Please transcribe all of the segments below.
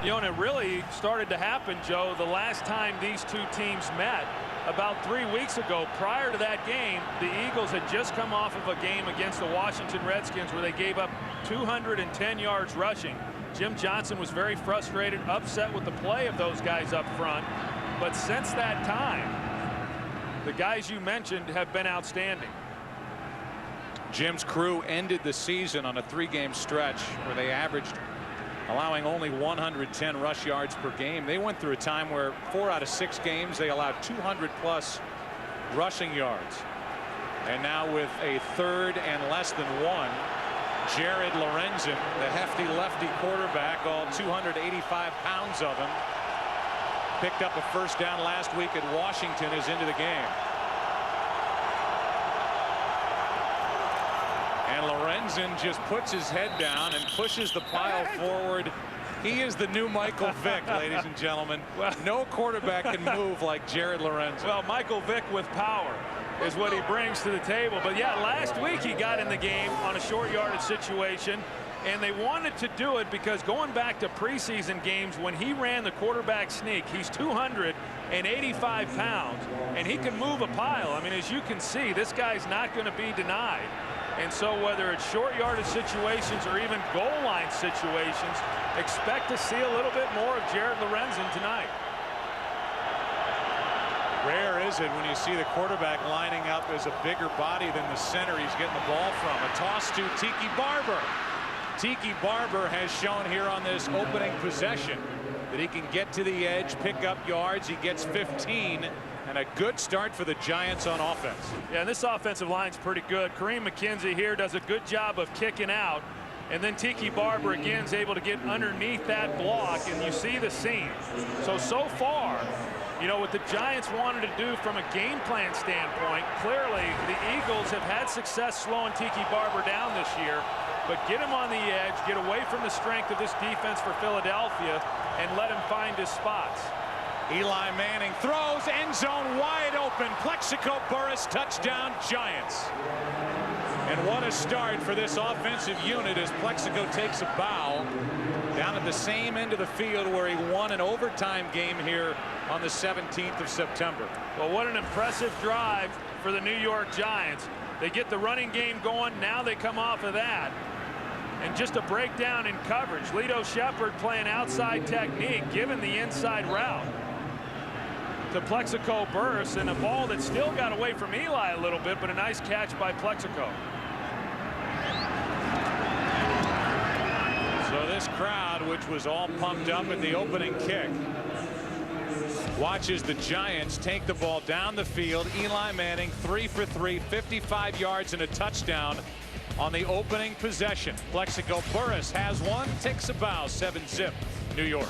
You know, and it really started to happen, Joe, the last time these two teams met about 3 weeks ago. Prior to that game, the Eagles had just come off of a game against the Washington Redskins where they gave up 210 yards rushing. Jim Johnson was very frustrated, upset with the play of those guys up front. But since that time, the guys you mentioned have been outstanding. Jim's crew ended the season on a 3-game stretch where they averaged allowing only 110 rush yards per game. They went through a time where 4 out of 6 games they allowed 200+ rushing yards. And now with a 3rd and less than 1, Jared Lorenzen, the hefty lefty quarterback, all 285 pounds of him, picked up a first down last week at Washington, is into the game. And Lorenzen just puts his head down and pushes the pile forward. He is the new Michael Vick, ladies and gentlemen. Well, no quarterback can move like Jared Lorenzen. Well, Michael Vick with power is what he brings to the table. But yeah, last week he got in the game on a short yardage situation, and they wanted to do it because going back to preseason games when he ran the quarterback sneak, he's 285 pounds and he can move a pile. I mean, as you can see, this guy's not going to be denied. And so whether it's short yardage situations or even goal line situations, expect to see a little bit more of Jared Lorenzen tonight. Rare is it when you see the quarterback lining up as a bigger body than the center he's getting the ball from. A toss to Tiki Barber. Tiki Barber has shown here on this opening possession that he can get to the edge, pick up yards. He gets 15. And a good start for the Giants on offense. Yeah, this offensive line's pretty good. Kareem McKenzie here does a good job of kicking out. And then Tiki Barber again is able to get underneath that block, and you see the seam. So far, you know, what the Giants wanted to do from a game plan standpoint, clearly the Eagles have had success slowing Tiki Barber down this year. But get him on the edge, get away from the strength of this defense for Philadelphia, and let him find his spots. Eli Manning throws, end zone wide open. Plexico Burress, touchdown Giants. And what a start for this offensive unit as Plexico takes a bow down at the same end of the field where he won an overtime game here on the 17th of September. Well, what an impressive drive for the New York Giants. They get the running game going. Now they come off of that. And just a breakdown in coverage. Lito Shepherd playing outside technique, given the inside route to Plexico Burress, and a ball that still got away from Eli a little bit, but a nice catch by Plexico. So this crowd, which was all pumped up at the opening kick, watches the Giants take the ball down the field. Eli Manning 3 for 3, 55 yards and a touchdown on the opening possession. Plexico Burress has one, takes a bow, 7-zip, New York.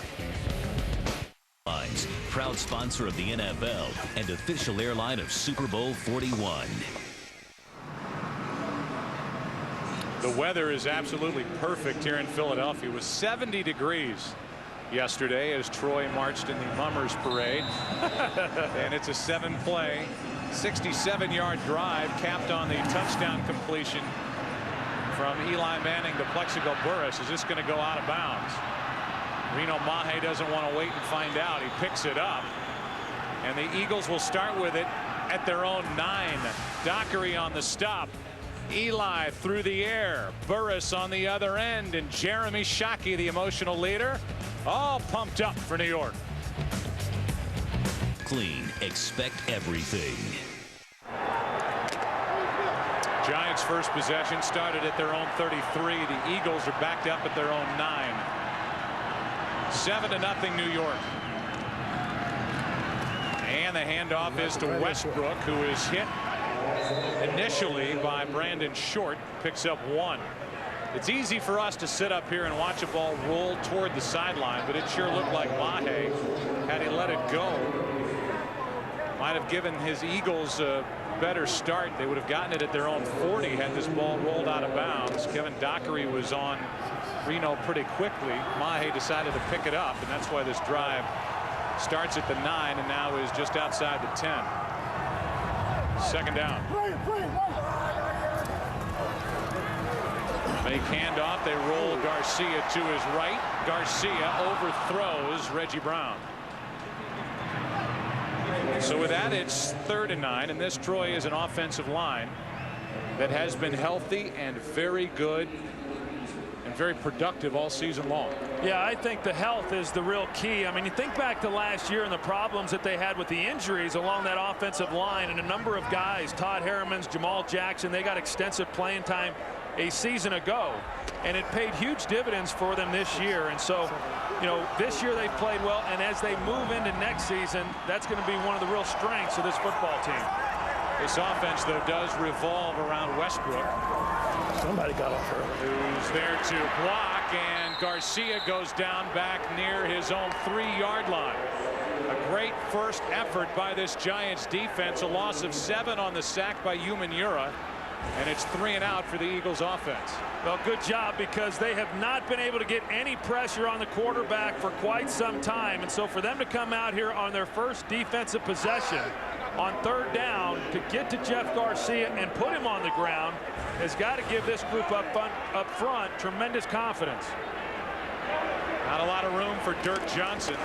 Proud sponsor of the NFL and official airline of Super Bowl 41. The weather is absolutely perfect here in Philadelphia. It was 70 degrees yesterday as Troy marched in the Mummers Parade. And it's a 7-play, 67-yard drive capped on the touchdown completion from Eli Manning to Plexico Burress. Is this going to go out of bounds? Reno Mahe doesn't want to wait and find out. He picks it up, and the Eagles will start with it at their own 9. Dockery on the stop. Eli through the air. Burress on the other end, and Jeremy Shockey, the emotional leader, all pumped up for New York. Clean, expect everything. Giants' first possession started at their own 33. The Eagles are backed up at their own 9. 7-0 New York. And the handoff is to Westbrook, who is hit initially by Brandon Short, picks up 1. It's easy for us to sit up here and watch a ball roll toward the sideline, but it sure looked like Mahe, had he let it go, might have given his Eagles a better start. They would have gotten it at their own 40 had this ball rolled out of bounds. Kevin Dockery was on Reno pretty quickly. Mahe decided to pick it up, and that's why this drive starts at the 9 and now is just outside the 10. Second down. Make handoff. They roll Garcia to his right. Garcia overthrows Reggie Brown. So with that, it's 3rd and 9, and this Troy is an offensive line that has been healthy and very good and very productive all season long. Yeah, I think the health is the real key. I mean, you think back to last year and the problems that they had with the injuries along that offensive line, and a number of guys, Todd Harriman's, Jamal Jackson, they got extensive playing time a season ago, and it paid huge dividends for them this year. And so, you know, this year they've played well, and as they move into next season, that's going to be one of the real strengths of this football team. This offense, though, does revolve around Westbrook. Somebody got off her. Who's there to block, and Garcia goes down back near his own 3-yard line. A great first effort by this Giants defense. A loss of 7 on the sack by Umanura, and it's 3 and out for the Eagles offense. Well, good job, because they have not been able to get any pressure on the quarterback for quite some time. And so for them to come out here on their first defensive possession on 3rd down to get to Jeff Garcia and put him on the ground has got to give this group up front tremendous confidence. Not a lot of room for Dirk Johnson.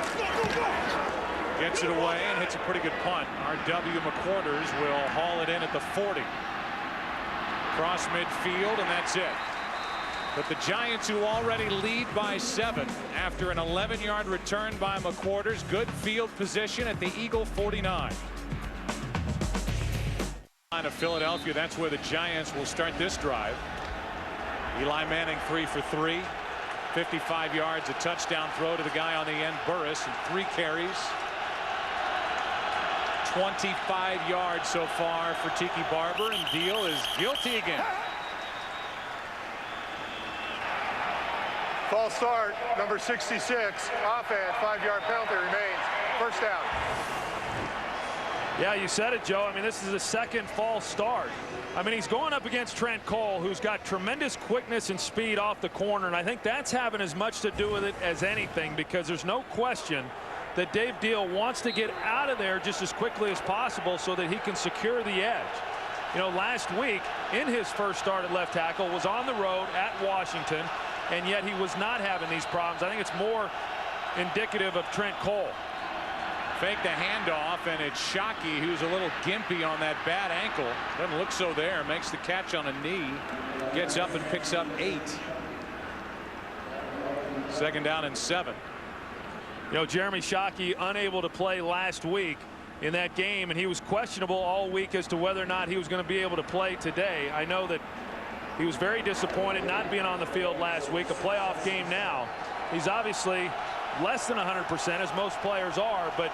Gets it away and hits a pretty good punt. R.W. McQuarters will haul it in at the 40. Cross midfield, and that's it. But the Giants, who already lead by 7 after an 11-yard return by McQuarters. Good field position at the Eagle 49. Of Philadelphia, that's where the Giants will start this drive. Eli Manning 3 for 3, 55 yards, a touchdown throw to the guy on the end, Burris, and 3 carries. 25 yards so far for Tiki Barber, and Deal is guilty again. False start, number 66, offense, 5-yard penalty remains. First down. Yeah, you said it, Joe. I mean, this is a second false start. I mean, he's going up against Trent Cole, who's got tremendous quickness and speed off the corner, and I think that's having as much to do with it as anything, because there's no question that Dave Deal wants to get out of there just as quickly as possible so that he can secure the edge. You know, last week in his first start at left tackle was on the road at Washington, and yet he was not having these problems. I think it's more indicative of Trent Cole. Fake the handoff, and it's Shockey, who's a little gimpy on that bad ankle. Doesn't look so there. Makes the catch on a knee. Gets up and picks up 8. 2nd down and 7. You know, Jeremy Shockey unable to play last week in that game, and he was questionable all week as to whether or not he was going to be able to play today. I know that he was very disappointed not being on the field last week. A playoff game now. He's obviously less than 100%, as most players are, but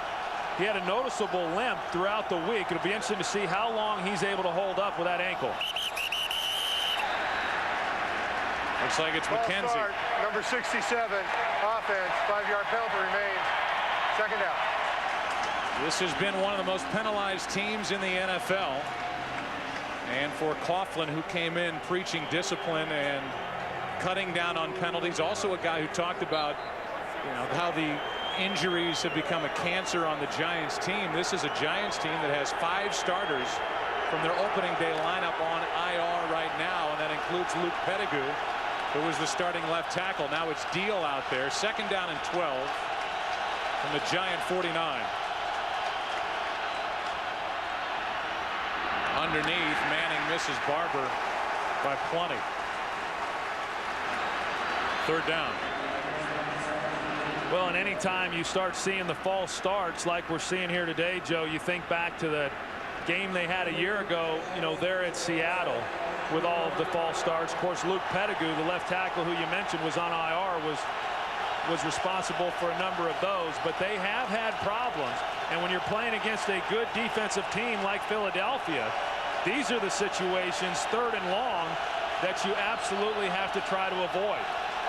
he had a noticeable limp throughout the week. It'll be interesting to see how long he's able to hold up with that ankle. Looks like it's McKenzie. Start, number 67, offense, 5-yard penalty remains. 2nd down. This has been one of the most penalized teams in the NFL. And for Coughlin, who came in preaching discipline and cutting down on penalties, also a guy who talked about, you know, how the injuries have become a cancer on the Giants team. This is a Giants team that has 5 starters from their opening day lineup on IR right now, and that includes Luke Pettigrew, who was the starting left tackle. Now it's Deal out there. 2nd down and 12 from the Giant 49. Underneath, Manning misses Barber by plenty. 3rd down. Well, and any time you start seeing the false starts like we're seeing here today, Joe, you think back to the game they had a year ago, you know, there at Seattle with all of the false starts. Of course, Luke Pettigrew, the left tackle who you mentioned was on IR, was responsible for a number of those, but they have had problems. And when you're playing against a good defensive team like Philadelphia, these are the situations, 3rd and long, that you absolutely have to try to avoid.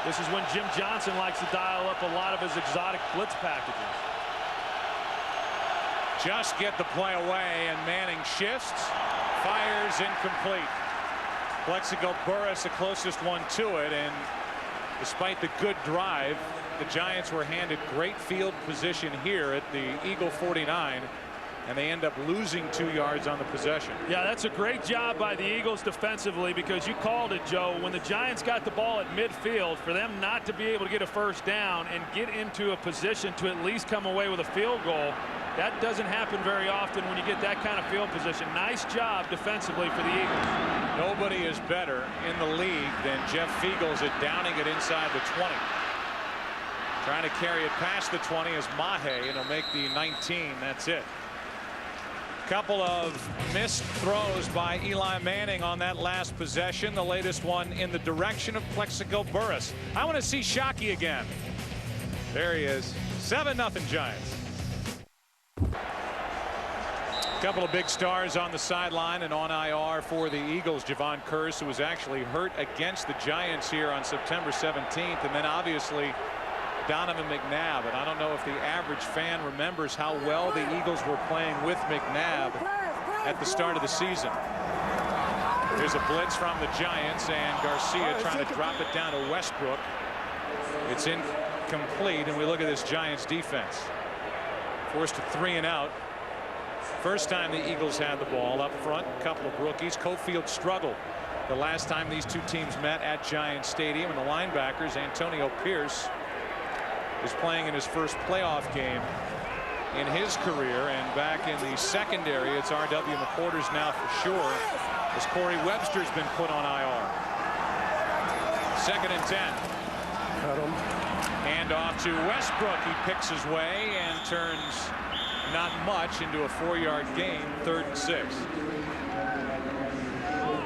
This is when Jim Johnson likes to dial up a lot of his exotic blitz packages. Just get the play away, and Manning shifts, fires, incomplete. Plexico Burris the closest one to it, and despite the good drive, the Giants were handed great field position here at the Eagle 49 and they end up losing 2 yards on the possession. Yeah, that's a great job by the Eagles defensively, because you called it, Joe. When the Giants got the ball at midfield, for them not to be able to get a first down and get into a position to at least come away with a field goal, that doesn't happen very often when you get that kind of field position. Nice job defensively for the Eagles. Nobody is better in the league than Jeff Fiegels at downing it inside the 20. Trying to carry it past the 20 is Mahe, and he'll make the 19. That's it. Couple of missed throws by Eli Manning on that last possession. The latest one in the direction of Plexico Burress. I want to see Shockey again. There he is. 7-0 Giants. Couple of big stars on the sideline and on IR for the Eagles. Javon Curse, who was actually hurt against the Giants here on September 17th, and then obviously Donovan McNabb. And I don't know if the average fan remembers how well the Eagles were playing with McNabb at the start of the season. There's a blitz from the Giants, and Garcia trying to drop it down to Westbrook. It's incomplete, and we look at this Giants defense. Forced to 3 and out. First time the Eagles had the ball up front. A couple of rookies. Cofield struggled the last time these two teams met at Giants Stadium, and the linebackers, Antonio Pierce, is playing in his first playoff game in his career, and back in the secondary, it's R.W. McQuarters now for sure, as Corey Webster's been put on IR. 2nd and 10. Cut him. Hand off to Westbrook. He picks his way and turns not much into a 4-yard gain. 3rd and 6.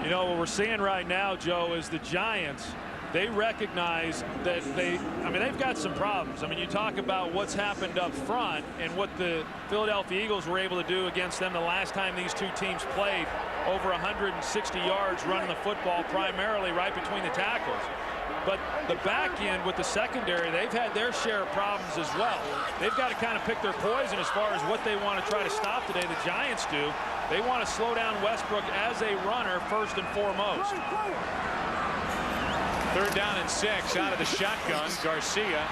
You know, what we're seeing right now, Joe, is the Giants, they recognize that they've got some problems. I mean, you talk about what's happened up front and what the Philadelphia Eagles were able to do against them the last time these two teams played. Over 160 yards running the football, primarily right between the tackles. But the back end with the secondary, they've had their share of problems as well. They've got to kind of pick their poison as far as what they want to try to stop today. The Giants do. They want to slow down Westbrook as a runner first and foremost. 3rd down and 6 out of the shotgun. Garcia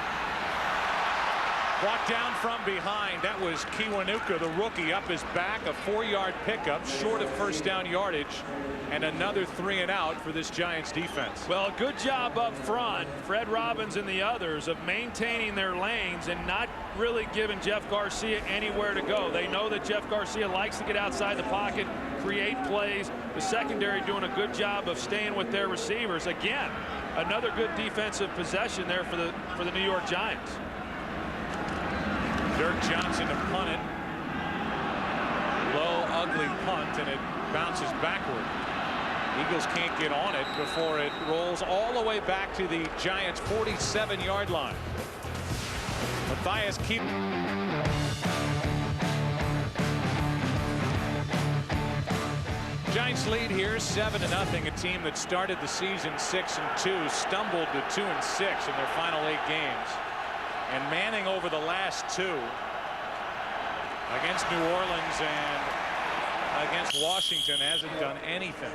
brought down from behind. That was Kiwanuka, the rookie, up his back. A 4-yard pickup short of first down yardage, and another 3 and out for this Giants defense. Well, good job up front, Fred Robbins and the others, of maintaining their lanes and not really giving Jeff Garcia anywhere to go. They know that Jeff Garcia likes to get outside the pocket, create plays. The secondary doing a good job of staying with their receivers. Again, another good defensive possession there for the New York Giants. Dirk Johnson to punt it. Low, ugly punt, and it bounces backward. Eagles can't get on it before it rolls all the way back to the Giants' 47-yard line. Matthias keep. Giants lead here 7-0. A team that started the season 6-2 stumbled to 2-6 in their final 8 games. And Manning over the last 2 against New Orleans and against Washington hasn't done anything.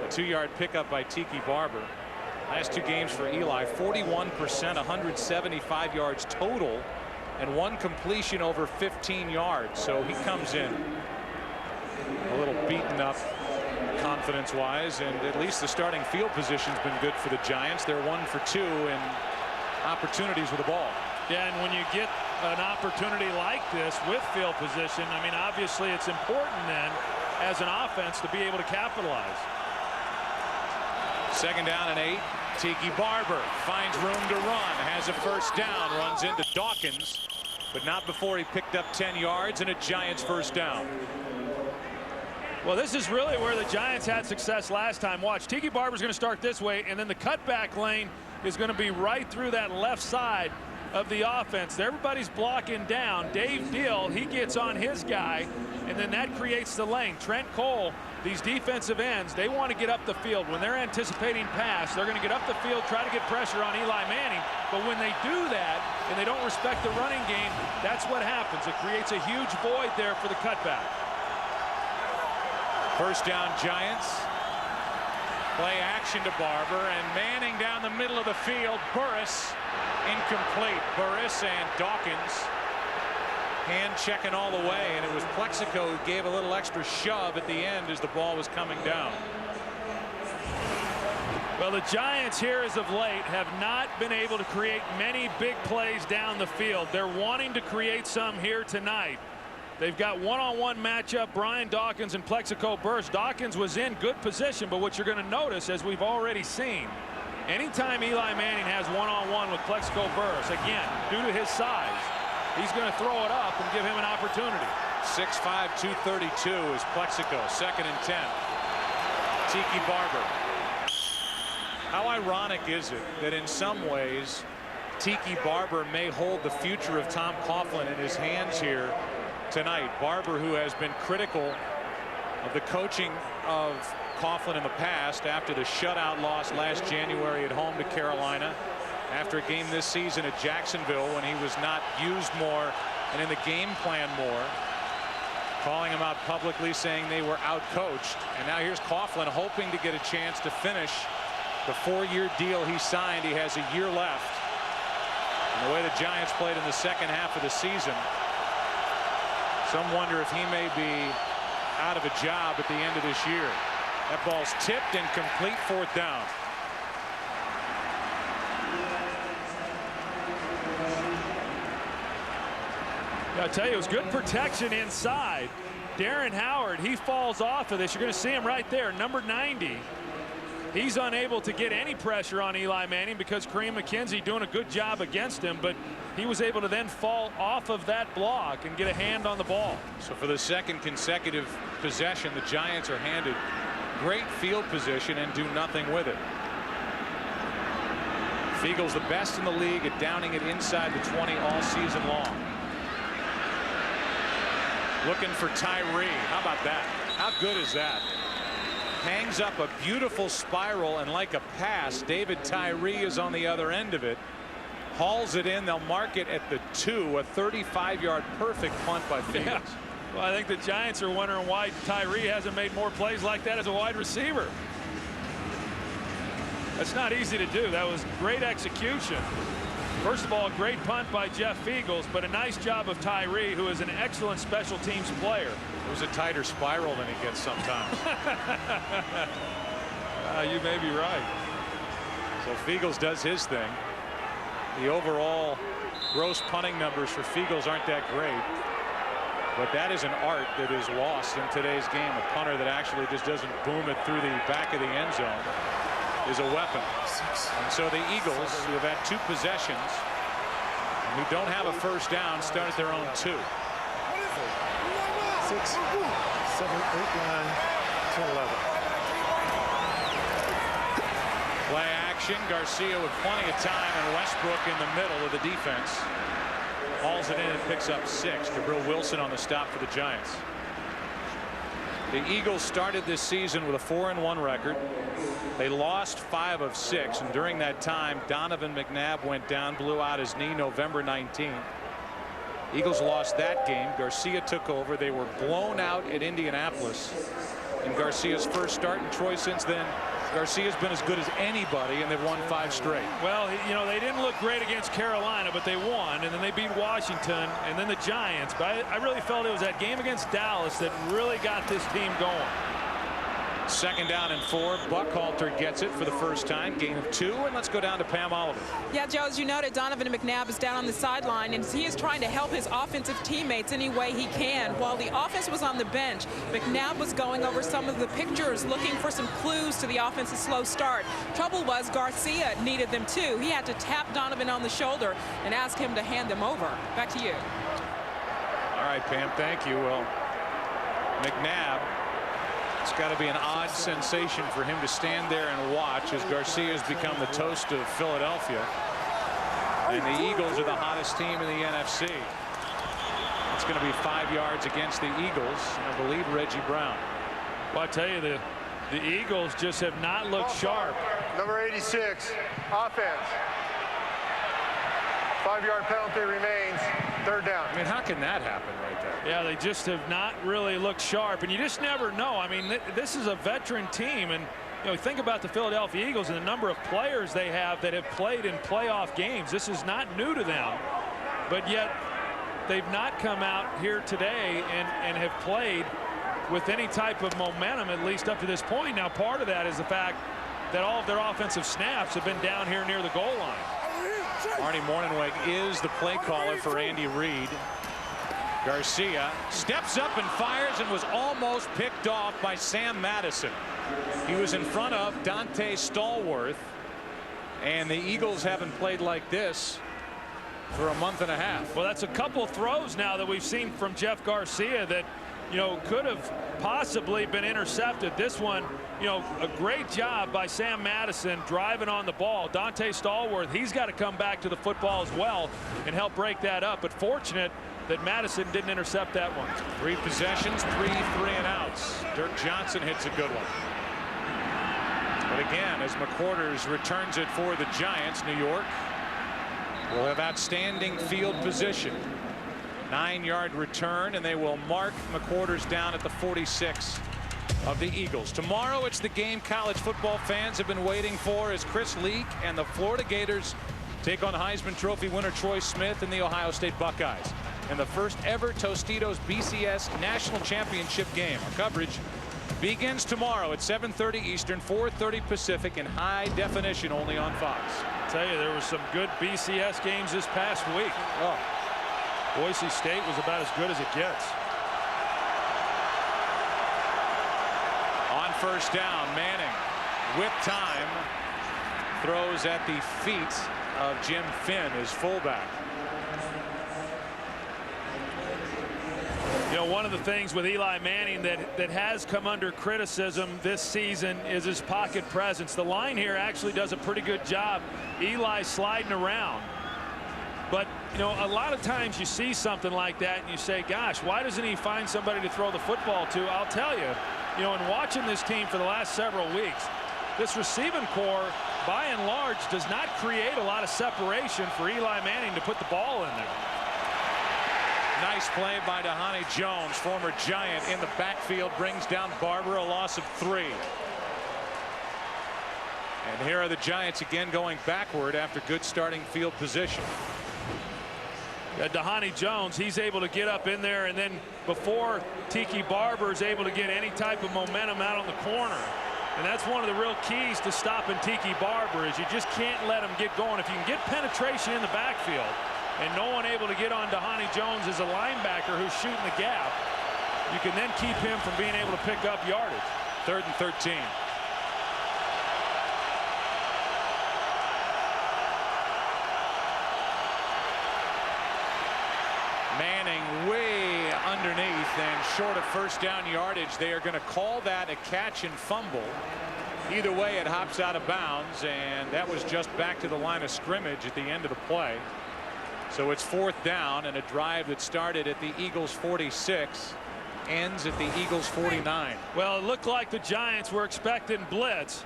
A 2-yard pickup by Tiki Barber. Last 2 games for Eli, 41%, 175 yards total, and 1 completion over 15 yards. So he comes in a little beaten up confidence-wise, and at least the starting field position's been good for the Giants. They're 1 for 2 in opportunities with the ball. Yeah, and when you get an opportunity like this with field position, I mean, obviously it's important then as an offense to be able to capitalize. 2nd down and 8. Tiki Barber finds room to run, has a first down, runs into Dawkins, but not before he picked up 10 yards and a Giants first down. Well, this is really where the Giants had success last time. Watch, Tiki Barber's going to start this way, and then the cutback lane is going to be right through that left side of the offense. Everybody's blocking down. Dave Deal, he gets on his guy, and then that creates the lane. Trent Cole, these defensive ends, they want to get up the field. When they're anticipating pass, they're going to get up the field, try to get pressure on Eli Manning. But when they do that and they don't respect the running game, that's what happens. It creates a huge void there for the cutback. First down Giants. Play action to Barber, and Manning down the middle of the field. Burress incomplete. Burress and Dawkins Hand checking all the way, and it was Plexico who gave a little extra shove at the end as the ball was coming down. Well, the Giants here as of late have not been able to create many big plays down the field. They're wanting to create some here tonight. They've got one-on-one matchup, Brian Dawkins and Plexico Burress. Dawkins was in good position, but what you're going to notice, as we've already seen, anytime Eli Manning has one-on-one with Plexico Burress, again, due to his size, he's going to throw it up and give him an opportunity. 6'5", 232 is Plexico. 2nd and 10. Tiki Barber. How ironic is it that in some ways Tiki Barber may hold the future of Tom Coughlin in his hands here tonight. Barber, who has been critical of the coaching of Coughlin in the past after the shutout loss last January at home to Carolina, after a game this season at Jacksonville when he was not used more and in the game plan more, calling him out publicly, saying they were outcoached. And now here's Coughlin hoping to get a chance to finish the 4-year deal he signed. He has a year left. And the way the Giants played in the second half of the season, some wonder if he may be out of a job at the end of this year. That ball's tipped and complete, 4th down. I'll tell you, it was good protection inside. Darren Howard, he falls off of this. You're going to see him right there, number 90. He's unable to get any pressure on Eli Manning because Kareem McKenzie doing a good job against him, but he was able to then fall off of that block and get a hand on the ball. So for the 2nd consecutive possession, the Giants are handed great field position and do nothing with it. Fiegel's the best in the league at downing it inside the 20 all season long. Looking for Tyree. How about that? How good is that? Hangs up a beautiful spiral, and like a pass, David Tyree is on the other end of it. Hauls it in. They'll mark it at the 2. A 35-yard perfect punt by Fiegels. Yeah. Well, I think the Giants are wondering why Tyree hasn't made more plays like that as a wide receiver. That's not easy to do. That was great execution. First of all, a great punt by Jeff Fiegels, but a nice job of Tyree, who is an excellent special teams player. It was a tighter spiral than he gets sometimes. You may be right. So Fiegels does his thing. The overall gross punting numbers for Fiegels aren't that great, but that is an art that is lost in today's game. A punter that actually just doesn't boom it through the back of the end zone is a weapon. And so the Eagles, who have had 2 possessions and who don't have a first down, start at their own 2. 6, 7, 8, 9, 10, 11. Play action. Garcia with plenty of time, and Westbrook in the middle of the defense hauls it in and picks up 6. Jabril Wilson on the stop for the Giants. The Eagles started this season with a 4-1 record. They lost 5 of 6, and during that time Donovan McNabb went down, blew out his knee November 19th. Eagles lost that game. Garcia took over. They were blown out at Indianapolis in Garcia's first start, and Troy, since then, Garcia's been as good as anybody, and they've won 5 straight. Well, you know, they didn't look great against Carolina, but they won, and then they beat Washington and then the Giants. But I really felt it was that game against Dallas that really got this team going. 2nd down and 4. Buckhalter gets it for the first time. Gain of 2, and let's go down to Pam Oliver. Yeah, Joe, as you noted, Donovan McNabb is down on the sideline, and he is trying to help his offensive teammates any way he can. While the offense was on the bench, McNabb was going over some of the pictures, looking for some clues to the offense's slow start. Trouble was Garcia needed them too. He had to tap Donovan on the shoulder and ask him to hand them over. Back to you. All right, Pam, thank you. Well, McNabb, it's got to be an odd sensation for him to stand there and watch as Garcia has become the toast of Philadelphia. And the Eagles are the hottest team in the NFC. It's going to be 5 yards against the Eagles, and I believe Reggie Brown. Well, I tell you, the Eagles just have not looked sharp. Number 86, offense. 5-yard penalty remains. 3rd down. I mean, how can that happen right there? Yeah, they just have not really looked sharp, and you just never know. I mean, this is a veteran team, and you know, think about the Philadelphia Eagles and the number of players they have that have played in playoff games. This is not new to them, but yet they've not come out here today and have played with any type of momentum, at least up to this point. Now, part of that is the fact that all of their offensive snaps have been down here near the goal line. Arnie Mornhinweg is the play caller for Andy Reid. Garcia steps up and fires and was almost picked off by Sam Madison. He was in front of Dante Stallworth, and the Eagles haven't played like this for a month and a half. Well, that's a couple throws now that we've seen from Jeff Garcia that, you know, could have possibly been intercepted. This one, you know, a great job by Sam Madison driving on the ball. Dante Stallworth, he's got to come back to the football as well and help break that up. But fortunate that Madison didn't intercept that one. 3 possessions, 3 3-and-outs. Dirk Johnson hits a good one. But again, as McQuarters returns it for the Giants, New York will have outstanding field position. 9-yard return, and they will mark McQuarters down at the 46 of the Eagles. Tomorrow, it's the game college football fans have been waiting for as Chris Leak and the Florida Gators take on Heisman Trophy winner Troy Smith and the Ohio State Buckeyes in the first ever Tostitos BCS National Championship game. Our coverage begins tomorrow at 7:30 Eastern, 4:30 Pacific, in high definition only on Fox. I tell you, there were some good BCS games this past week. Oh. Boise State was about as good as it gets. On first down, Manning with time throws at the feet of Jim Finn, his fullback. You know, one of the things with Eli Manning that has come under criticism this season is his pocket presence. The line here actually does a pretty good job. Eli sliding around. But, you know, a lot of times you see something like that and you say, gosh, why doesn't he find somebody to throw the football to? I'll tell you, you know, in watching this team for the last several weeks, this receiving core, by and large, does not create a lot of separation for Eli Manning to put the ball in there. Nice play by Dhani Jones, former Giant, in the backfield, brings down Barber, a loss of 3. And here are the Giants again going backward after good starting field position. Dhani Jones, he's able to get up in there, and then before Tiki Barber is able to get any type of momentum out on the corner. And that's one of the real keys to stopping Tiki Barber, is you just can't let him get going. If you can get penetration in the backfield and no one able to get on Dhani Jones as a linebacker who's shooting the gap, you can then keep him from being able to pick up yardage. 3rd and 13. Manning way underneath and short of first down yardage. They are going to call that a catch and fumble. Either way, it hops out of bounds, and that was just back to the line of scrimmage at the end of the play. So it's 4th down, and a drive that started at the Eagles 46 ends at the Eagles 49. Well, it looked like the Giants were expecting blitz.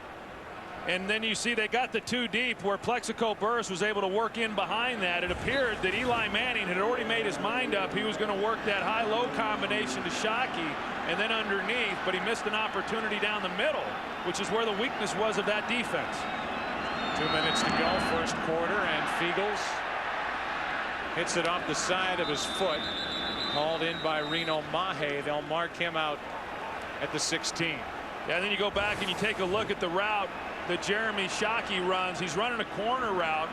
And then you see they got the 2 deep where Plexico Burress was able to work in behind that. It appeared that Eli Manning had already made his mind up. He was going to work that high-low combination to Shockey and then underneath, but he missed an opportunity down the middle, which is where the weakness was of that defense. 2 minutes to go, first quarter, and Fiegels hits it off the side of his foot. Called in by Reno Mahe. They'll mark him out at the 16. Yeah, and then you go back and you take a look at the route that Jeremy Shockey runs. He's running a corner route,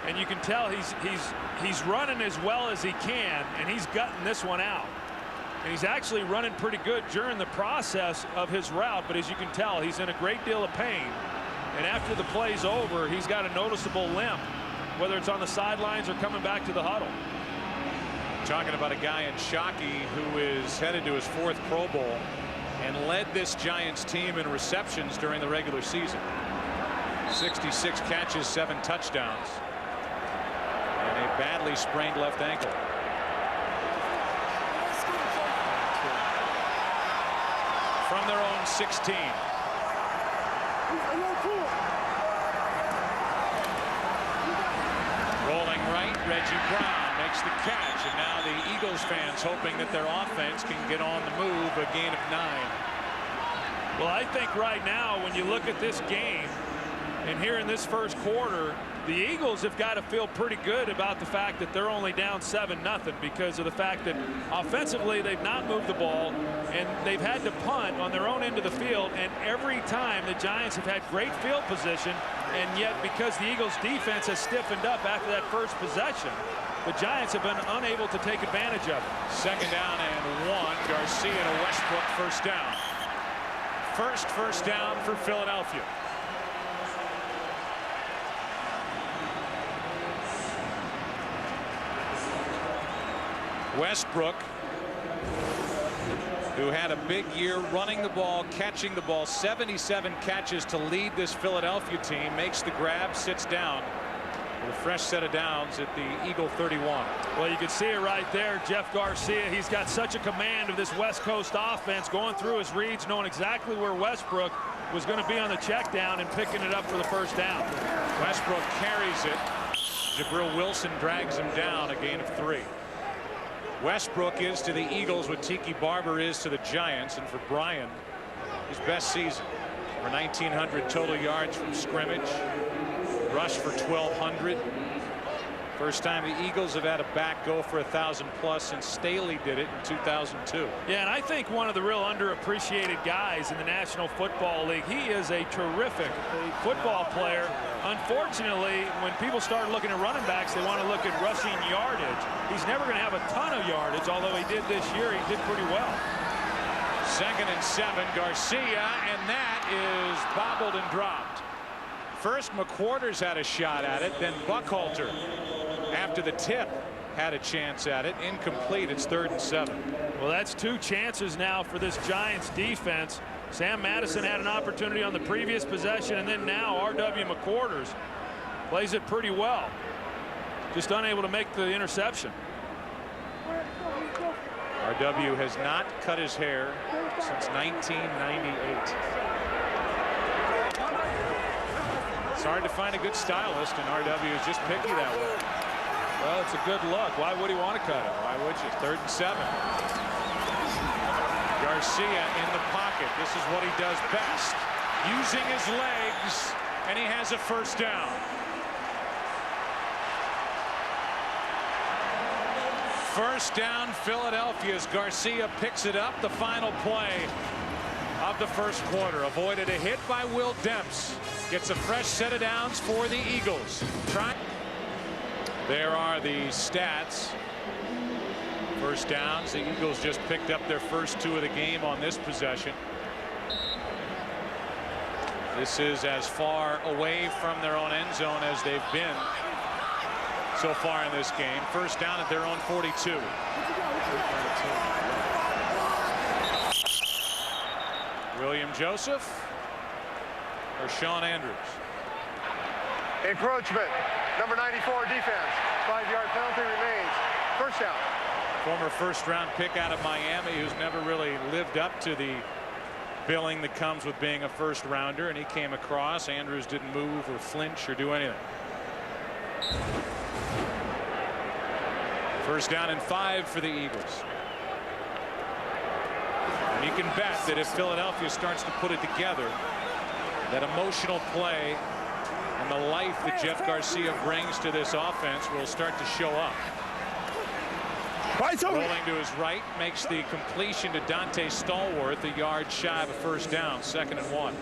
and you can tell he's running as well as he can, and he's gutting this one out. And he's actually running pretty good during the process of his route, but as you can tell, he's in a great deal of pain. And after the play's over, he's got a noticeable limp, whether it's on the sidelines or coming back to the huddle. Talking about a guy in Shockey who is headed to his 4th Pro Bowl and led this Giants team in receptions during the regular season. 66 catches, 7 touchdowns, and a badly sprained left ankle. From their own 16. Rolling right, Reggie Brown makes the catch, and now the Eagles fans hoping that their offense can get on the move. A gain of 9. Well, I think right now when you look at this game, And here in this first quarter, the Eagles have got to feel pretty good about the fact that they're only down 7-0 because of the fact that offensively they've not moved the ball and they've had to punt on their own end of the field. And every time the Giants have had great field position, and yet because the Eagles defense has stiffened up after that first possession, the Giants have been unable to take advantage of it. 2nd down and 1. Garcia to Westbrook, first down. First down for Philadelphia. Westbrook, who had a big year running the ball, catching the ball, 77 catches to lead this Philadelphia team, makes the grab, sits down with a fresh set of downs at the Eagle 31. Well, you can see it right there. Jeff Garcia, he's got such a command of this West Coast offense, going through his reads, knowing exactly where Westbrook was going to be on the check down and picking it up for the first down. Westbrook carries it. Jabril Wilson drags him down, a gain of 3. Westbrook is to the Eagles what Tiki Barber is to the Giants, and for Brian, his best season. For 1,900 total yards from scrimmage, rushed for 1,200. First time the Eagles have had a back go for 1,000+ since Staley did it in 2002. Yeah, and I think one of the real underappreciated guys in the National Football League. He is a terrific football player. Unfortunately, when people start looking at running backs, they want to look at rushing yardage. He's never going to have a ton of yardage, although he did this year. He did pretty well. 2nd and 7, Garcia, and that is bobbled and dropped. First, McQuarters had a shot at it, then Buckhalter, after the tip, had a chance at it. Incomplete. It's 3rd and 7. Well, that's 2 chances now for this Giants defense. Sam Madison had an opportunity on the previous possession, and then now R.W. McQuarters plays it pretty well. Just unable to make the interception. R.W. has not cut his hair since 1998. It's hard to find a good stylist, and R.W. is just picky that way. Well, it's a good look. Why would he want to cut it? Why would you? 3rd and 7. Garcia in the pocket. This is what he does best, using his legs, and he has a first down. First down, Philadelphia, as Garcia picks it up. The final play of the first quarter. Avoided a hit by Will Demps. Gets a fresh set of downs for the Eagles. There are the stats. First downs. The Eagles just picked up their first 2 of the game on this possession. This is as far away from their own end zone as they've been so far in this game. First down at their own 42. William Joseph or Sean Andrews? Encroachment. Number 94 defense. 5-yard penalty remains. First down. Former first-round pick out of Miami, who's never really lived up to the billing that comes with being a first-rounder, and he came across. Andrews didn't move or flinch or do anything. First down and 5 for the Eagles. And you can bet that if Philadelphia starts to put it together, that emotional play and the life that Jeff Garcia brings to this offense will start to show up. Rolling to his right, makes the completion to Dante Stallworth, a yard shy of a first down. 2nd and 1.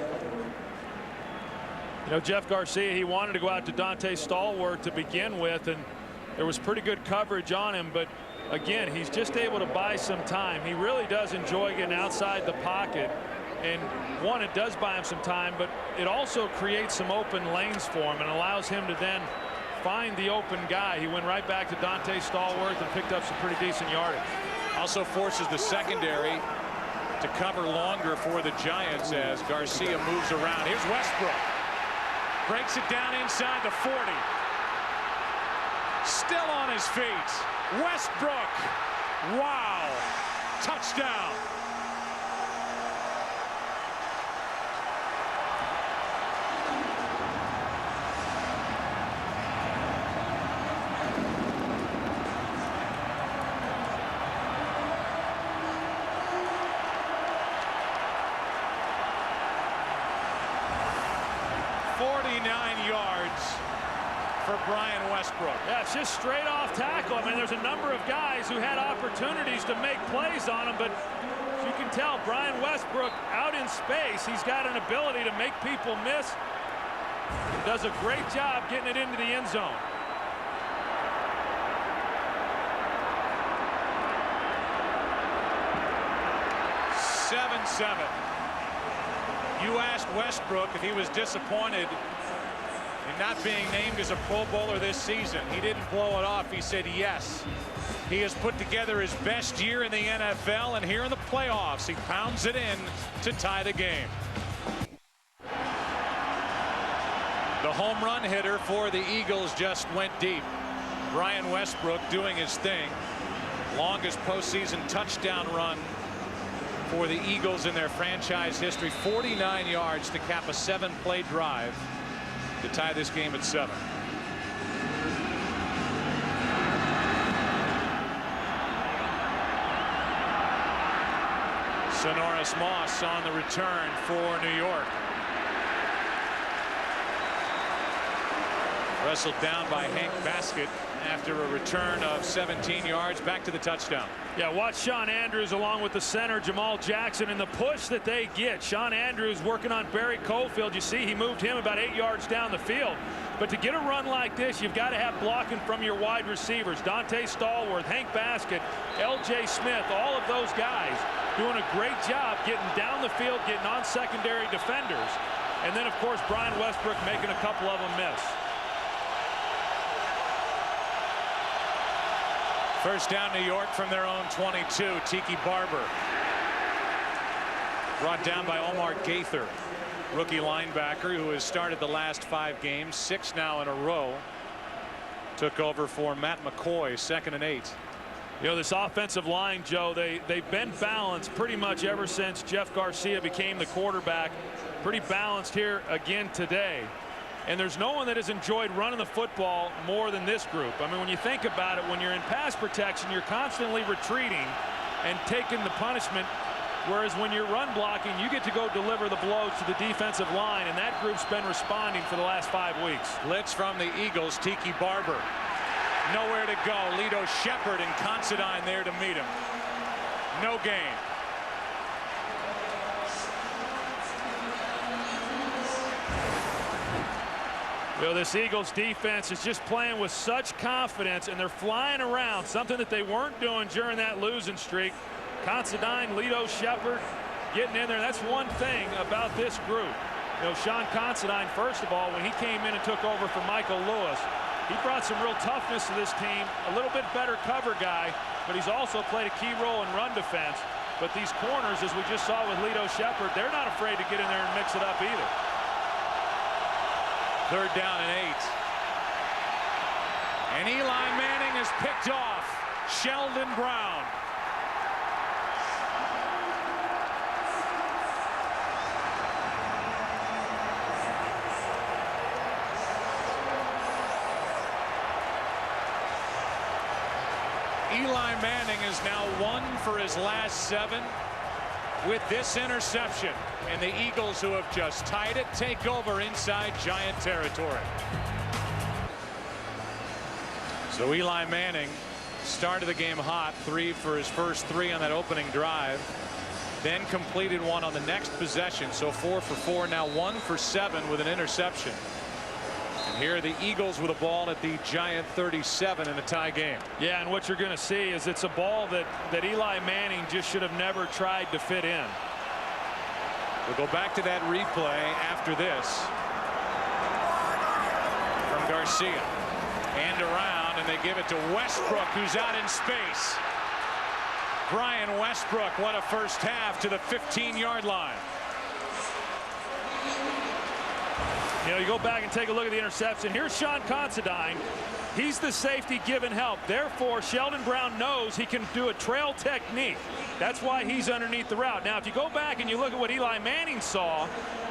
You know, Jeff Garcia, he wanted to go out to Dante Stallworth to begin with, and there was pretty good coverage on him, but again, he's just able to buy some time. He really does enjoy getting outside the pocket, and one, it does buy him some time, but it also creates some open lanes for him and allows him to then find the open guy. He went right back to Dante Stallworth and picked up some pretty decent yardage. Also forces the secondary to cover longer for the Giants as Garcia moves around. Here's Westbrook. Breaks it down inside the 40. Still on his feet. Westbrook. Wow. Touchdown. yards for Brian Westbrook. Yeah, it's just straight off tackle. I mean, there's a number of guys who had opportunities to make plays on him, but as you can tell, Brian Westbrook out in space. He's got an ability to make people miss. Does a great job getting it into the end zone. You asked Westbrook if he was disappointed in not being named as a Pro Bowler this season. He didn't blow it off. He said yes. He has put together his best year in the NFL, and here in the playoffs, he pounds it in to tie the game. The home run hitter for the Eagles just went deep. Brian Westbrook doing his thing. Longest postseason touchdown run for the Eagles in their franchise history. 49 yards to cap a 7-play drive to tie this game at 7. Sonoris Moss on the return for New York. Wrestled down by Hank Baskett after a return of 17 yards back to the touchdown. Yeah, watch Sean Andrews along with the center Jamal Jackson and the push that they get. Sean Andrews working on Barry Cofield. You see he moved him about 8 yards down the field. But to get a run like this, you've got to have blocking from your wide receivers. Dante Stallworth, Hank Baskett, L.J. Smith, all of those guys doing a great job getting down the field, getting on secondary defenders. And then, of course, Brian Westbrook making a couple of them miss. First down, New York from their own 22. Tiki Barber brought down by Omar Gaither, rookie linebacker who has started the last 5 games, 6 now in a row. Took over for Matt McCoy, 2nd and 8. You know, this offensive line, Joe, they've been balanced pretty much ever since Jeff Garcia became the quarterback. Pretty balanced here again today. And there's no one that has enjoyed running the football more than this group. I mean, when you think about it, when you're in pass protection, you're constantly retreating and taking the punishment. Whereas when you're run blocking, you get to go deliver the blows to the defensive line. And that group's been responding for the last 5 weeks. Blitz from the Eagles. Tiki Barber. Nowhere to go. Lito Shepard and Considine there to meet him. No gain. You know, this Eagles defense is just playing with such confidence, and they're flying around, something that they weren't doing during that losing streak. Considine, Lito Shepard getting in there. That's one thing about this group. You know, Sean Considine, first of all, when he came in and took over for Michael Lewis, he brought some real toughness to this team. A little bit better cover guy, but he's also played a key role in run defense. But these corners, as we just saw with Lito Shepard, they're not afraid to get in there and mix it up either. 3rd down and 8. And Eli Manning is picked off. Sheldon Brown. Eli Manning is now 1 for his last 7 with this interception. And the Eagles, who have just tied it, take over inside Giant territory. So Eli Manning started the game hot, 3 for his first 3 on that opening drive. Then completed 1 on the next possession. So 4 for 4, now 1 for 7 with an interception. And here are the Eagles with a ball at the Giant 37 in a tie game. Yeah, and what you're going to see is it's a ball that Eli Manning just should have never tried to fit in. We'll go back to that replay after this. From Garcia. And around, and they give it to Westbrook, who's out in space. Brian Westbrook, what a first half, to the 15-yard line. You know, you go back and take a look at the interception. Here's Sean Considine. He's the safety giving help. Therefore, Sheldon Brown knows he can do a trail technique. That's why he's underneath the route. Now, if you go back and you look at what Eli Manning saw,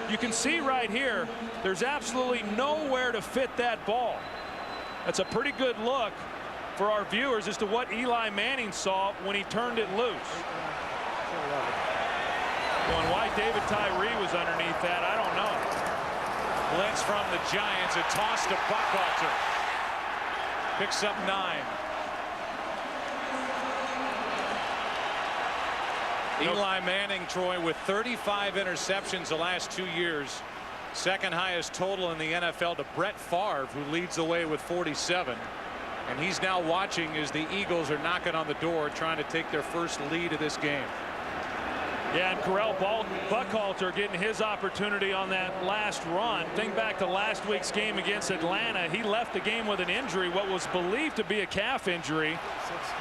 you can see right here, there's absolutely nowhere to fit that ball. That's a pretty good look for our viewers as to what Eli Manning saw when he turned it loose. And why David Tyree was underneath that, I don't know. Blitz from the Giants. A toss to Buckhalter. Picks up 9. Eli Manning, Troy, with 35 interceptions the last 2 years. Second highest total in the NFL to Brett Favre, who leads the way with 47. And he's now watching as the Eagles are knocking on the door trying to take their first lead of this game. Yeah, and Correll Buckhalter getting his opportunity on that last run. Think back to last week's game against Atlanta. He left the game with an injury, what was believed to be a calf injury.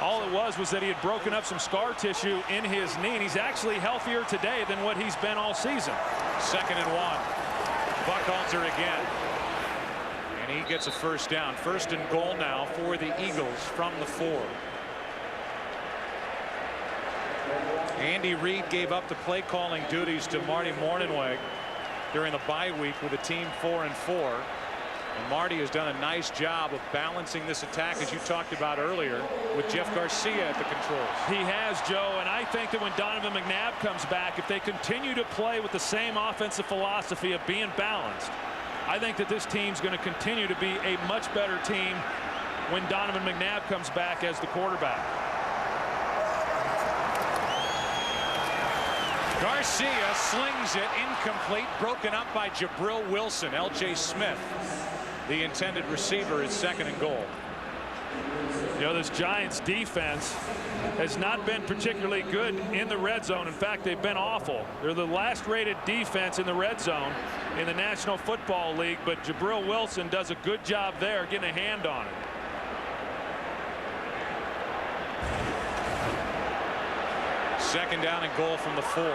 All it was that he had broken up some scar tissue in his knee, and he's actually healthier today than what he's been all season. 2nd and 1. Buckhalter again. And he gets a first down. 1st and goal now for the Eagles from the 4. Andy Reid gave up the play calling duties to Marty Mornhinweg during the bye week with a team 4-4. And Marty has done a nice job of balancing this attack, as you talked about earlier, with Jeff Garcia at the controls. He has, Joe, and I think that when Donovan McNabb comes back, if they continue to play with the same offensive philosophy of being balanced, I think that this team's going to continue to be a much better team when Donovan McNabb comes back as the quarterback. Garcia slings it incomplete, broken up by Jabril Wilson. L.J. Smith, the intended receiver, is 2nd and goal. You know, this Giants defense has not been particularly good in the red zone. In fact, they've been awful. They're the last rated defense in the red zone in the National Football League, but Jabril Wilson does a good job there getting a hand on it. Second down and goal from the 4. 6,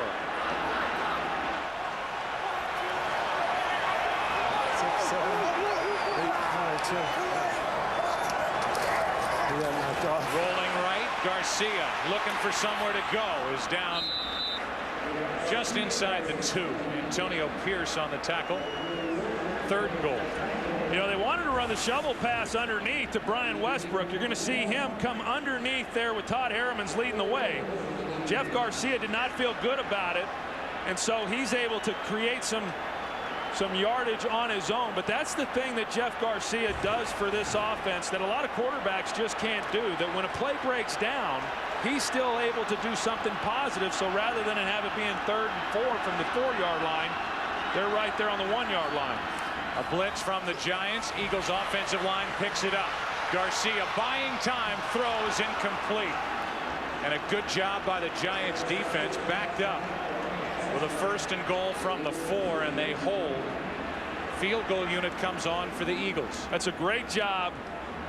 7, 8, 9, 10. Rolling right, Garcia looking for somewhere to go, is down just inside the 2. Antonio Pierce on the tackle. 3rd and goal. You know, they wanted to run the shovel pass underneath to Brian Westbrook. You're going to see him come underneath there with Todd Harriman's leading the way. Jeff Garcia did not feel good about it, and so he's able to create some yardage on his own. But that's the thing that Jeff Garcia does for this offense that a lot of quarterbacks just can't do, that when a play breaks down, he's still able to do something positive. So rather than have it being 3rd and 4 from the 4-yard line, they're right there on the 1-yard line. A blitz from the Giants. Eagles offensive line picks it up. Garcia buying time, throws incomplete. And a good job by the Giants defense, backed up with a 1st and goal from the 4, and they hold. Field goal unit comes on for the Eagles. That's a great job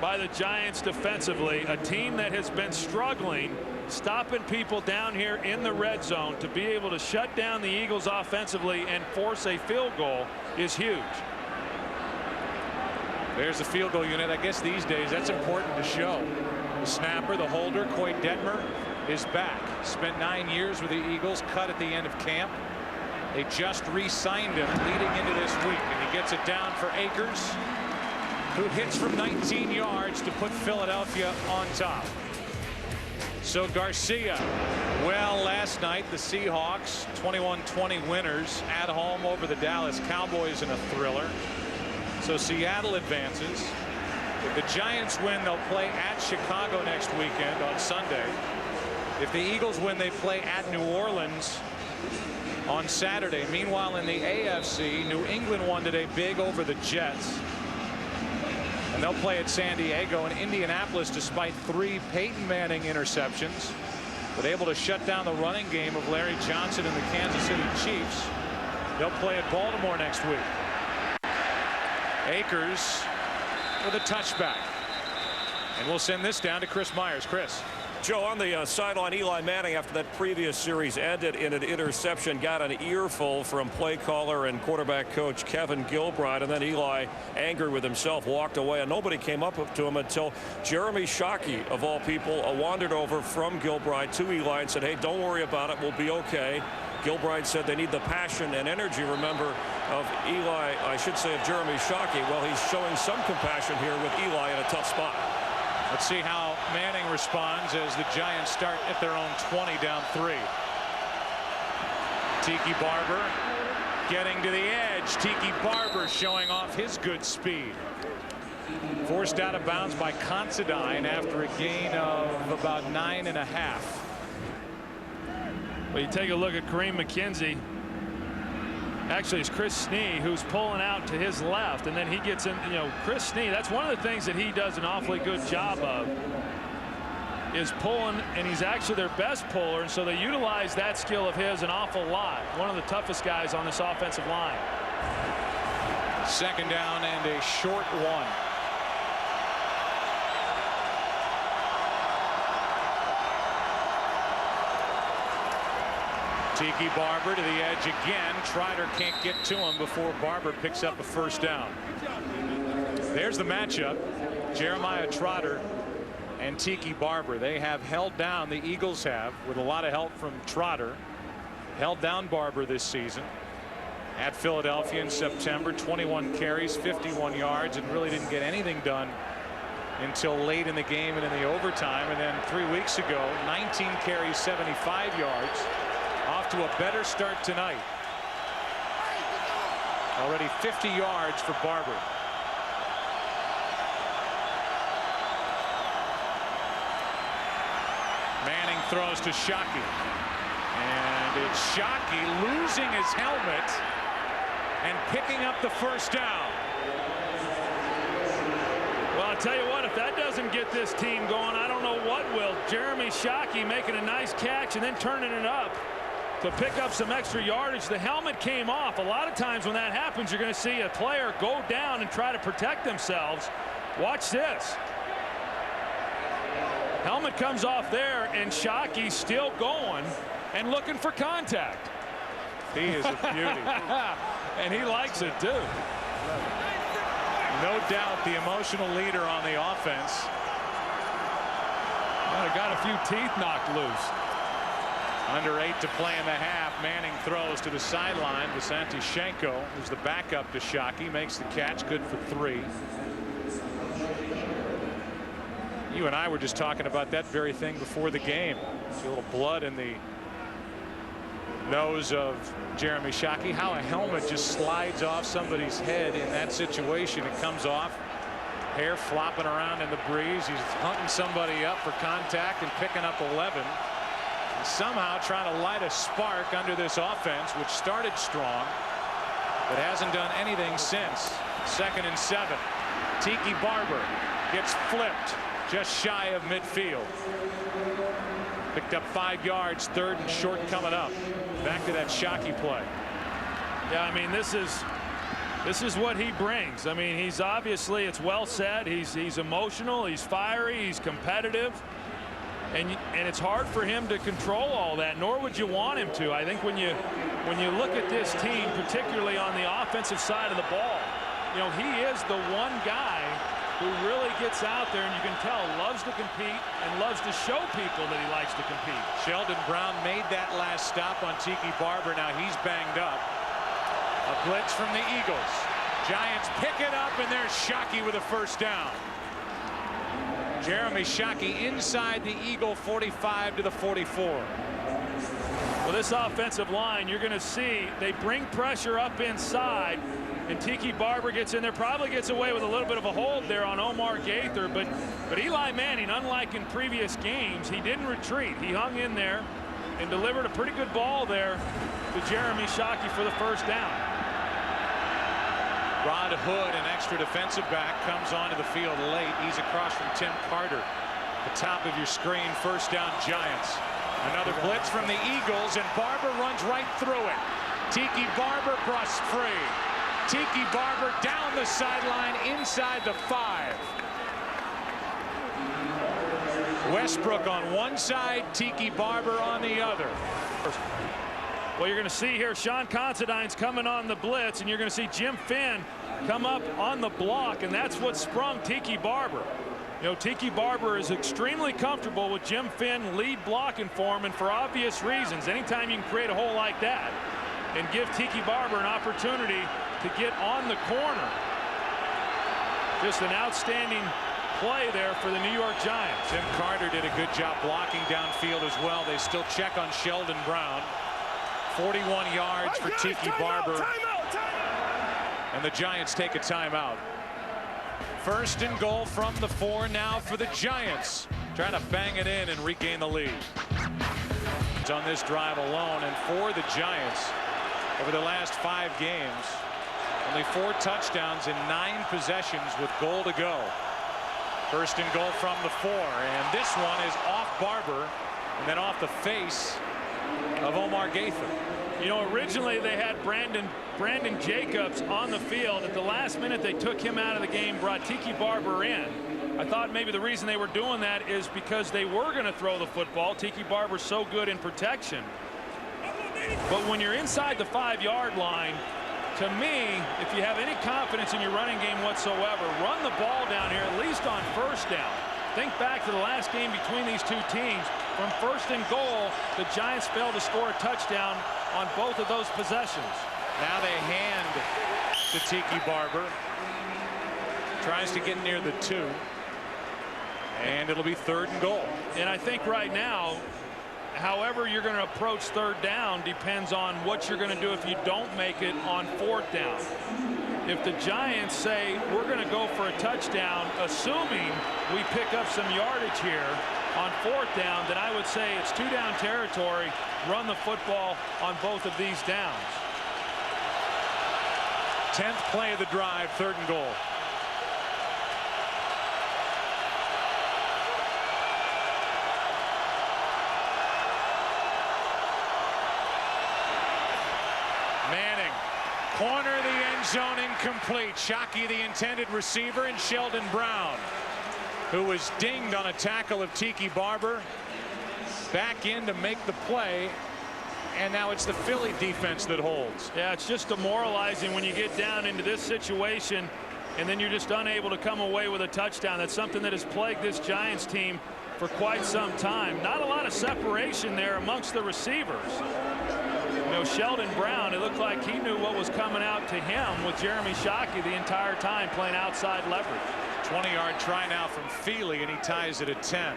by the Giants defensively, a team that has been struggling stopping people down here in the red zone. To be able to shut down the Eagles offensively and force a field goal is huge. There's the field goal unit. I guess these days that's important to show. The snapper, the holder, Coy Detmer, is back. Spent 9 years with the Eagles, cut at the end of camp. They just re-signed him leading into this week, and he gets it down for Akers, who hits from 19 yards to put Philadelphia on top. So Garcia, well, last night the Seahawks 21-20 winners at home over the Dallas Cowboys in a thriller. So Seattle advances. If the Giants win, they'll play at Chicago next weekend on Sunday. If the Eagles win, they play at New Orleans on Saturday. Meanwhile, in the AFC, New England won today big over the Jets. And they'll play at San Diego. And Indianapolis, despite 3 Peyton Manning interceptions, but able to shut down the running game of Larry Johnson and the Kansas City Chiefs. They'll play at Baltimore next week. Akers with a touchback. And we'll send this down to Chris Myers. Chris. Joe, on the sideline, Eli Manning, after that previous series ended in an interception, got an earful from play caller and quarterback coach Kevin Gilbride, and then Eli, angry with himself, walked away, and nobody came up to him until Jeremy Shockey, of all people, wandered over from Gilbride to Eli and said, hey, don't worry about it, we'll be okay. Gilbride said they need the passion and energy, remember, of Eli, I should say of Jeremy Shockey. Well, he's showing some compassion here with Eli in a tough spot. Let's see how Manning responds as the Giants start at their own 20 down 3. Tiki Barber getting to the edge. Tiki Barber showing off his good speed. Forced out of bounds by Considine after a gain of about 9.5. Well, you take a look at Kareem McKenzie. Actually, it's Chris Snee who's pulling out to his left, and then he gets in. You know, Chris Snee, that's one of the things that he does an awfully good job of, is pulling, and he's actually their best puller, and so they utilize that skill of his an awful lot. One of the toughest guys on this offensive line. Second down and a short one. Tiki Barber to the edge again. Trotter can't get to him before Barber picks up a first down. There's the matchup. Jeremiah Trotter and Tiki Barber. They have held down, the Eagles have, with a lot of help from Trotter, held down Barber this season at Philadelphia in September. 21 carries, 51 yards, and really didn't get anything done until late in the game and in the overtime. And then 3 weeks ago, 19 carries, 75 yards. Off to a better start tonight. Already 50 yards for Barber. Manning throws to Shockey. And it's Shockey losing his helmet and picking up the first down. Well, I'll tell you what, if that doesn't get this team going, I don't know what will. Jeremy Shockey making a nice catch and then turning it up to pick up some extra yardage. The helmet came off. A lot of times when that happens, you're going to see a player go down and try to protect themselves. Watch this. Helmet comes off there, and Shockey's still going and looking for contact. He is a beauty. And he likes it, too. No doubt the emotional leader on the offense. Well, got a few teeth knocked loose. Under 8 to play in the half. Manning throws to the sideline. Visanti Shenko, who's the backup to Shockey, makes the catch. Good for 3. You and I were just talking about that very thing before the game. See a little blood in the nose of Jeremy Shockey. How a helmet just slides off somebody's head in that situation. It comes off. Hair flopping around in the breeze. He's hunting somebody up for contact and picking up 11. Somehow trying to light a spark under this offense, which started strong but hasn't done anything since. 2nd and 7. Tiki Barber gets flipped just shy of midfield. Picked up 5 yards. 3rd and short coming up. Back to that Shockey play. Yeah, I mean, this is what he brings. I mean, he's obviously, it's well said, he's emotional, he's fiery, he's competitive. And it's hard for him to control all that, nor would you want him to. I think when you look at this team, particularly on the offensive side of the ball, you know, he is the one guy who really gets out there, and you can tell loves to compete and loves to show people that he likes to compete. Sheldon Brown made that last stop on Tiki Barber. Now he's banged up. A blitz from the Eagles. Giants pick it up, and there's Shockey with a first down. Jeremy Shockey inside the Eagle 45 to the 44. Well, this offensive line, you're going to see they bring pressure up inside, and Tiki Barber gets in there, probably gets away with a little bit of a hold there on Omar Gaither, but Eli Manning, unlike in previous games, he didn't retreat. He hung in there and delivered a pretty good ball there to Jeremy Shockey for the first down. Rod Hood, an extra defensive back, comes onto the field late. He's across from Tim Carter. The top of your screen, first down Giants. Another blitz from the Eagles, and Barber runs right through it. Tiki Barber busts free. Tiki Barber down the sideline inside the 5. Westbrook on one side, Tiki Barber on the other. Well, you're going to see here Sean Considine's coming on the blitz, and you're going to see Jim Finn come up on the block, and that's what sprung Tiki Barber. You know, Tiki Barber is extremely comfortable with Jim Finn lead blocking for him, and for obvious reasons. Anytime you can create a hole like that and give Tiki Barber an opportunity to get on the corner. Just an outstanding play there for the New York Giants. Tim Carter did a good job blocking downfield as well. They still check on Sheldon Brown. 41 yards for Tiki Barber. And the Giants take a timeout. First and goal from the 4 now for the Giants. Trying to bang it in and regain the lead. It's on this drive alone, and for the Giants, over the last 5 games, only 4 touchdowns in 9 possessions with goal to go. First and goal from the 4, and this one is off Barber and then off the face of Omar Gaither. You know, originally they had Brandon Jacobs on the field. At the last minute, they took him out of the game, brought Tiki Barber in. I thought maybe the reason they were doing that is because they were going to throw the football. Tiki Barber's so good in protection. But when you're inside the 5-yard line, to me, if you have any confidence in your running game whatsoever, run the ball down here, at least on first down. Think back to the last game between these two teams. From first and goal, the Giants failed to score a touchdown on both of those possessions. Now they hand to Tiki Barber. Tries to get near the 2. And it'll be 3rd and goal. And I think right now, however you're going to approach 3rd down depends on what you're going to do if you don't make it on 4th down. If the Giants say we're going to go for a touchdown, assuming we pick up some yardage here on 4th down, then I would say it's 2-down territory. Run the football on both of these downs. 10th play of the drive, 3rd and goal. Manning, corner of the end zone, incomplete. Shockey, the intended receiver, and Sheldon Brown, who was dinged on a tackle of Tiki Barber, back in to make the play. And now it's the Philly defense that holds. Yeah, it's just demoralizing when you get down into this situation and then you're just unable to come away with a touchdown. That's something that has plagued this Giants team for quite some time. Not a lot of separation there amongst the receivers. You know, Sheldon Brown, it looked like he knew what was coming out to him with Jeremy Shockey the entire time playing outside leverage. 20-yard try now from Feely, and he ties it at 10.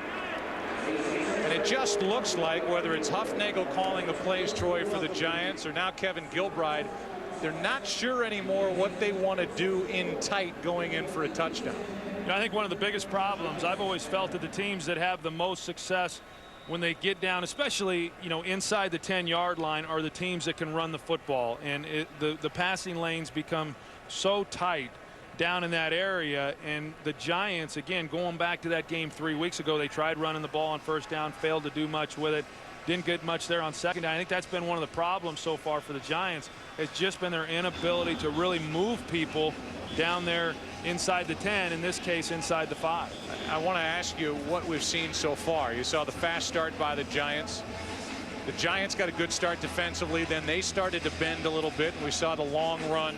And it just looks like, whether it's Huffnagel calling the plays, Troy, for the Giants, or now Kevin Gilbride, they're not sure anymore what they want to do in tight going in for a touchdown. You know, I think one of the biggest problems I've always felt that the teams that have the most success when they get down, especially, you know, inside the 10-yard line, are the teams that can run the football. And the passing lanes become so tight down in that area, and the Giants, again, going back to that game 3 weeks ago, they tried running the ball on first down, failed to do much with it, didn't get much there on second down. I think that's been one of the problems so far for the Giants. It's just been their inability to really move people down there inside the 10, in this case inside the 5. I want to ask you what we've seen so far. You saw the fast start by the Giants. The Giants got a good start defensively, then they started to bend a little bit, and we saw the long run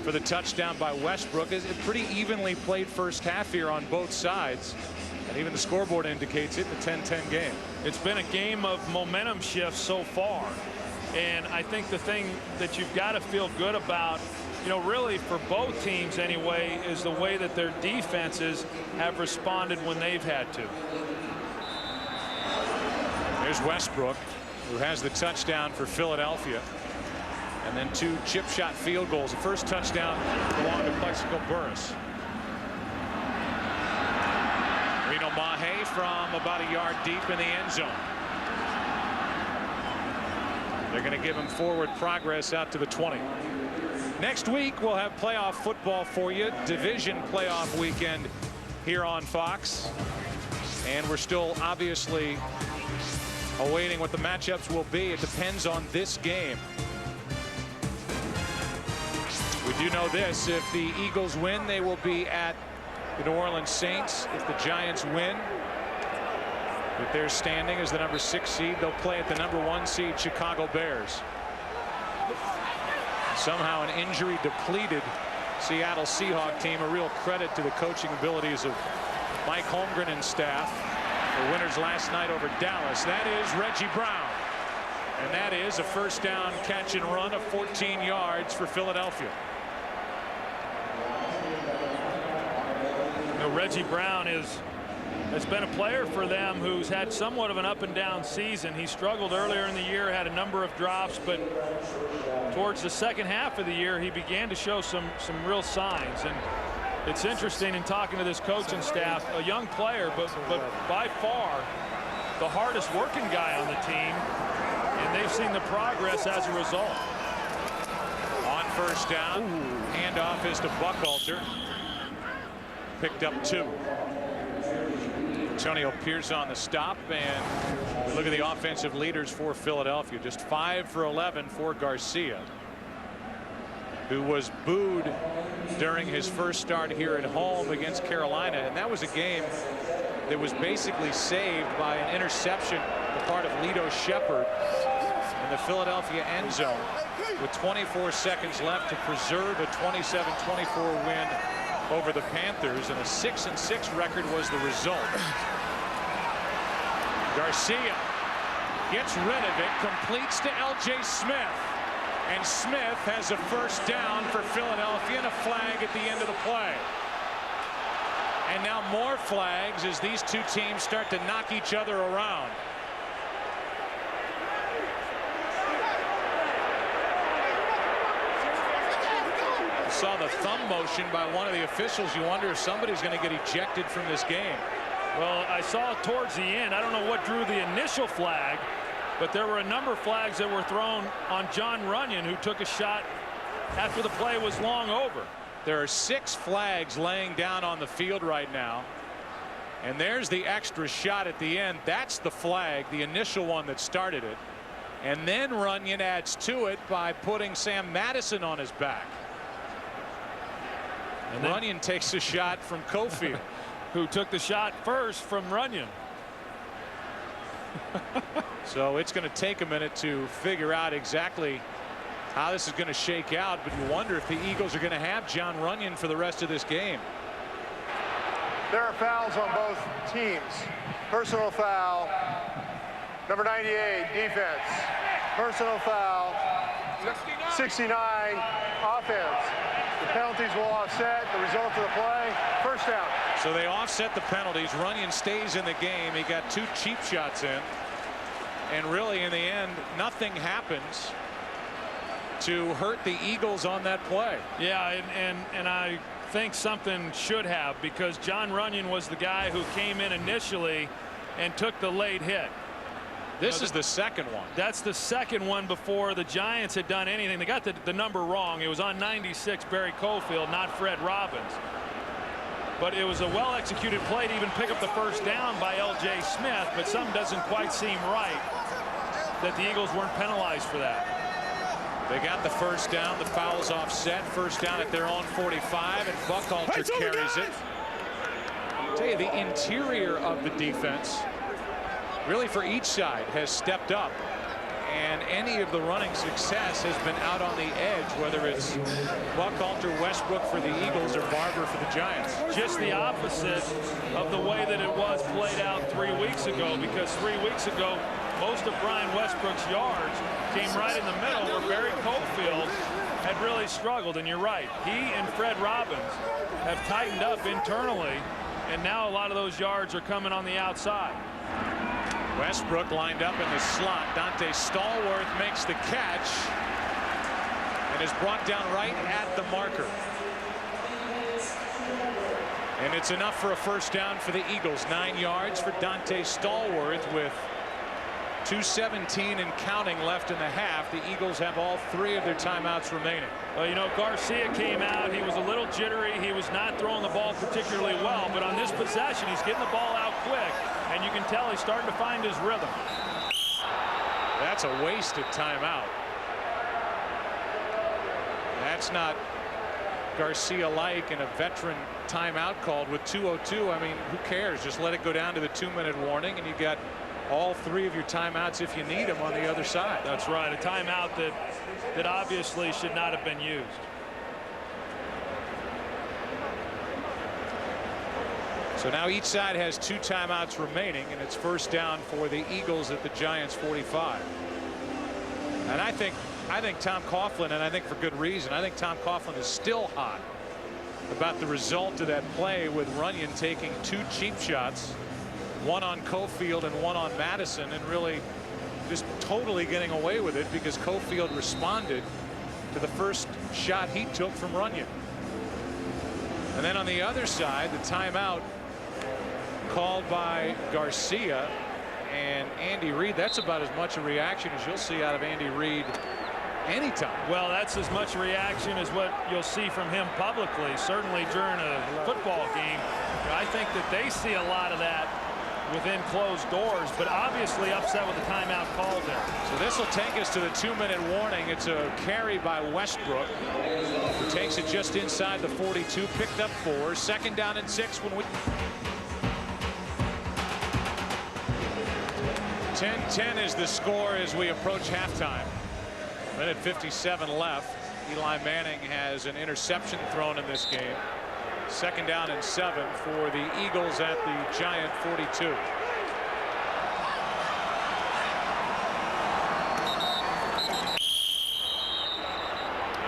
for the touchdown by Westbrook. Is it pretty evenly played first half here on both sides, and even the scoreboard indicates it, the 10-10 game. It's been a game of momentum shifts so far, and I think the thing that you've got to feel good about, you know, really for both teams anyway, is the way that their defenses have responded when they've had to. There's Westbrook, who has the touchdown for Philadelphia. And then 2 chip shot field goals. The first touchdown belonged to Plexico Burris. Reno Mahe from about a yard deep in the end zone. They're going to give him forward progress out to the 20. Next week we'll have playoff football for you. Division playoff weekend here on Fox. And we're still obviously awaiting what the matchups will be. It depends on this game. We do know this: if the Eagles win, they will be at the New Orleans Saints. If the Giants win, with their standing as the number 6 seed, they'll play at the number 1 seed Chicago Bears. Somehow an injury depleted Seattle Seahawk team. A real credit to the coaching abilities of Mike Holmgren and staff. The winners last night over Dallas. That is Reggie Brown. And that is a first down catch and run of 14 yards for Philadelphia. You know, Reggie Brown is has been a player for them who's had somewhat of an up and down season. He struggled earlier in the year, had a number of drops, but towards the second half of the year he began to show some real signs. And it's interesting in talking to this coaching staff, a young player, but by far the hardest working guy on the team, and they've seen the progress as a result. On first down, handoff is to Buckhalter. Picked up 2. Antonio Pierce on the stop, and we look at the offensive leaders for Philadelphia. Just 5 for 11 for Garcia, who was booed during his first start here at home against Carolina, and that was a game that was basically saved by an interception on the part of Lito Shepherd in the Philadelphia end zone with 24 seconds left to preserve a 27-24 win over the Panthers, and a 6-6 record was the result. Garcia gets rid of it, completes to L.J. Smith, and Smith has a first down for Philadelphia and a flag at the end of the play. And now more flags as these two teams start to knock each other around. Saw the thumb motion by one of the officials. You wonder if somebody's going to get ejected from this game. Well, I saw towards the end, I don't know what drew the initial flag, but there were a number of flags that were thrown on John Runyon, who took a shot after the play was long over. There are 6 flags laying down on the field right now, and there's the extra shot at the end. That's the flag, the initial one that started it, and then Runyon adds to it by putting Sam Madison on his back. And Runyon takes a shot from Cofield, who took the shot first from Runyon. So it's going to take a minute to figure out exactly how this is going to shake out, but you wonder if the Eagles are going to have John Runyon for the rest of this game. There are fouls on both teams. Personal foul, number 98, defense. Personal foul, 69, offense. The penalties will offset the result of the play. First down. So they offset the penalties. Runyon stays in the game. He got 2 cheap shots in, and really in the end nothing happens to hurt the Eagles on that play. Yeah, and I think something should have, because John Runyon was the guy who came in initially and took the late hit. This is the second one. That's the second one before the Giants had done anything. They got the number wrong. It was on 96, Barry Cofield, not Fred Robbins. But it was a well-executed play to even pick up the first down by L.J. Smith, but something doesn't quite seem right that the Eagles weren't penalized for that. They got the first down. The foul's offset. First down at their own 45, and Buckhalter carries it. I'll tell you, the interior of the defense, really for each side, has stepped up, and any of the running success has been out on the edge, whether it's Buckhalter, Westbrook for the Eagles, or Barber for the Giants. Just the opposite of the way that it was played out 3 weeks ago, because 3 weeks ago most of Brian Westbrook's yards came right in the middle where Barry Cofield had really struggled. And you're right, he and Fred Robbins have tightened up internally, and now a lot of those yards are coming on the outside. Westbrook lined up in the slot. Dante Stallworth makes the catch and is brought down right at the marker. And it's enough for a first down for the Eagles. 9 yards for Dante Stallworth with 2:17 and counting left in the half. The Eagles have all 3 of their timeouts remaining. Well, you know, Garcia came out. He was a little jittery. He was not throwing the ball particularly well. But on this possession, he's getting the ball out quick. And you can tell he's starting to find his rhythm. That's a wasted timeout. That's not Garcia-like, and a veteran timeout called with 2:02. I mean, who cares? Just let it go down to the 2-minute warning, and you got all 3 of your timeouts if you need them on the other side. That's right. A timeout that obviously should not have been used. So now each side has 2 timeouts remaining, and it's first down for the Eagles at the Giants 45. And I think Tom Coughlin, and I think for good reason, I think Tom Coughlin is still hot about the result of that play, with Runyon taking 2 cheap shots one on Cofield and one on Madison, and really just totally getting away with it because Cofield responded to the first shot he took from Runyon. And then on the other side, the timeout called by Garcia and Andy Reid. That's about as much a reaction as you'll see out of Andy Reid anytime. Well, that's as much reaction as what you'll see from him publicly, certainly during a football game. I think that they see a lot of that within closed doors, but obviously upset with the timeout called there. So this will take us to the 2-minute warning. It's a carry by Westbrook, who takes it just inside the 42, picked up 4, 2nd down and 6 when we 10-10 is the score as we approach halftime. Minute 57 left. Eli Manning has an interception thrown in this game. 2nd down and 7 for the Eagles at the Giant 42.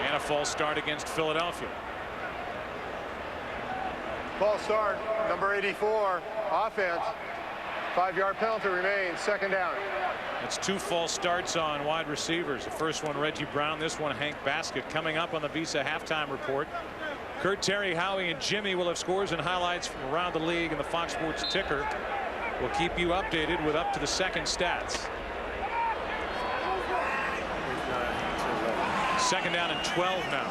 And a false start against Philadelphia. False start, number 84, offense. 5-yard penalty remains, 2nd down. That's 2 false starts on wide receivers. The first one Reggie Brown, this one Hank Baskett. Coming up on the Visa halftime report, Kurt, Terry, Howie, and Jimmy will have scores and highlights from around the league, and the Fox Sports ticker will keep you updated with up to the second stats. 2nd down and 12 now.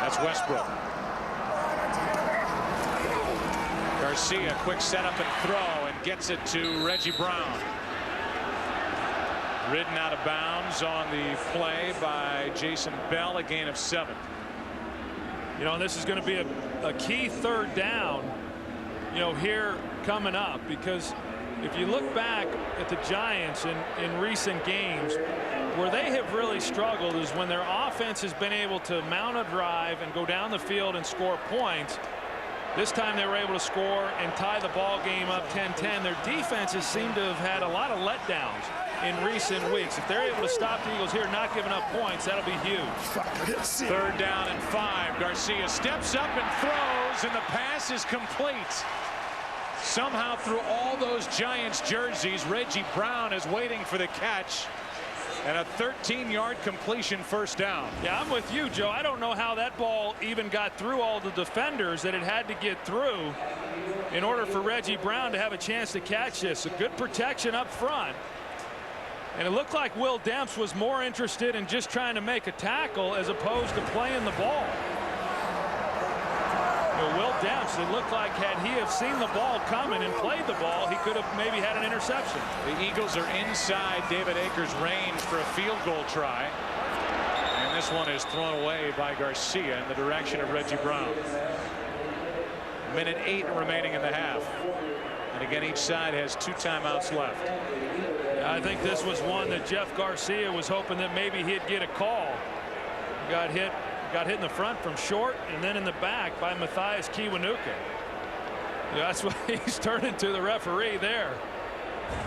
That's Westbrook. Garcia, quick setup and throw, and gets it to Reggie Brown. Ridden out of bounds on the play by Jason Bell, a gain of 7. You know, this is going to be a key 3rd down, you know, here coming up, because if you look back at the Giants in recent games, where they have really struggled is when their offense has been able to mount a drive and go down the field and score points. This time they were able to score and tie the ball game up 10-10. Their defenses seem to have had a lot of letdowns in recent weeks. If they're able to stop the Eagles here, not giving up points, that'll be huge. 3rd down and 5. Garcia steps up and throws, and the pass is complete. Somehow through all those Giants jerseys, Reggie Brown is waiting for the catch. And a 13-yard completion, 1st down. Yeah, I'm with you, Joe. I don't know how that ball even got through all the defenders that it had to get through in order for Reggie Brown to have a chance to catch this. A good protection up front. And it looked like Will Demps was more interested in just trying to make a tackle as opposed to playing the ball. You know, Will Demps, it looked like had he have seen the ball coming and played the ball, he could have maybe had an interception. The Eagles are inside David Akers' range for a field goal try. And this one is thrown away by Garcia in the direction of Reggie Brown. Minute 8 remaining in the half. And again, each side has 2 timeouts left. I think this was one that Jeff Garcia was hoping that maybe he'd get a call. Got hit in the front from short and then in the back by Matthias Kiwanuka. Yeah, that's what he's turning to the referee there.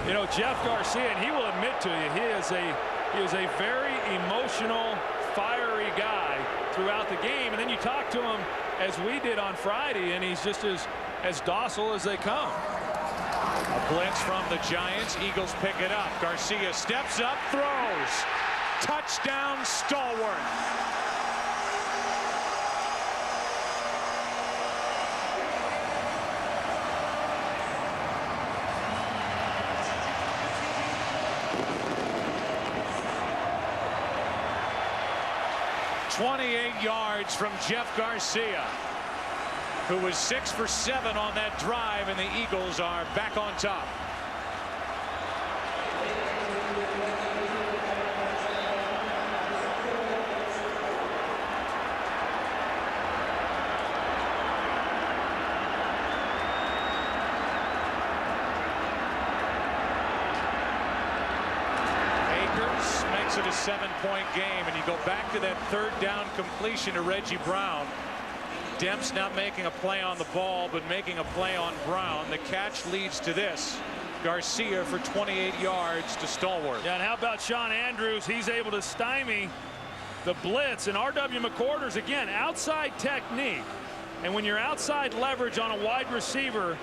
You know, Jeff Garcia, and he will admit to you, he is a very emotional, fiery guy throughout the game. And then you talk to him as we did on Friday, and he's just as docile as they come. A blitz from the Giants. Eagles pick it up. Garcia steps up, throws. Touchdown, Stalwart. .28 yards from Jeff Garcia, who was 6 for 7 on that drive, and the Eagles are back on top. It a 7-point game, and you go back to that 3rd down completion to Reggie Brown. Demps not making a play on the ball, but making a play on Brown. The catch leads to this. Garcia for 28 yards to Stalwart. Yeah, and how about Sean Andrews? He's able to stymie the blitz, and R.W. McCorders again outside technique. And when you're outside leverage on a wide receiver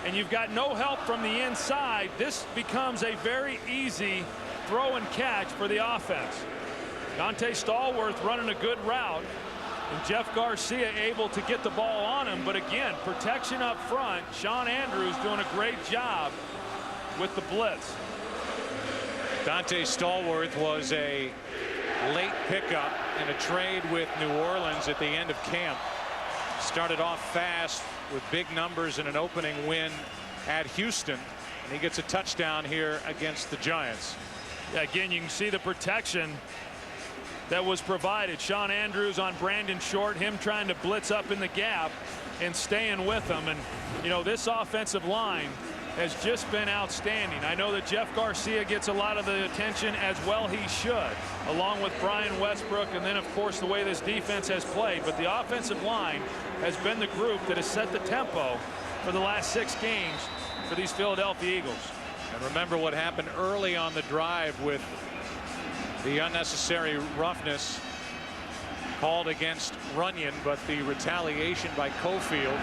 and you've got no help from the inside, this becomes a very easy throw and catch for the offense. Dante Stallworth running a good route, and Jeff Garcia able to get the ball on him. But again, protection up front. Sean Andrews doing a great job with the blitz. Dante Stallworth was a late pickup in a trade with New Orleans at the end of camp. Started off fast with big numbers in an opening win at Houston, and he gets a touchdown here against the Giants. Yeah, again, you can see the protection that was provided. Sean Andrews on Brandon Short, him trying to blitz up in the gap and staying with him. And you know, this offensive line has just been outstanding. I know that Jeff Garcia gets a lot of the attention, as well he should, along with Brian Westbrook, and then of course the way this defense has played. But the offensive line has been the group that has set the tempo for the last 6 games for these Philadelphia Eagles. And remember what happened early on the drive with the unnecessary roughness called against Runyon, but the retaliation by Cofield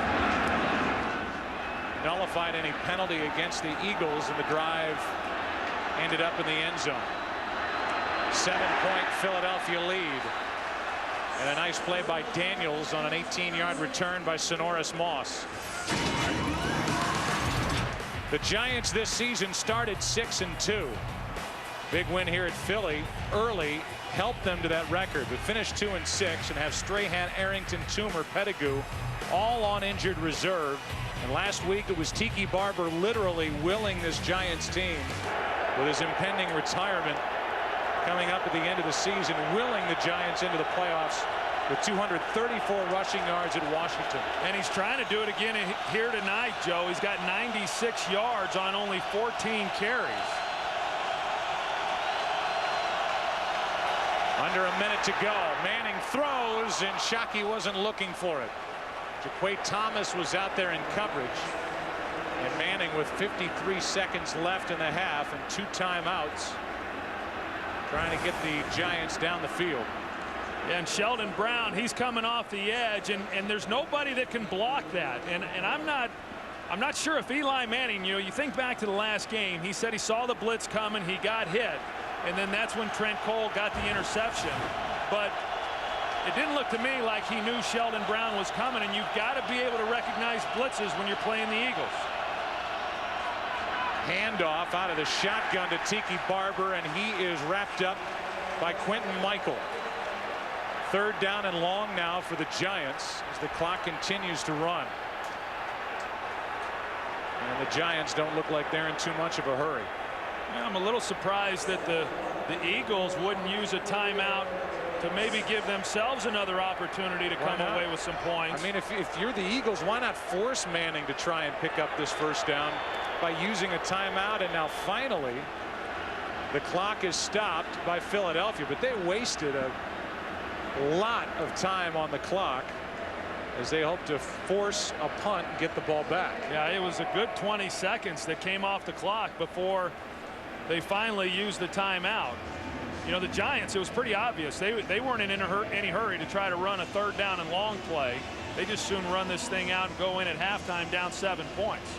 nullified any penalty against the Eagles, and the drive ended up in the end zone. 7-point Philadelphia lead, and a nice play by Daniels on an 18-yard return by Sonoris Moss. The Giants this season started 6-2. Big win here at Philly early helped them to that record, but finished 2-6 and have Strahan, Arrington, Toomer, Pettigrew all on injured reserve. And last week it was Tiki Barber literally willing this Giants team, with his impending retirement coming up at the end of the season, willing the Giants into the playoffs with 234 rushing yards at Washington. And he's trying to do it again here tonight, Joe. He's got 96 yards on only 14 carries. Under a minute to go. Manning throws, and Shockey wasn't looking for it. Jaquay Thomas was out there in coverage, and Manning with 53 seconds left in the half and 2 timeouts, trying to get the Giants down the field. And Sheldon Brown, he's coming off the edge, and there's nobody that can block that. And I'm not sure if Eli Manning, you know, you think back to the last game, he said he saw the blitz coming, he got hit, and then that's when Trent Cole got the interception. But it didn't look to me like he knew Sheldon Brown was coming, and you've got to be able to recognize blitzes when you're playing the Eagles. Handoff out of the shotgun to Tiki Barber, and he is wrapped up by Quentin Michael. 3rd down and long now for the Giants as the clock continues to run. And the Giants don't look like they're in too much of a hurry. Yeah, I'm a little surprised that the Eagles wouldn't use a timeout to maybe give themselves another opportunity to come away with some points. I mean, if you're the Eagles, why not force Manning to try and pick up this 1st down by using a timeout? And now finally the clock is stopped by Philadelphia, but they wasted a lot of time on the clock as they hope to force a punt and get the ball back. Yeah, it was a good 20 seconds that came off the clock before they finally used the timeout. You know, the Giants, it was pretty obvious they weren't in any hurry to try to run a 3rd down and long play. They just soon run this thing out and go in at halftime down 7 points.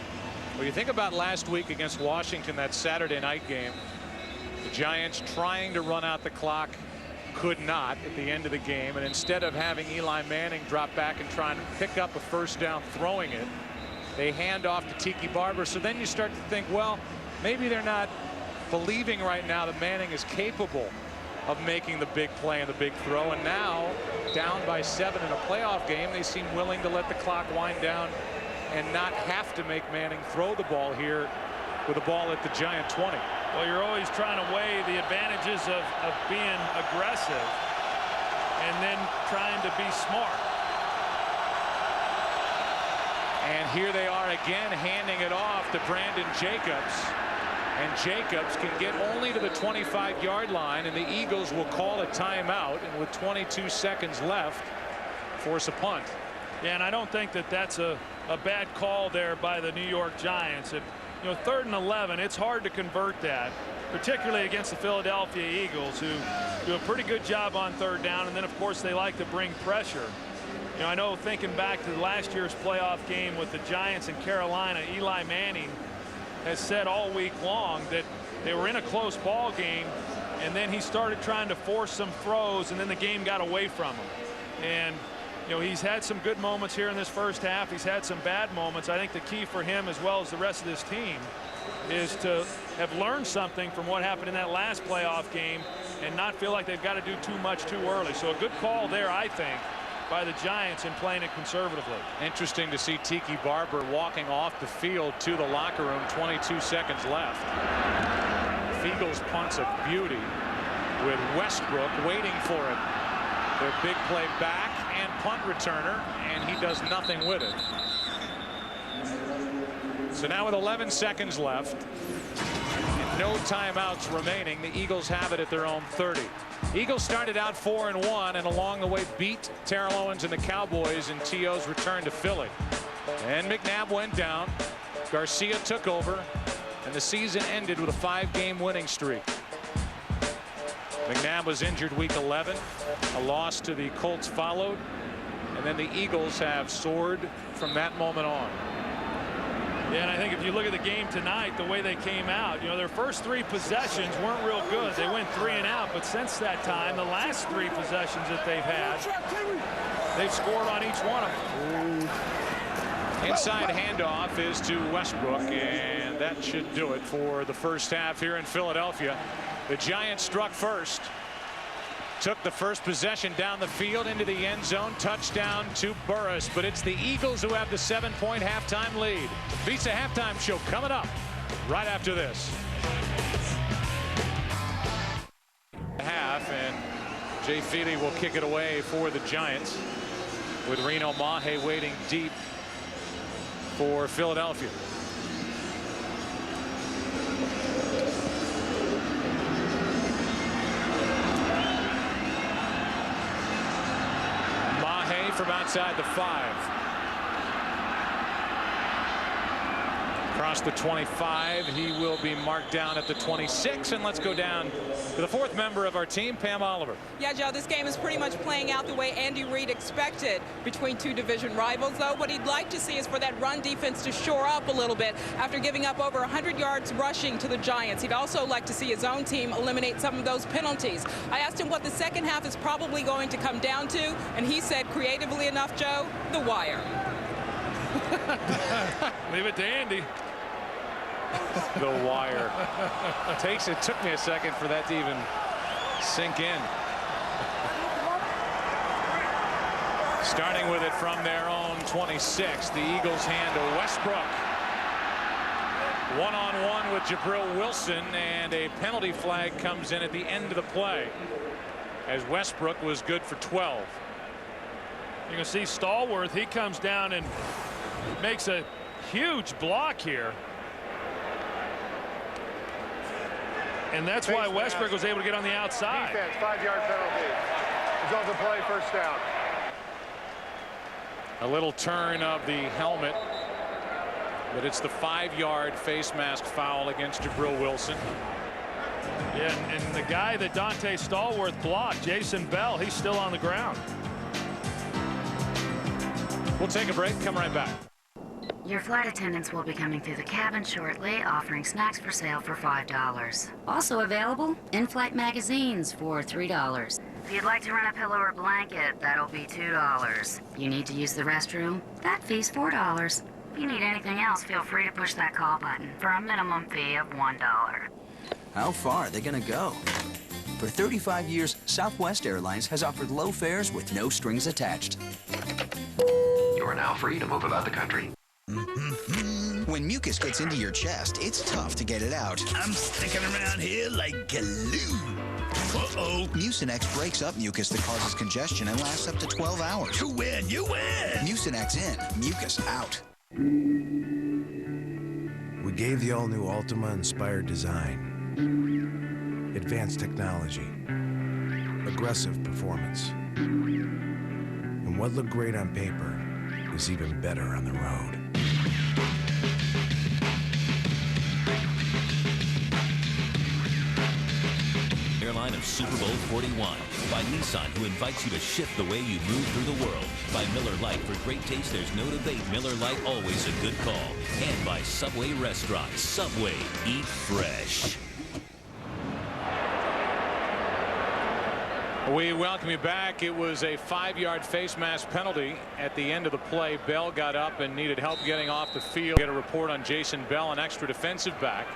Well, you think about last week against Washington, that Saturday night game, the Giants trying to run out the clock, could not at the end of the game, and instead of having Eli Manning drop back and trying to pick up a 1st down throwing it, they hand off to Tiki Barber. So then you start to think, well, maybe they're not believing right now that Manning is capable of making the big play and the big throw. And now, down by 7 in a playoff game, they seem willing to let the clock wind down and not have to make Manning throw the ball here with the ball at the Giant 20. Well, you're always trying to weigh the advantages of being aggressive and then trying to be smart. And here they are again, handing it off to Brandon Jacobs. And Jacobs can get only to the 25-yard line, and the Eagles will call a timeout, and with 22 seconds left, force a punt. Yeah, and I don't think that that's a bad call there by the New York Giants. If, you know, 3rd and 11, it's hard to convert that, particularly against the Philadelphia Eagles, who do a pretty good job on 3rd down, and then of course they like to bring pressure. You know, I know thinking back to last year's playoff game with the Giants and Carolina, Eli Manning has said all week long that they were in a close ball game, and then he started trying to force some throws, and then the game got away from him. And you know, he's had some good moments here in this first half. He's had some bad moments. I think the key for him, as well as the rest of this team, is to have learned something from what happened in that last playoff game and not feel like they've got to do too much too early. So a good call there, I think, by the Giants in playing it conservatively. Interesting to see Tiki Barber walking off the field to the locker room. 22 seconds left. Fiegels punts a beauty with Westbrook waiting for it. Their big play back and punt returner, and he does nothing with it. So now with 11 seconds left and no timeouts remaining, the Eagles have it at their own 30. Eagles started out 4-1 and along the way beat Terrell Owens and the Cowboys in T.O.'s return to Philly. And McNabb went down. Garcia took over, and the season ended with a 5-game winning streak. McNabb was injured week 11. A loss to the Colts followed, and then the Eagles have soared from that moment on. Yeah, and I think if you look at the game tonight, the way they came out, you know, their first 3 possessions weren't real good. They went 3 and out, but since that time, the last 3 possessions that they've had, they've scored on each one of them. Inside handoff is to Westbrook, and that should do it for the first half here in Philadelphia. The Giants struck first. Took the first possession down the field into the end zone. Touchdown to Burris. But it's the Eagles who have the 7-point halftime lead. Visa Halftime Show coming up right after this. Half, and Jay Feely will kick it away for the Giants with Reno Mahe waiting deep for Philadelphia. From outside the 5. Across the 25, he will be marked down at the 26. And let's go down to the 4th member of our team, Pam Oliver. Yeah, Joe, this game is pretty much playing out the way Andy Reid expected between 2 division rivals, though. What he'd like to see is for that run defense to shore up a little bit after giving up over 100 yards rushing to the Giants. He'd also like to see his own team eliminate some of those penalties. I asked him what the second half is probably going to come down to, and he said, creatively enough, Joe, the wire. Leave it to Andy. The wire. It took me a second for that to even sink in. Starting with it from their own 26, the Eagles hand to Westbrook. One-on-one with Jabril Wilson, and a penalty flag comes in at the end of the play as Westbrook was good for 12. You can see Stallworth, he comes down and makes a huge block here. And that's why Westbrook was able to get on the outside. Defense, 5-yard penalty. Result of play, first down. A little turn of the helmet, but it's the 5-yard face mask foul against Jabril Wilson. Yeah, and the guy that Dante Stallworth blocked, Jason Bell, he's still on the ground. We'll take a break, come right back. Your flight attendants will be coming through the cabin shortly, offering snacks for sale for $5. Also available, in-flight magazines for $3. If you'd like to rent a pillow or blanket, that'll be $2. You need to use the restroom? That fee's $4. If you need anything else, feel free to push that call button for a minimum fee of $1. How far are they gonna go? For 35 years, Southwest Airlines has offered low fares with no strings attached. You are now free to move about the country. When mucus gets into your chest, it's tough to get it out. I'm sticking around here like glue. Uh-oh. Mucinex breaks up mucus that causes congestion and lasts up to 12 hours. You win, you win! Mucinex in, mucus out. We gave the all-new Altima inspired design, advanced technology, aggressive performance. And what looked great on paper is even better on the road. airline of Super Bowl 41. By Nissan, who invites you to shift the way you move through the world. By Miller Lite, for great taste, there's no debate. Miller Lite, always a good call. And by Subway Restaurants. Subway, eat fresh. We welcome you back. It was a 5-yard face mask penalty at the end of the play. Bell got up and needed help getting off the field. Get a report on Jason Bell, an extra defensive back.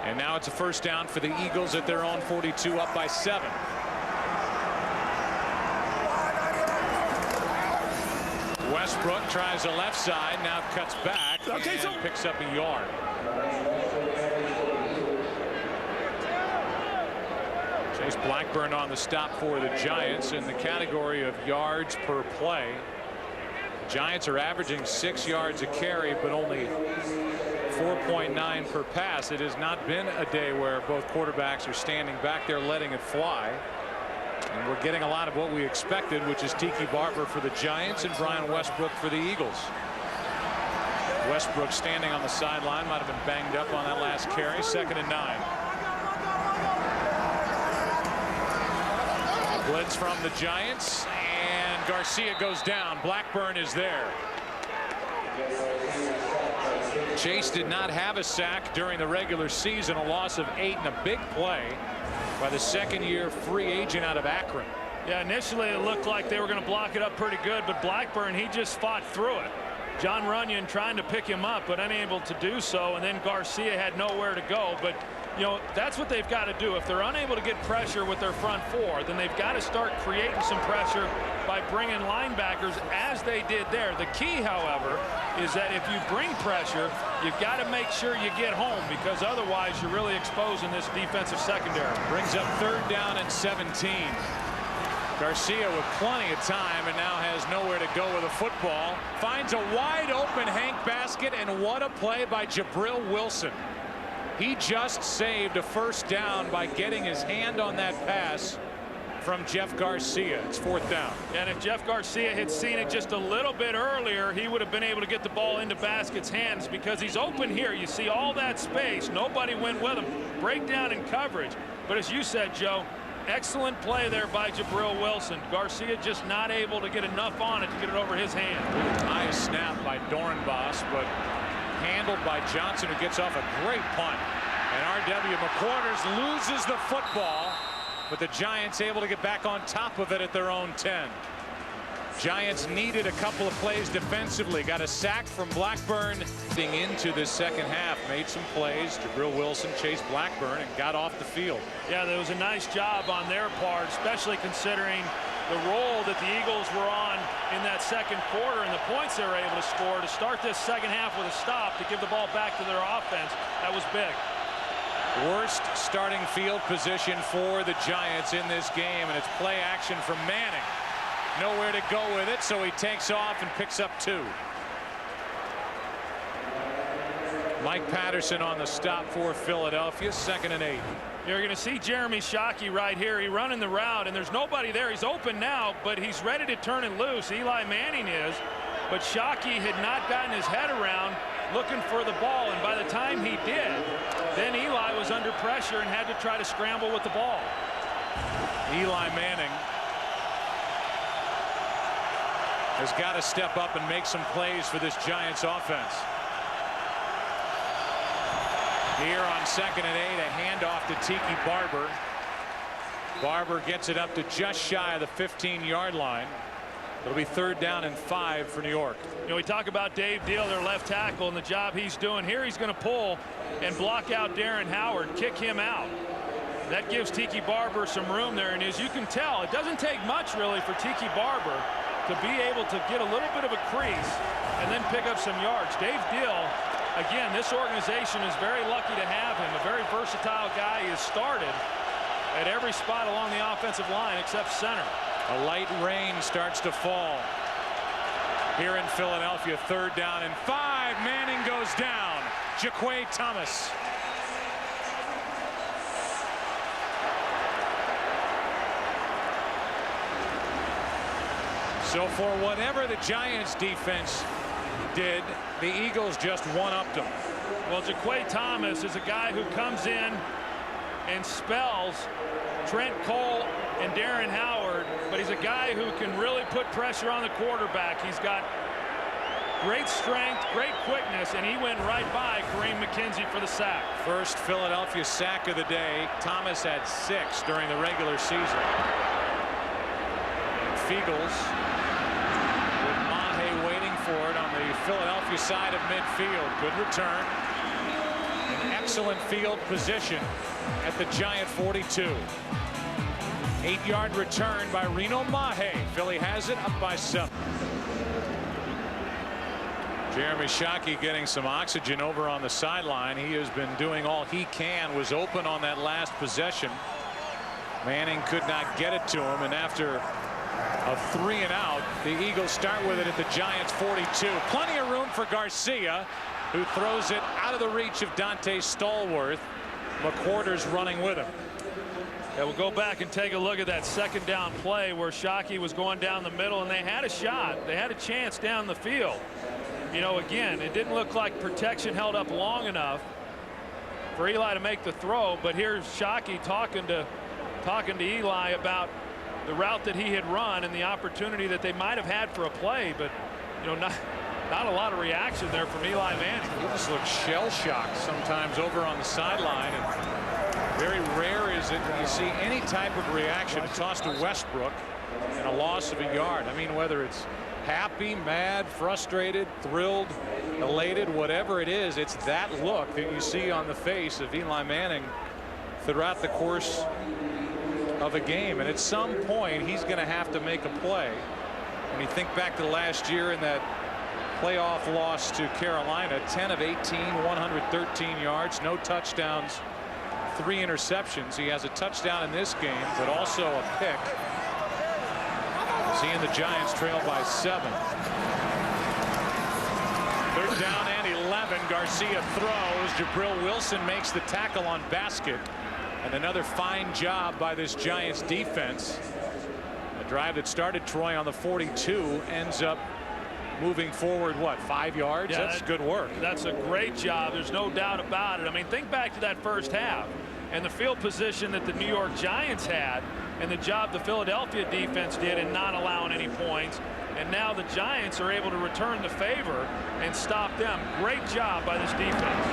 And now it's a first down for the Eagles at their own 42, up by 7. Westbrook tries the left side, now cuts back and picks up a yard. Chase Blackburn on the stop for the Giants in the category of yards per play. The Giants are averaging 6 yards a carry, but only 4.9 per pass. It has not been a day where both quarterbacks are standing back there letting it fly. And we're getting a lot of what we expected, which is Tiki Barber for the Giants and Brian Westbrook for the Eagles. Westbrook standing on the sideline, might have been banged up on that last carry. 2nd and 9. Blitz from the Giants, and Garcia goes down. Blackburn is there. Chase did not have a sack during the regular season, a loss of 8 in a big play by the second-year free agent out of Akron. Yeah, initially it looked like they were going to block it up pretty good, but Blackburn, he just fought through it. John Runyon trying to pick him up, but unable to do so, and then Garcia had nowhere to go. But you know, that's what they've got to do. If they're unable to get pressure with their front four, then they've got to start creating some pressure by bringing linebackers, as they did there. The key, however, is that if you bring pressure, you've got to make sure you get home, because otherwise you're really exposing this defensive secondary. Brings up 3rd down and 17. Garcia with plenty of time and now has nowhere to go with a football. Finds a wide open Hank Basket, and what a play by Jabril Wilson. He just saved a first down by getting his hand on that pass from Jeff Garcia. It's 4th down. And if Jeff Garcia had seen it just a little bit earlier, he would have been able to get the ball into Basket's hands, because he's open here. You see all that space. Nobody went with him. Breakdown in coverage. But as you said, Joe, excellent play there by Jabril Wilson. Garcia just not able to get enough on it to get it over his hand. Nice snap by Dorenbos, but handled by Johnson, who gets off a great punt. And R.W. McQuarters loses the football, but the Giants able to get back on top of it at their own 10. Giants needed a couple of plays defensively. Got a sack from Blackburn into the second half. Made some plays. Jabril Wilson chased Blackburn and got off the field. Yeah, there was a nice job on their part, especially considering the role that the Eagles were on in that second quarter and the points they were able to score to start this second half with a stop to give the ball back to their offense. That was big. Worst starting field position for the Giants in this game, and it's play action from Manning. Nowhere to go with it, so he takes off and picks up 2. Mike Patterson on the stop for Philadelphia. 2nd and 8. You're going to see Jeremy Shockey right here. He running the route, and there's nobody there. He's open now, but he's ready to turn it loose. Eli Manning is, but Shockey had not gotten his head around looking for the ball, and by the time he did, then Eli was under pressure and had to try to scramble with the ball. Eli Manning has got to step up and make some plays for this Giants offense. Here on 2nd and 8, a handoff to Tiki Barber. Barber gets it up to just shy of the 15-yard line. It'll be 3rd down and 5 for New York. You know, we talk about Dave Deal, their left tackle, and the job he's doing here. He's going to pull and block out Darren Howard, kick him out. That gives Tiki Barber some room there, and as you can tell, it doesn't take much really for Tiki Barber to be able to get a little bit of a crease and then pick up some yards. Dave Deal, again, this organization is very lucky to have him. A very versatile guy. He has started at every spot along the offensive line except center. A light rain starts to fall here in Philadelphia. 3rd down and 5. Manning goes down. Jaquay Thomas. So for whatever the Giants defense did, the Eagles just one-upped them. Well, Jaquay Thomas is a guy who comes in and spells Trent Cole and Darren Howard, but he's a guy who can really put pressure on the quarterback. He's got great strength, great quickness, and he went right by Kareem McKenzie for the sack. First Philadelphia sack of the day. Thomas had 6 during the regular season. And Fiegels with Mahe waiting for it on the Philadelphia side of midfield. Good return. An excellent field position at the Giant 42. 8-yard return by Reno Mahe. Philly has it up by 7. Jeremy Shockey getting some oxygen over on the sideline. He has been doing all he can. Was open on that last possession. Manning could not get it to him, and after a 3-and-out, the Eagles start with it at the Giants 42. Plenty of room for Garcia, who throws it out of the reach of Dante Stallworth. McWhorter's running with him. Yeah, we'll go back and take a look at that second down play where Shockey was going down the middle, and they had a shot. They had a chance down the field. You know, again, it didn't look like protection held up long enough for Eli to make the throw, but here's Shockey talking to Eli about the route that he had run and the opportunity that they might have had for a play, but you know, not a lot of reaction there from Eli Manning. He just looks shell-shocked sometimes over on the sideline, and very rare is it you see any type of reaction tossed to Westbrook and a loss of a yard. I mean, whether it's happy, mad, frustrated, thrilled, elated, whatever it is, it's that look that you see on the face of Eli Manning throughout the course of a game. And at some point, he's going to have to make a play. When you think back to last year in that playoff loss to Carolina, 10 of 18, 113 yards, no touchdowns, 3 interceptions. He has a touchdown in this game, but also a pick. He and the Giants trail by 7. 3rd down and 11. Garcia throws. Jabril Wilson makes the tackle on Basket. And another fine job by this Giants defense. A drive that started Troy on the 42 ends up moving forward, what, 5 yards? Yeah, that's good work. That's a great job. There's no doubt about it. I mean, think back to that first half and the field position that the New York Giants had and the job the Philadelphia defense did in not allowing any points. And now the Giants are able to return the favor and stop them. Great job by this defense.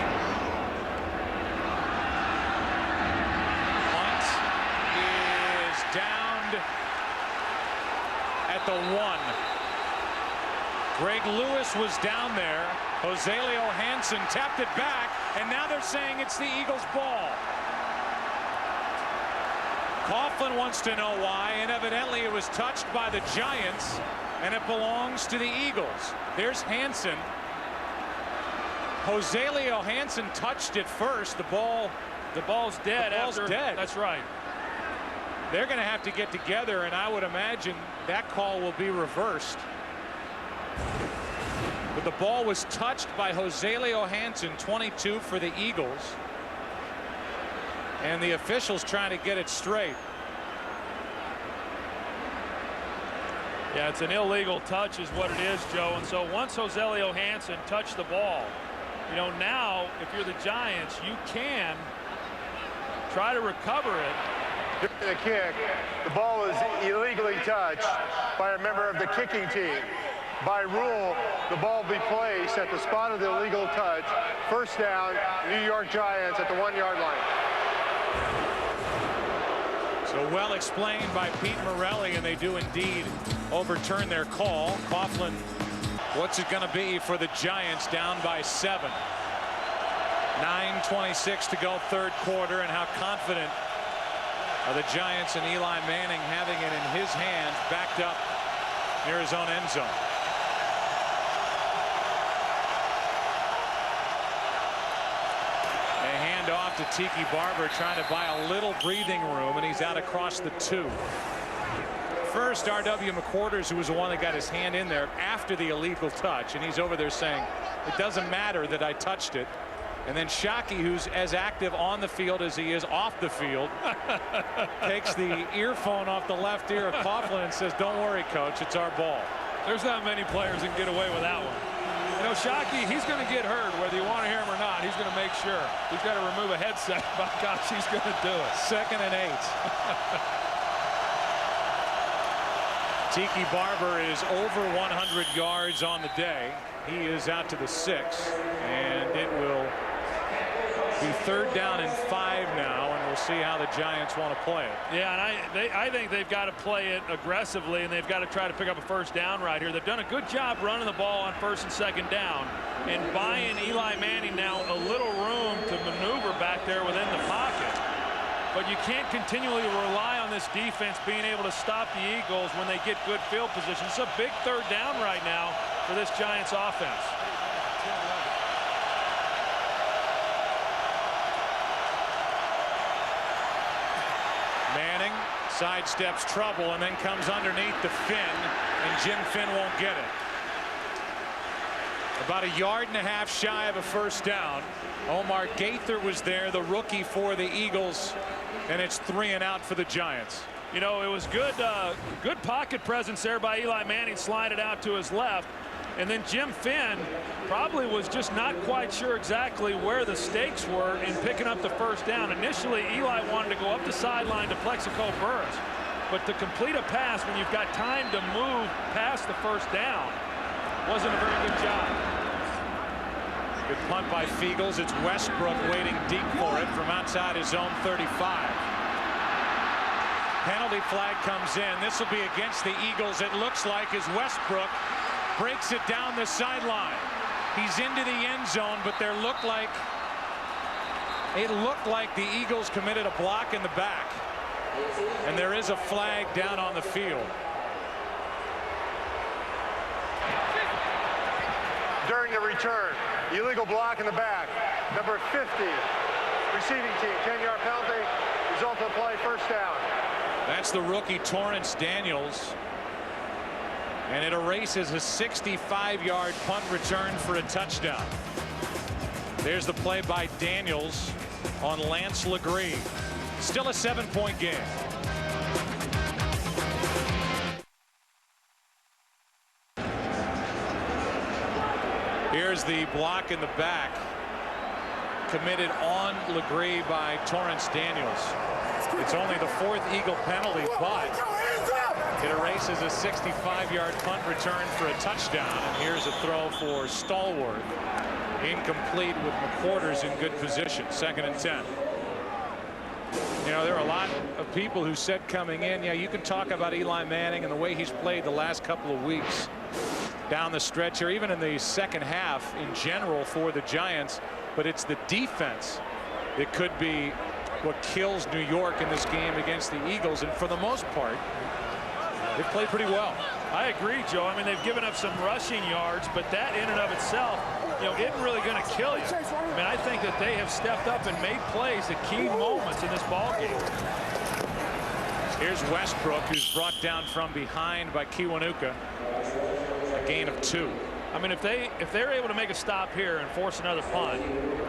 Punt is downed at the 1. Greg Lewis was down there. Joselio Hansen tapped it back, and now they're saying it's the Eagles' ball. Coughlin wants to know why, and evidently it was touched by the Giants, and it belongs to the Eagles. There's Hansen. Joselio Hansen touched it first. The ball's dead. Dead. That's right. They're going to have to get together, and I would imagine that call will be reversed. But the ball was touched by Joselio Hansen, 22 for the Eagles. And the officials trying to get it straight. Yeah, it's an illegal touch is what it is, Joe. And so once Joselio Hansen touched the ball, you know, now if you're the Giants, you can try to recover it. During the kick, the ball was illegally touched by a member of the kicking team. By rule, the ball will be placed at the spot of the illegal touch. First down, New York Giants at the 1-yard line. So well explained by Pete Morelli, and they do indeed overturn their call. Coughlin, what's it going to be for the Giants down by 7? 9:26 to go, 3rd quarter, and how confident are the Giants and Eli Manning having it in his hands, backed up near his own end zone. Off to Tiki Barber, trying to buy a little breathing room, and he's out across the 2. First, R.W. McWhorter, who was the one that got his hand in there after the illegal touch, and he's over there saying, it doesn't matter that I touched it. And then Shockey, who's as active on the field as he is off the field, takes the earphone off the left ear of Coughlin and says, don't worry, coach, it's our ball. There's not many players that can get away with that one. You know, Shockey, he's going to get hurt whether you want to hear him or not. He's going to make sure. He's got to remove a headset. By gosh, he's going to do it. 2nd and 8. Tiki Barber is over 100 yards on the day. He is out to the 6, and it will be 3rd down and 5 now, and we'll see how the Giants want to play it. Yeah, and I think they've got to play it aggressively, and they've got to try to pick up a 1st down right here. They've done a good job running the ball on 1st and 2nd down, and buying Eli Manning now a little room to maneuver back there within the pocket. But you can't continually rely on this defense being able to stop the Eagles when they get good field position. It's a big 3rd down right now for this Giants offense. Manning sidesteps trouble and then comes underneath the Finn, and Jim Finn won't get it. About 1.5 yards shy of a 1st down. Omar Gaither was there, the rookie for the Eagles, and it's 3 and out for the Giants. You know, it was good pocket presence there by Eli Manning, sliding out to his left. And then Jim Finn probably was just not quite sure exactly where the stakes were in picking up the 1st down. Initially, Eli wanted to go up the sideline to Plexico Burris. But to complete a pass when you've got time to move past the 1st down wasn't a very good job. Good punt by Fiegels. It's Westbrook waiting deep for it from outside his own 35. Penalty flag comes in. This will be against the Eagles, it looks like, as Westbrook breaks it down the sideline. He's into the end zone, but it looked like the Eagles committed a block in the back. And there is a flag down on the field. During the return, illegal block in the back. Number 50, receiving team, 10-yard penalty. Result of play, 1st down. That's the rookie Torrance Daniels. And it erases a 65-yard punt return for a touchdown. There's the play by Daniels on Lance Legree. Still a 7-point game. Here's the block in the back, committed on Legree by Torrance Daniels. It's only the 4th Eagle penalty, but it erases a 65-yard punt return for a touchdown. And here's a throw for Stallworth. Incomplete with McQuarters in good position. 2nd and 10. You know, there are a lot of people who said coming in, yeah, you can talk about Eli Manning and the way he's played the last couple of weeks down the stretch here, even in the 2nd half in general for the Giants, but it's the defense that could be what kills New York in this game against the Eagles. And for the most part, they played pretty well. I agree, Joe. I mean, they've given up some rushing yards, but that in and of itself, you know, isn't really going to kill you. I mean, I think that they have stepped up and made plays at key moments in this ball game. Here's Westbrook, who's brought down from behind by Kiwanuka. A gain of 2. I mean, if they're able to make a stop here and force another punt,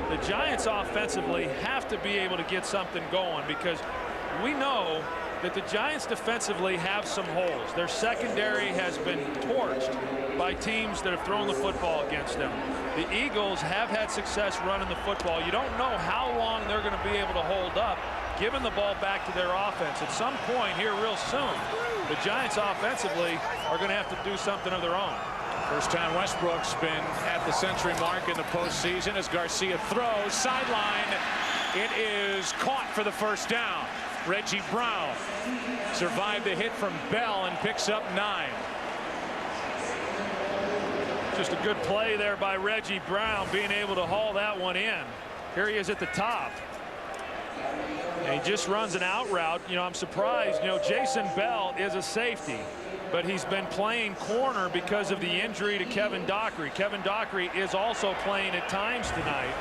the Giants offensively have to be able to get something going, because we know that the Giants defensively have some holes. Their secondary has been torched by teams that have thrown the football against them. The Eagles have had success running the football. You don't know how long they're going to be able to hold up giving the ball back to their offense. At some point here real soon, the Giants offensively are going to have to do something of their own. First time Westbrook's been at the century mark in the postseason as Garcia throws sideline. It is caught for the 1st down. Reggie Brown survived the hit from Bell and picks up 9. Just a good play there by Reggie Brown, being able to haul that one in. Here he is at the top. And he just runs an out route. You know, I'm surprised. You know, Jason Bell is a safety, but he's been playing corner because of the injury to Kevin Dockery. Kevin Dockery is also playing at times tonight.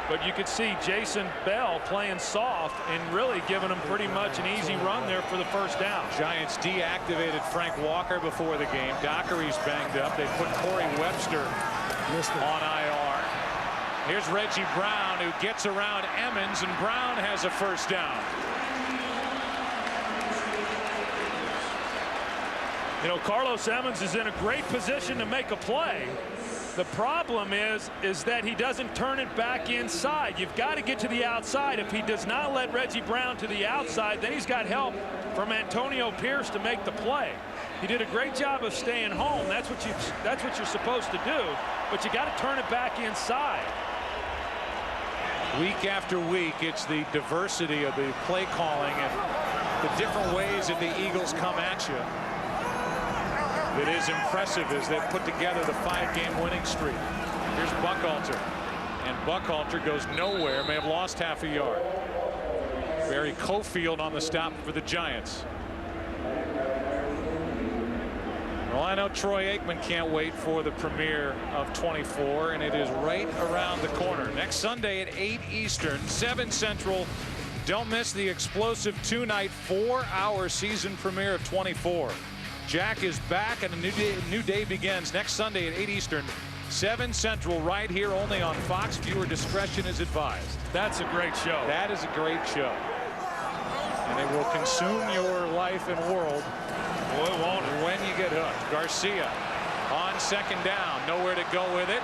But you could see Jason Bell playing soft and really giving him pretty much an easy run there for the 1st down. Giants deactivated Frank Walker before the game. Dockery's banged up. They put Corey Webster on IR. Here's Reggie Brown, who gets around Emmons, and Brown has a 1st down. You know, Carlos Emmons is in a great position to make a play. The problem is that he doesn't turn it back inside. You've got to get to the outside. If he does not let Reggie Brown to the outside, then he's got help from Antonio Pierce to make the play. He did a great job of staying home. That's what you're supposed to do, but you got to turn it back inside. Week after week, it's the diversity of the play calling and the different ways that the Eagles come at you that is impressive as they've put together the 5-game winning streak. Here's Buckhalter, and Buckhalter goes nowhere, may have lost half a yard. Barry Cofield on the stop for the Giants. Well, I know Troy Aikman can't wait for the premiere of 24, and it is right around the corner. Next Sunday at 8 Eastern, 7 Central. Don't miss the explosive 2-night, 4-hour season premiere of 24. Jack is back, and a new day begins next Sunday at 8 Eastern, 7 Central, right here only on Fox. Viewer discretion is advised. That's a great show. That is a great show. And it will consume your life and world. Boy, won't it? When you get hooked. Garcia on second down. Nowhere to go with it.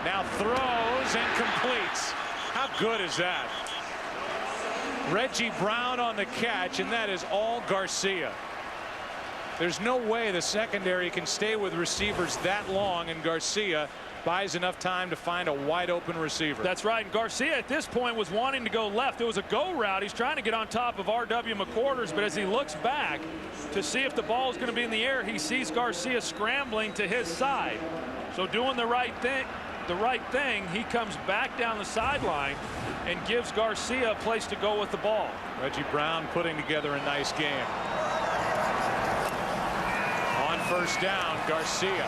Now throws and completes. How good is that? Reggie Brown on the catch, and that is all Garcia. There's no way the secondary can stay with receivers that long, and Garcia buys enough time to find a wide open receiver. That's right. And Garcia at this point was wanting to go left. It was a go route. He's trying to get on top of R.W. McQuarters, but as he looks back to see if the ball is going to be in the air, he sees Garcia scrambling to his side. So doing the right thing, he comes back down the sideline and gives Garcia a place to go with the ball. Reggie Brown putting together a nice game. On first down, Garcia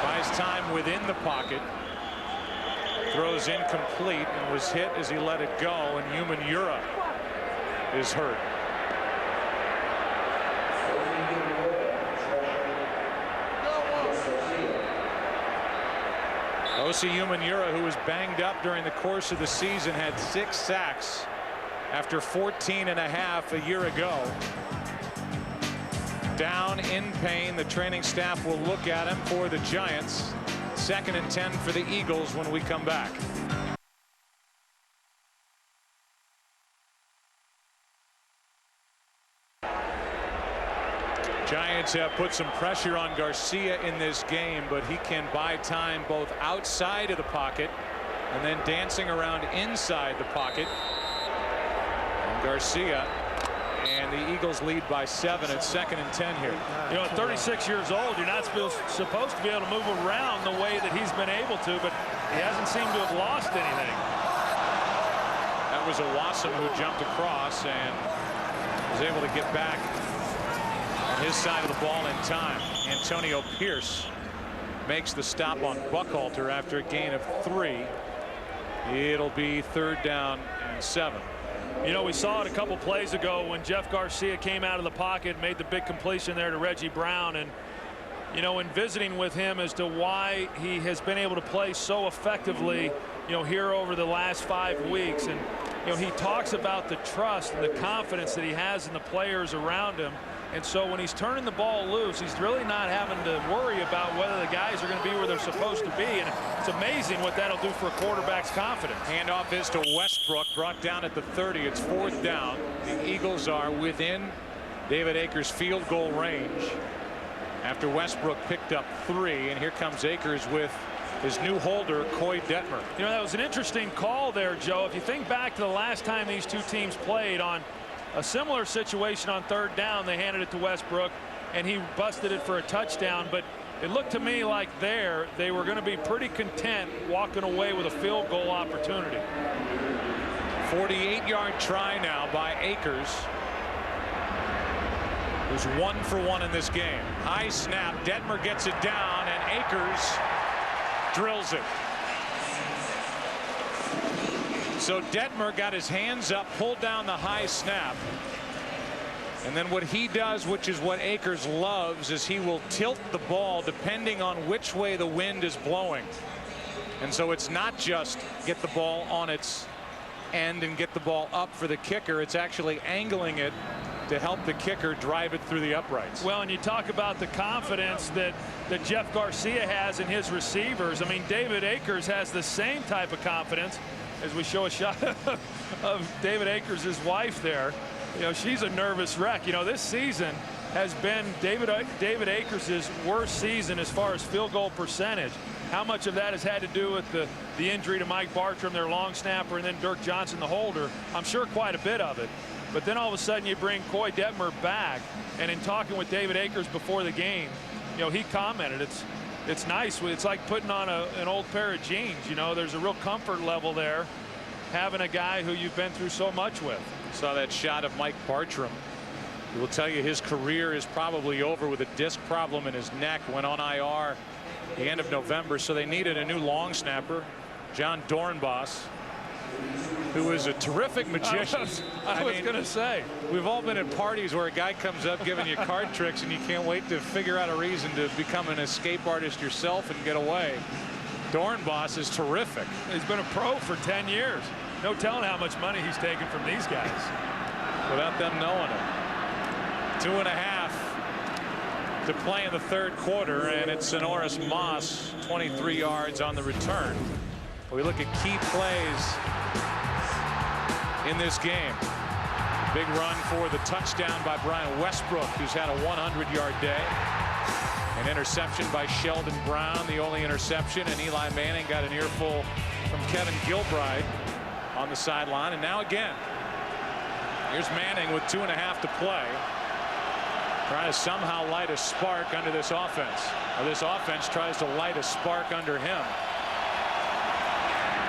buys time within the pocket, throws incomplete, and was hit as he let it go, and Human Ura is hurt. Osi Umenyiora, who was banged up during the course of the season, had 6 sacks after 14 and a half a year ago. Down in pain. The training staff will look at him for the Giants. 2nd and 10 for the Eagles when we come back. Giants have put some pressure on Garcia in this game, but he can buy time both outside of the pocket and then dancing around inside the pocket. And Garcia, and the Eagles lead by 7 at 2nd and 10 here. You know, at 36 years old, you're not supposed to be able to move around the way that he's been able to, but he hasn't seemed to have lost anything. That was Owasso who jumped across and was able to get back on his side of the ball in time. Antonio Pierce makes the stop on Buckhalter after a gain of 3. It'll be 3rd down and 7. You know, we saw it a couple plays ago when Jeff Garcia came out of the pocket, made the big completion there to Reggie Brown. And, you know, in visiting with him as to why he has been able to play so effectively, you know, here over the last 5 weeks. And, you know, he talks about the trust and the confidence that he has in the players around him. And so when he's turning the ball loose, he's really not having to worry about whether the guys are going to be where they're supposed to be. And it's amazing what that'll do for a quarterback's confidence. Handoff is to Westbrook, brought down at the 30. It's 4th down. The Eagles are within David Akers' field goal range after Westbrook picked up 3. And here comes Akers with his new holder, Coy Detmer. You know, that was an interesting call there, Joe. If you think back to the last time these two teams played on a similar situation on 3rd down, they handed it to Westbrook and he busted it for a touchdown. But it looked to me like they were going to be pretty content walking away with a field goal opportunity. 48-yard try now by Akers, who's 1 for 1 in this game. High snap. Detmer gets it down and Akers drills it. So Detmer got his hands up, pulled down the high snap. And then what he does, which is what Akers loves, is he will tilt the ball depending on which way the wind is blowing. And so it's not just get the ball on its end and get the ball up for the kicker. It's actually angling it to help the kicker drive it through the uprights. Well, and you talk about the confidence that Jeff Garcia has in his receivers. I mean, David Akers has the same type of confidence, as we show a shot of David Akers' wife there. You know, she's a nervous wreck. You know, this season has been David Akers' worst season as far as field goal percentage. How much of that has had to do with the injury to Mike Bartram, their long snapper, and then Dirk Johnson, the holder? I'm sure quite a bit of it. But then all of a sudden you bring Coy Detmer back, and in talking with David Akers before the game, you know, he commented it's nice. It's like putting on an old pair of jeans. You know, there's a real comfort level there, having a guy who you've been through so much with. Saw that shot of Mike Bartram. He will tell you his career is probably over with a disc problem in his neck. Went on IR the end of November, so they needed a new long snapper, John Dornbos, who is a terrific magician. I was going to say, we've all been at parties where a guy comes up giving you card tricks and you can't wait to figure out a reason to become an escape artist yourself and get away. Dornbos is terrific. He's been a pro for 10 years. No telling how much money he's taken from these guys without them knowing it. 2.5 to play in the third quarter, and it's Sonoris Moss, 23 yards on the return. We look at key plays in this game. Big run for the touchdown by Brian Westbrook, who's had a 100-yard day. An interception by Sheldon Brown, the only interception, and Eli Manning got an earful from Kevin Gilbride on the sideline. And now again, here's Manning with 2.5 to play, trying to somehow light a spark under this offense. Or this offense tries to light a spark under him.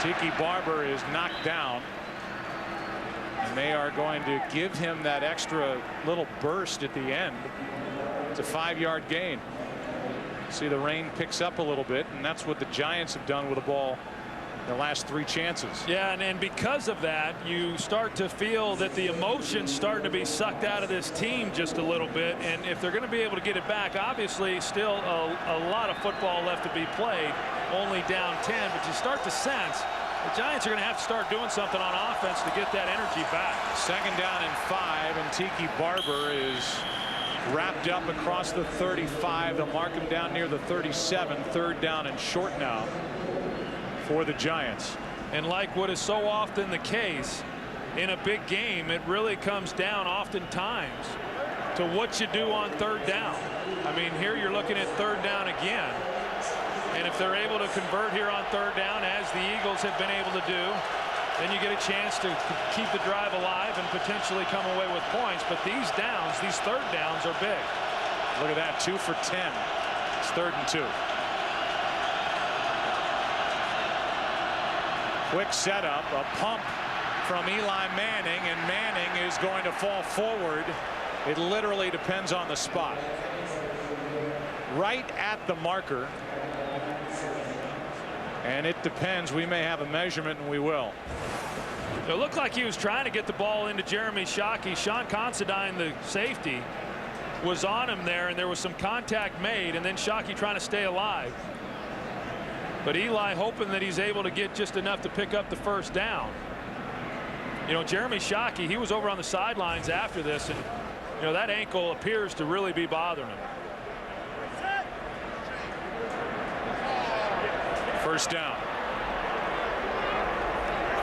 Tiki Barber is knocked down, and they are going to give him that extra little burst at the end. It's a 5-yard gain. See, the rain picks up a little bit, and that's what the Giants have done with the ball in their last 3 chances. Yeah, and because of that, you start to feel that the emotion's starting to be sucked out of this team just a little bit. And if they're going to be able to get it back, obviously still a lot of football left to be played, only down 10. But you start to sense the Giants are going to have to start doing something on offense to get that energy back. 2nd down and 5, and Tiki Barber is wrapped up across the 35. They'll mark him down near the 37. 3rd down and short now for the Giants. And like what is so often the case in a big game, it really comes down oftentimes to what you do on 3rd down. I mean, here you're looking at 3rd down again. And if they're able to convert here on 3rd down, as the Eagles have been able to do, then you get a chance to keep the drive alive and potentially come away with points. But these downs, these 3rd downs, are big. Look at that, 2 for 10. It's 3rd and 2. Quick setup, a pump from Eli Manning, and Manning is going to fall forward. It literally depends on the spot. Right at the marker. And it depends. We may have a measurement, and we will. It looked like he was trying to get the ball into Jeremy Shockey. Sean Considine, the safety, was on him there, and there was some contact made, and then Shockey trying to stay alive. But Eli hoping that he's able to get just enough to pick up the 1st down. You know, Jeremy Shockey, he was over on the sidelines after this, and you know that ankle appears to really be bothering him. 1st down.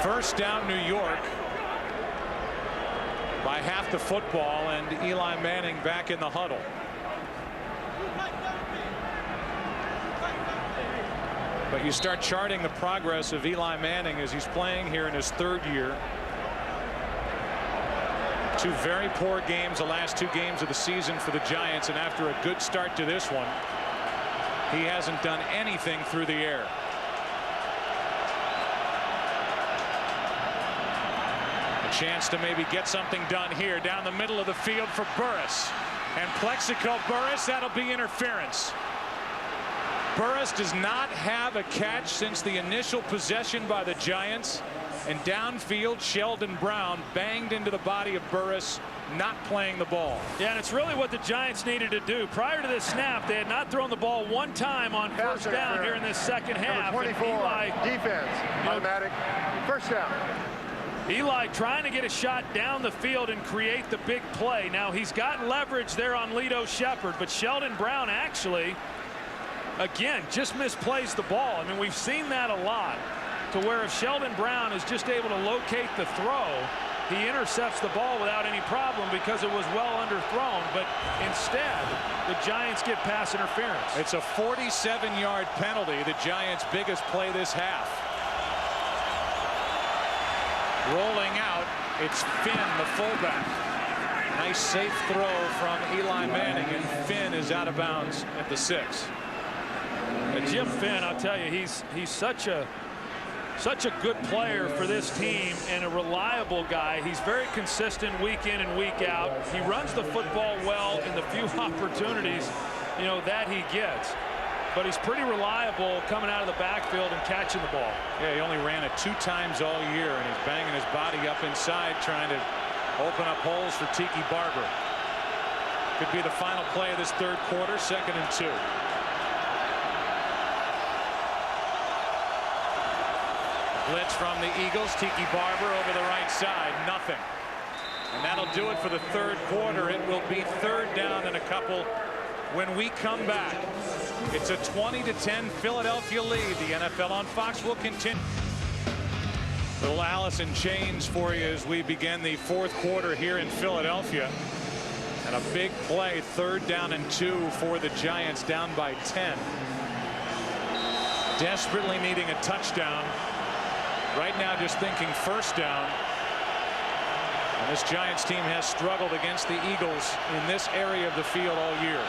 1st down, New York, by half the football, and Eli Manning back in the huddle. But you start charting the progress of Eli Manning as he's playing here in his 3rd year. 2 very poor games, the last 2 games of the season for the Giants, and after a good start to this one, he hasn't done anything through the air. Chance to maybe get something done here down the middle of the field for Burris, and Plexico Burris, that'll be interference. Burris does not have a catch since the initial possession by the Giants, and downfield Sheldon Brown banged into the body of Burris, not playing the ball. Yeah, and it's really what the Giants needed to do. Prior to this snap, they had not thrown the ball one time on 1st down here in this 2nd half. Number 24, Eli, defense, automatic, 1st down. Eli trying to get a shot down the field and create the big play. Now he's got leverage there on Lito Shepherd, but Sheldon Brown actually, again, just misplays the ball. I mean, we've seen that a lot, to where if Sheldon Brown is just able to locate the throw, he intercepts the ball without any problem because it was well underthrown. But instead, the Giants get pass interference. It's a 47-yard penalty, the Giants' biggest play this half. Rolling out, it's Finn, the fullback. Nice safe throw from Eli Manning, and Finn is out of bounds at the 6. Jim Finn, I'll tell you, he's such a good player for this team and a reliable guy. He's very consistent week in and week out. He runs the football well in the few opportunities, you know, that he gets. But he's pretty reliable coming out of the backfield and catching the ball. Yeah, he only ran it 2 times all year, and he's banging his body up inside, trying to open up holes for Tiki Barber. Could be the final play of this third quarter, 2nd and 2. Blitz from the Eagles. Tiki Barber over the right side. Nothing. And that'll do it for the third quarter. It will be 3rd down and a couple when we come back. It's a 20-10 Philadelphia lead. The NFL on Fox will continue. Little Alice in Chains for you as we begin the 4th quarter here in Philadelphia. And a big play, 3rd down and 2 for the Giants, down by 10. Desperately needing a touchdown. Right now just thinking 1st down. And this Giants team has struggled against the Eagles in this area of the field all year.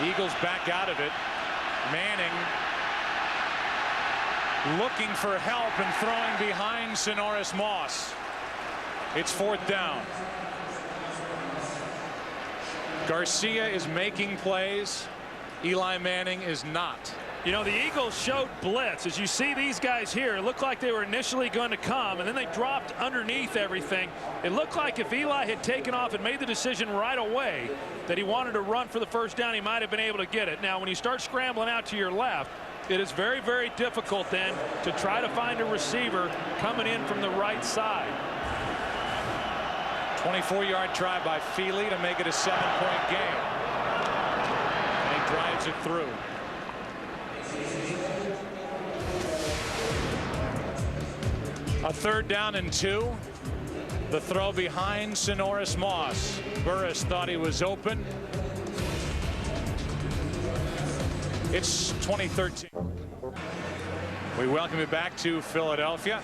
Eagles back out of it. Manning looking for help and throwing behind Sonoris Moss. It's 4th down. Garcia is making plays. Eli Manning is not. You know, the Eagles showed blitz. As you see these guys here, it looked like they were initially going to come, and then they dropped underneath everything. It looked like if Eli had taken off and made the decision right away that he wanted to run for the 1st down, he might have been able to get it. Now, when you start scrambling out to your left, it is very, very difficult then to try to find a receiver coming in from the right side. 24-yard try by Feely to make it a 7-point game. And he drives it through. A 3rd down and 2. The throw behind Sonoris Moss. Burris thought he was open. It's 2013. We welcome you back to Philadelphia.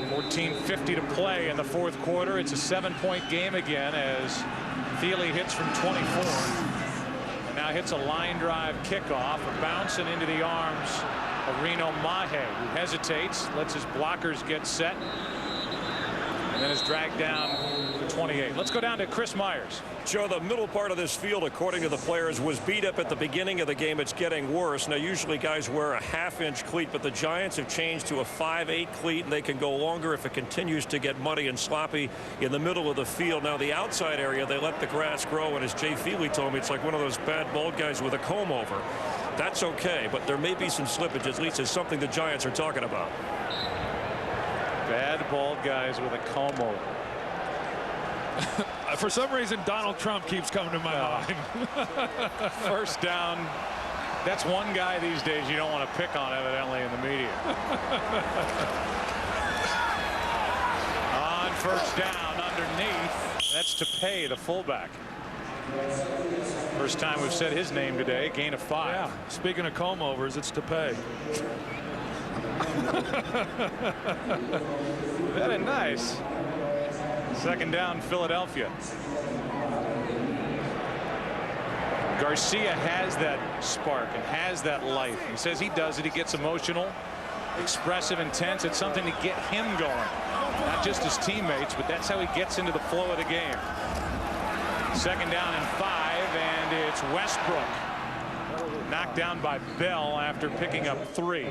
14:50 to play in the 4th quarter. It's a 7-point game again as Feely hits from 24. And now hits a line drive kickoff, bouncing into the arms of Reno Mahe, who hesitates, lets his blockers get set, and then is dragged down to 28. Let's go down to Chris Myers. Joe, the middle part of this field, according to the players, was beat up at the beginning of the game. It's getting worse. Now, usually guys wear a 1/2-inch cleat, but the Giants have changed to a 5/8 cleat, and they can go longer if it continues to get muddy and sloppy in the middle of the field. Now, the outside area, they let the grass grow, and as Jay Feely told me, it's like one of those bad bald guys with a comb over. That's okay, but there may be some slippage, at least it's something the Giants are talking about. Bad bald guys with a comb over. For some reason, Donald Trump keeps coming to my mind. 1st down. That's one guy these days you don't want to pick on, evidently, in the media. On 1st down, underneath. That's Tepay, the fullback. First time we've said his name today. Gain of 5. Yeah. Speaking of comb overs, it's Tepay. Very nice. 2nd down, Philadelphia. Garcia has that spark and has that life. He says he does it. He gets emotional, expressive, intense. It's something to get him going. Not just his teammates, but that's how he gets into the flow of the game. 2nd down and 5, and it's Westbrook. Knocked down by Bell after picking up 3.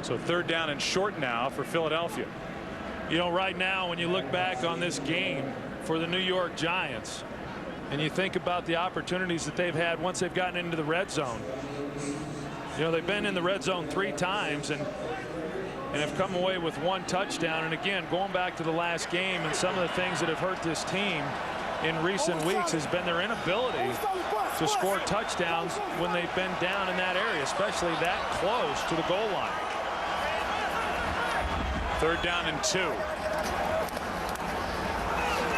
So 3rd down and short now for Philadelphia. You know, right now, when you look back on this game, for the New York Giants. And you think about the opportunities that they've had once they've gotten into the red zone. You know, they've been in the red zone 3 times and have come away with 1 touchdown. And again, going back to the last game, and some of the things that have hurt this team in recent weeks has been their inability to score touchdowns when they've been down in that area, especially that close to the goal line. 3rd down and 2.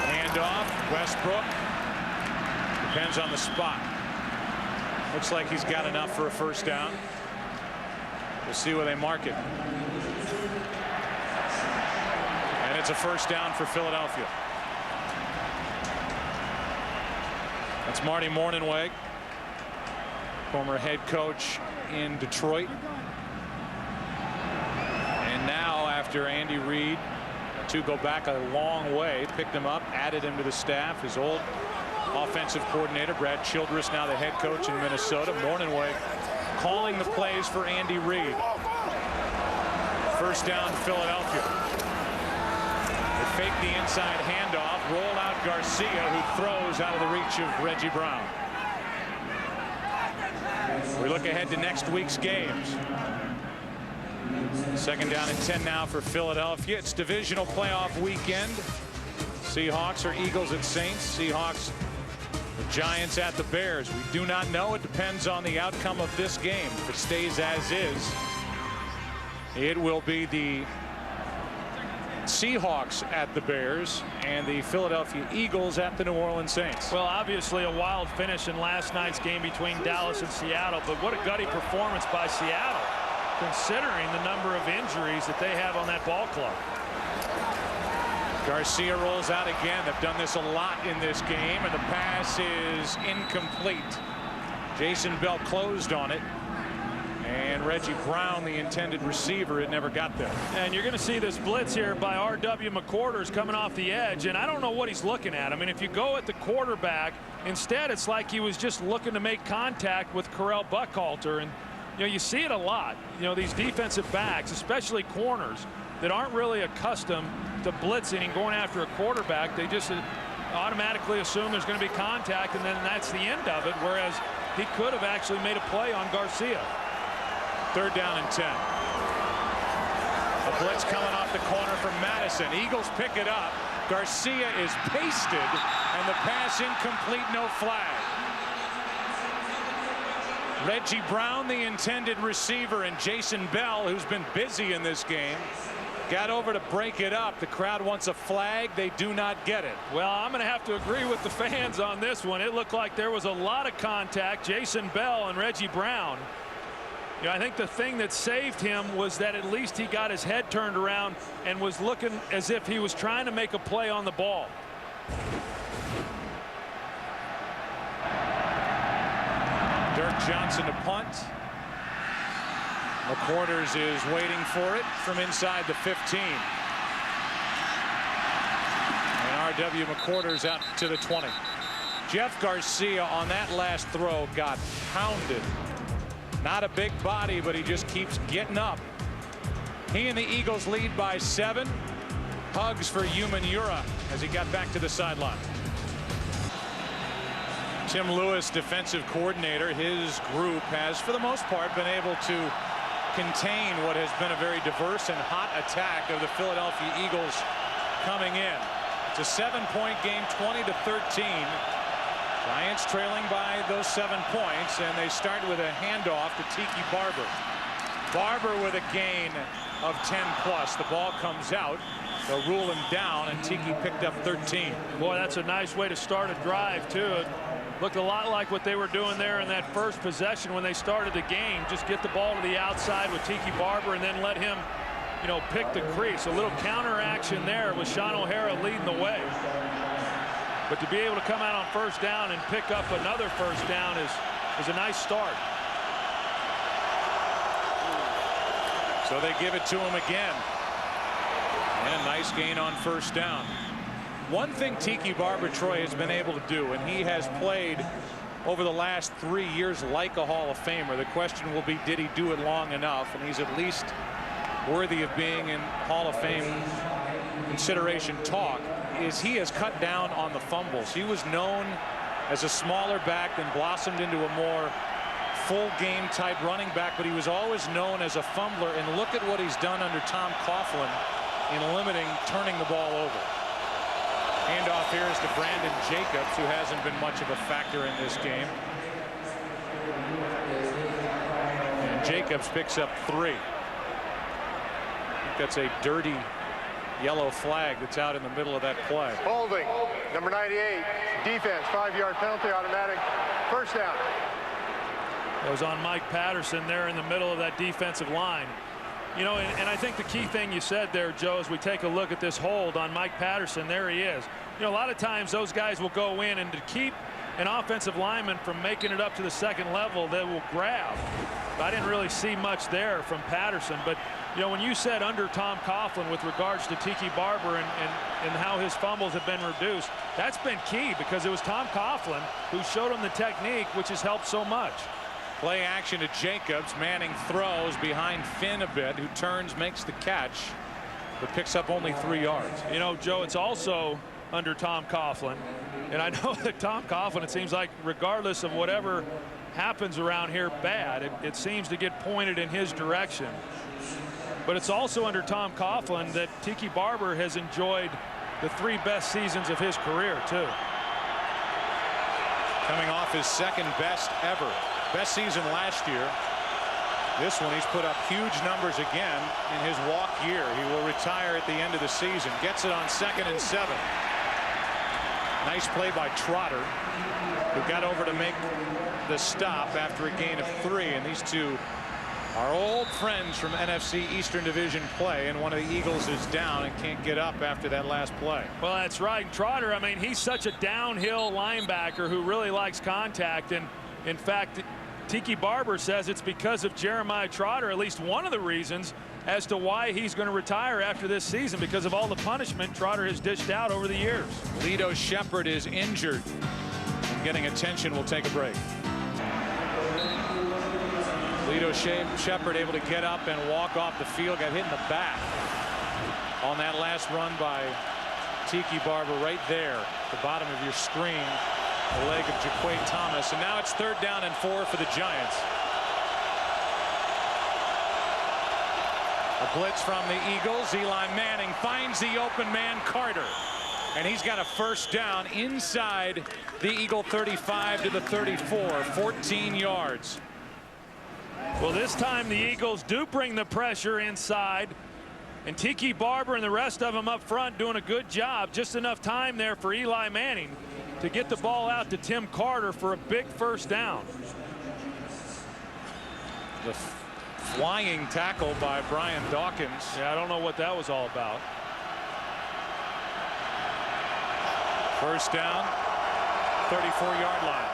Handoff, Westbrook. Depends on the spot. Looks like he's got enough for a 1st down. We'll see where they mark it. And it's a 1st down for Philadelphia. That's Marty Mornhinweg, former head coach in Detroit. And now, after Andy Reid, to go back a long way, picked him up, added him to the staff. His old offensive coordinator, Brad Childress, now the head coach in Minnesota. Mornhinweg calling the plays for Andy Reid. 1st down, Philadelphia. They fake the inside handoff, roll out Garcia, who throws out of the reach of Reggie Brown. We look ahead to next week's games. 2nd down and 10 now for Philadelphia. It's divisional playoff weekend. Seahawks or Eagles at Saints. Seahawks, the Giants at the Bears. We do not know. It depends on the outcome of this game. If it stays as is, it will be the Seahawks at the Bears and the Philadelphia Eagles at the New Orleans Saints. Well, obviously a wild finish in last night's game between Dallas and Seattle, but what a gutty performance by Seattle, considering the number of injuries that they have on that ball club. Garcia rolls out again. They've done this a lot in this game, and the pass is incomplete. Jason Bell closed on it, and Reggie Brown, the intended receiver, it never got there. And you're going to see this blitz here by R.W. McQuarters coming off the edge, and I don't know what he's looking at. I mean, if you go at the quarterback, instead it's like he was just looking to make contact with Correll Buckhalter. And you know, you see it a lot. You know, these defensive backs, especially corners, that aren't really accustomed to blitzing and going after a quarterback. They just automatically assume there's going to be contact, and then that's the end of it, whereas he could have actually made a play on Garcia. 3rd down and 10. A blitz coming off the corner from Madison. Eagles pick it up. Garcia is pasted, and the pass incomplete, no flag. Reggie Brown, the intended receiver, and Jason Bell, who's been busy in this game, got over to break it up. The crowd wants a flag. They do not get it. Well, I'm going to have to agree with the fans on this one. It looked like there was a lot of contact. Jason Bell and Reggie Brown. You know, I think the thing that saved him was that at least he got his head turned around and was looking as if he was trying to make a play on the ball. Dirk Johnson to punt. McQuarters is waiting for it from inside the 15. And R.W. McQuarters out to the 20. Jeff Garcia on that last throw got pounded. Not a big body, but he just keeps getting up. He and the Eagles lead by 7. Hugs for Umanura as he got back to the sideline. Tim Lewis, defensive coordinator, his group has, for the most part, been able to contain what has been a very diverse and hot attack of the Philadelphia Eagles coming in. It's a 7-point game, 20-13. Giants trailing by those 7 points, and they start with a handoff to Tiki Barber. Barber with a gain of 10+. The ball comes out. They'll rule him down, and Tiki picked up 13. Boy, that's a nice way to start a drive, too. It looked a lot like what they were doing there in that first possession when they started the game. Just get the ball to the outside with Tiki Barber and then let him, you know, pick the crease. A little counter action there with Sean O'Hara leading the way. But to be able to come out on 1st down and pick up another 1st down is a nice start. So they give it to him again. And a nice gain on 1st down. One thing Tiki Barber, Troy, has been able to do, and he has played over the last 3 years like a Hall of Famer. The question will be, did he do it long enough? And he's at least worthy of being in Hall of Fame consideration talk, is he has cut down on the fumbles. He was known as a smaller back, then blossomed into a more full game type running back, but he was always known as a fumbler. And look at what he's done under Tom Coughlin in limiting turning the ball over. Handoff here is to Brandon Jacobs, who hasn't been much of a factor in this game. And Jacobs picks up 3. I think that's a dirty yellow flag that's out in the middle of that play. Holding, number 98, defense, 5-yard penalty, automatic, first down. It was on Mike Patterson there in the middle of that defensive line. You know, and I think the key thing you said there, Joe, as we take a look at this hold on Mike Patterson, there he is. You know, a lot of times those guys will go in, and to keep an offensive lineman from making it up to the second level, they will grab. But I didn't really see much there from Patterson. But, you know, when you said under Tom Coughlin with regards to Tiki Barber and how his fumbles have been reduced, that's been key, because it was Tom Coughlin who showed him the technique, which has helped so much. Play action to Jacobs. Manning throws behind Finn a bit, who turns, makes the catch, but picks up only 3 yards. You know, Joe, it's also under Tom Coughlin. And I know that Tom Coughlin, it seems like regardless of whatever happens around here bad, it seems to get pointed in his direction. But it's also under Tom Coughlin that Tiki Barber has enjoyed the 3 best seasons of his career, too. Coming off his second best ever. Best season last year. This one he's put up huge numbers again in his walk year. He will retire at the end of the season. Gets it on 2nd and 7. Nice play by Trotter, who got over to make the stop after a gain of 3. And these two are old friends from NFC Eastern Division play, and one of the Eagles is down and can't get up after that last play. Well, that's right. Trotter, I mean, he's such a downhill linebacker who really likes contact. And in fact, Tiki Barber says it's because of Jeremiah Trotter, at least one of the reasons as to why he's going to retire after this season, because of all the punishment Trotter has dished out over the years. Lito Shepherd is injured and getting attention. We'll take a break. Lito Shepherd able to get up and walk off the field, got hit in the back on that last run by Tiki Barber right there at the bottom of your screen. The leg of Jaquay Thomas, and now it's 3rd down and 4 for the Giants. A blitz from the Eagles. Eli Manning finds the open man, Carter, and he's got a first down inside the Eagle 35 to the 34, 14 yards. Well, this time the Eagles do bring the pressure inside, and Tiki Barber and the rest of them up front doing a good job. Just enough time there for Eli Manning to get the ball out to Tim Carter for a big first down. The flying tackle by Brian Dawkins. Yeah, I don't know what that was all about. First down, 34-yard line.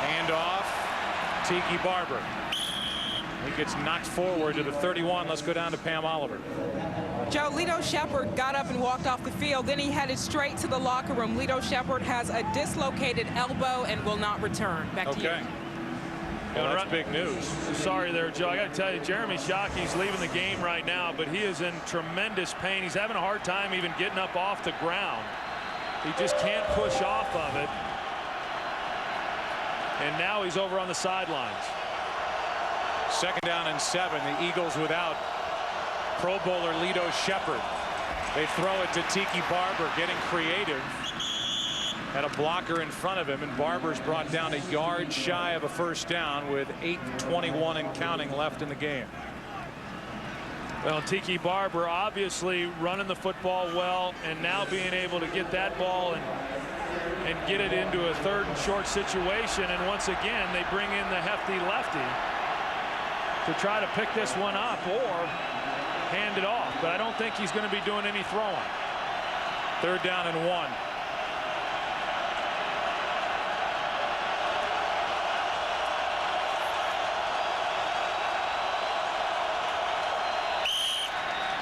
Handoff, Tiki Barber. He gets knocked forward to the 31. Let's go down to Pam Oliver. Joe, Lito Shepherd got up and walked off the field. Then he headed straight to the locker room. Lito Shepherd has a dislocated elbow and will not return. Back to you. Well, that's big news. Sorry there, Joe. I got to tell you, Jeremy Shockey's leaving the game right now, but he is in tremendous pain. He's having a hard time even getting up off the ground. He just can't push off of it. And now he's over on the sidelines. 2nd down and 7. The Eagles without Pro Bowler Lito Shepherd. They throw it to Tiki Barber, getting creative. Had a blocker in front of him, and Barber's brought down a yard shy of a first down with 8:21 and counting left in the game. Well, Tiki Barber obviously running the football well, and now being able to get that ball and get it into a 3rd and short situation. And once again, they bring in the hefty lefty to try to pick this one up or hand it off. But I don't think he's going to be doing any throwing. 3rd down and 1.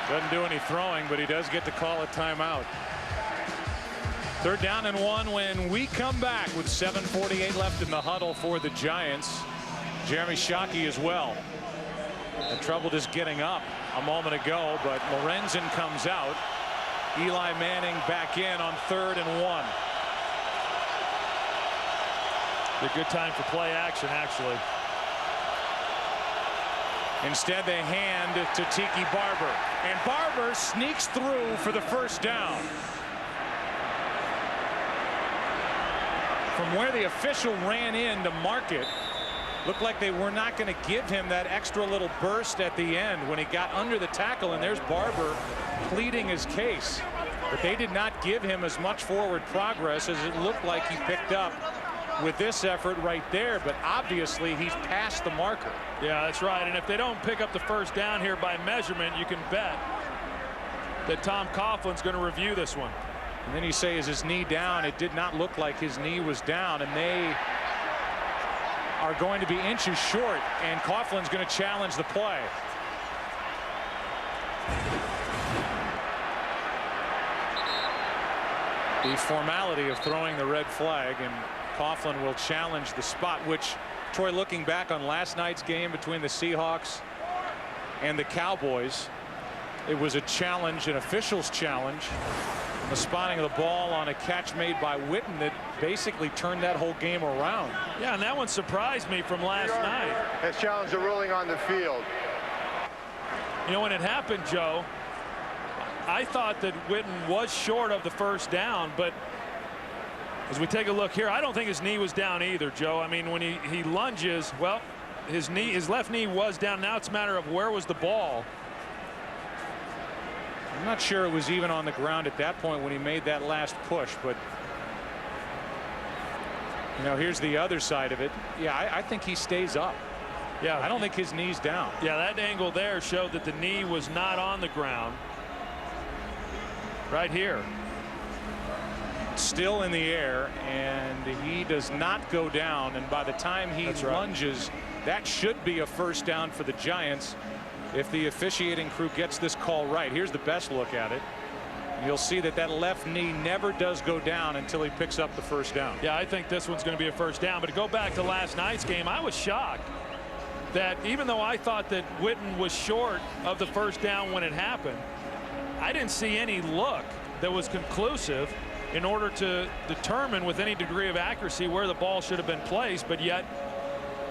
Doesn't do any throwing, but he does get to call a timeout. 3rd down and 1 when we come back with 7:48 left in the huddle for the Giants. Jeremy Shockey as well. Had trouble just getting up a moment ago, but Lorenzen comes out. Eli Manning back in on 3rd and 1. A good time for play action, actually. Instead, they hand to Tiki Barber, and Barber sneaks through for the first down. From where the official ran in to mark it, looked like they were not going to give him that extra little burst at the end when he got under the tackle, and there's Barber pleading his case. But they did not give him as much forward progress as it looked like he picked up with this effort right there, but obviously he's past the marker. Yeah, that's right. And if they don't pick up the first down here by measurement, you can bet that Tom Coughlin's going to review this one. And then you say, is his knee down? It did not look like his knee was down, and they are going to be inches short, and Coughlin's going to challenge the play. The formality of throwing the red flag, and Coughlin will challenge the spot, which, Troy, looking back on last night's game between the Seahawks and the Cowboys, it was a challenge, an official's challenge, the spotting of the ball on a catch made by Witten that basically turned that whole game around. Yeah, and that one surprised me from last night. Has challenged the ruling on the field. You know, when it happened, Joe, I thought that Witten was short of the first down, but as we take a look here, I don't think his knee was down either, Joe. I mean, when he lunges, well, his left knee was down. Now it's a matter of where was the ball. I'm not sure it was even on the ground at that point when he made that last push, but you know, here's the other side of it. Yeah, I think he stays up. Yeah, I don't think his knee's down. Yeah, that angle there showed that the knee was not on the ground. Right here. Still in the air, and he does not go down, and by the time he lunges, that should be a first down for the Giants if the officiating crew gets this call right. Here's the best look at it. You'll see that that left knee never does go down until he picks up the first down. Yeah, I think this one's going to be a first down. But to go back to last night's game, I was shocked that even though I thought that Witten was short of the first down when it happened, I didn't see any look that was conclusive in order to determine with any degree of accuracy where the ball should have been placed. But yet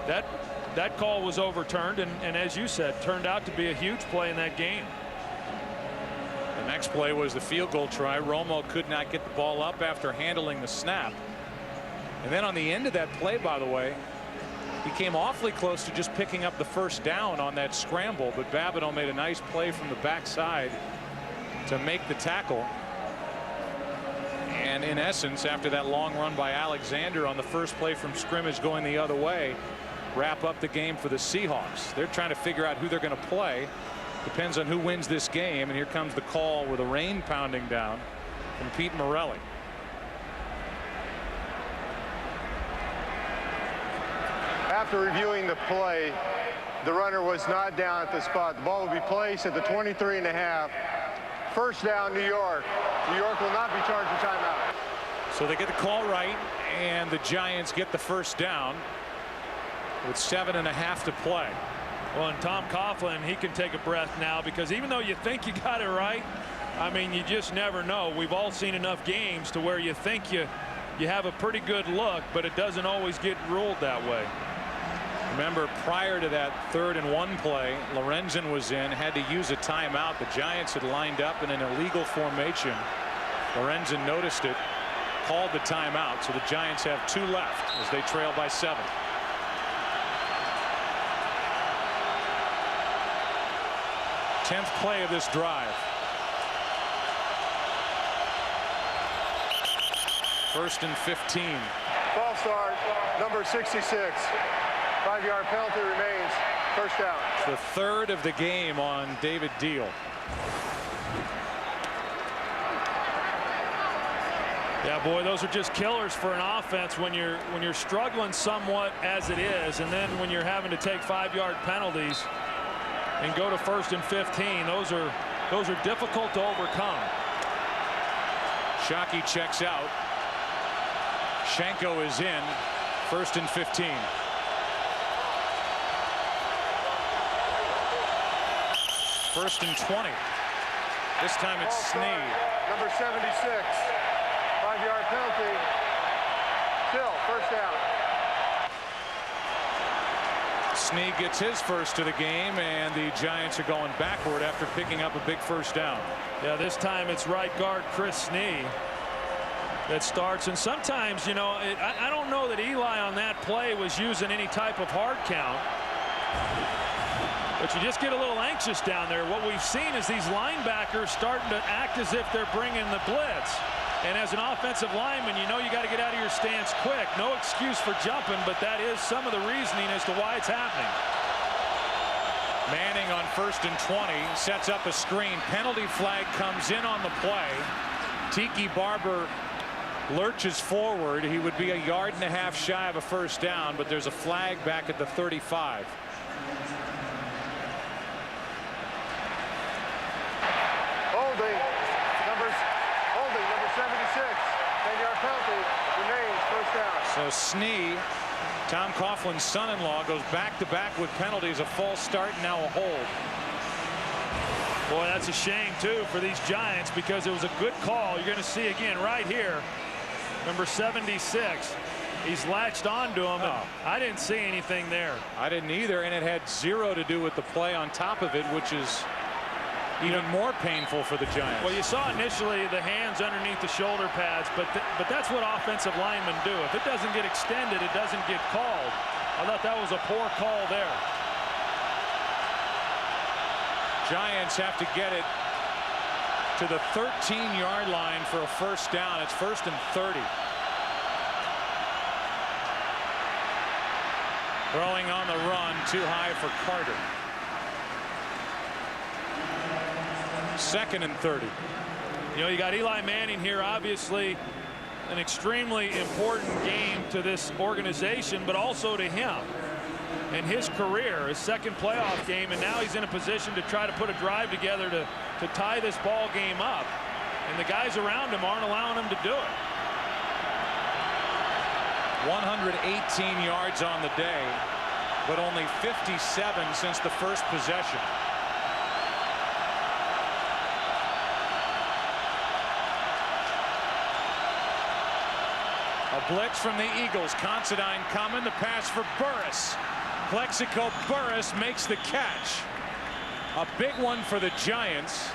that call was overturned, and as you said, turned out to be a huge play in that game. The next play was the field goal try. Romo could not get the ball up after handling the snap. And then on the end of that play, by the way, he came awfully close to just picking up the first down on that scramble, but Babineau made a nice play from the backside to make the tackle. And in essence, after that long run by Alexander on the first play from scrimmage going the other way, wrap up the game for the Seahawks. They're trying to figure out who they're going to play. Depends on who wins this game. And here comes the call with the rain pounding down from Pete Morelli. After reviewing the play, the runner was not down at the spot. The ball will be placed at the 23.5. First down, New York. New York will not be charged with timeout. So they get the call right, and the Giants get the first down with 7.5 to play. Well, and Tom Coughlin, he can take a breath now, because even though you think you got it right, I mean, you just never know. We've all seen enough games to where you think you have a pretty good look, but it doesn't always get ruled that way. Remember, prior to that 3rd and 1 play, Lorenzen was in, had to use a timeout. The Giants had lined up in an illegal formation. Lorenzen noticed it, called the timeout, so the Giants have 2 left as they trail by 7. Tenth play of this drive. First and 15. False start, number 66. 5-yard penalty remains. First down. The 3rd of the game on David Deal. Yeah, boy, those are just killers for an offense when you're struggling somewhat as it is, and then when you're having to take 5-yard penalties and go to 1st and 15. Those are difficult to overcome. Shockey checks out. Schenko is in. 1st and 15. First and 20. This time it's Snee. Number 76. 5-yard penalty. Still, first down. Snee gets his first of the game, and the Giants are going backward after picking up a big first down. Yeah, this time it's right guard Chris Snee that starts. And sometimes, you know, I don't know that Eli on that play was using any type of hard count. But you just get a little anxious down there. What we've seen is these linebackers starting to act as if they're bringing the blitz. And as an offensive lineman, you know you got to get out of your stance quick. No excuse for jumping, but that is some of the reasoning as to why it's happening. Manning on first and 20 sets up a screen. Penalty flag comes in on the play. Tiki Barber lurches forward. He would be a yard and a half shy of a first down, but there's a flag back at the 35. Holding number 76. 10-yard penalty remains first down. So Snee, Tom Coughlin's son-in-law, goes back-to-back with penalties, a false start, and now a hold. Boy, that's a shame too for these Giants, because it was a good call. You're going to see again right here, number 76. He's latched onto him. Oh. I didn't see anything there. I didn't either, and it had zero to do with the play on top of it, which is even more painful for the Giants. Well, you saw initially the hands underneath the shoulder pads, but that's what offensive linemen do. If it doesn't get extended, it doesn't get called. I thought that was a poor call there. Giants have to get it to the 13-yard line for a first down. It's first and 30. Throwing on the run, too high for Carter. Second and 30. You know, you got Eli Manning here, obviously an extremely important game to this organization, but also to him and his career, his second playoff game, and now he's in a position to try to put a drive together to tie this ball game up, and the guys around him aren't allowing him to do it. 118 yards on the day, but only 57 since the first possession. A blitz from the Eagles. Considine coming. The pass for Burris. Plexico Burris makes the catch. A big one for the Giants.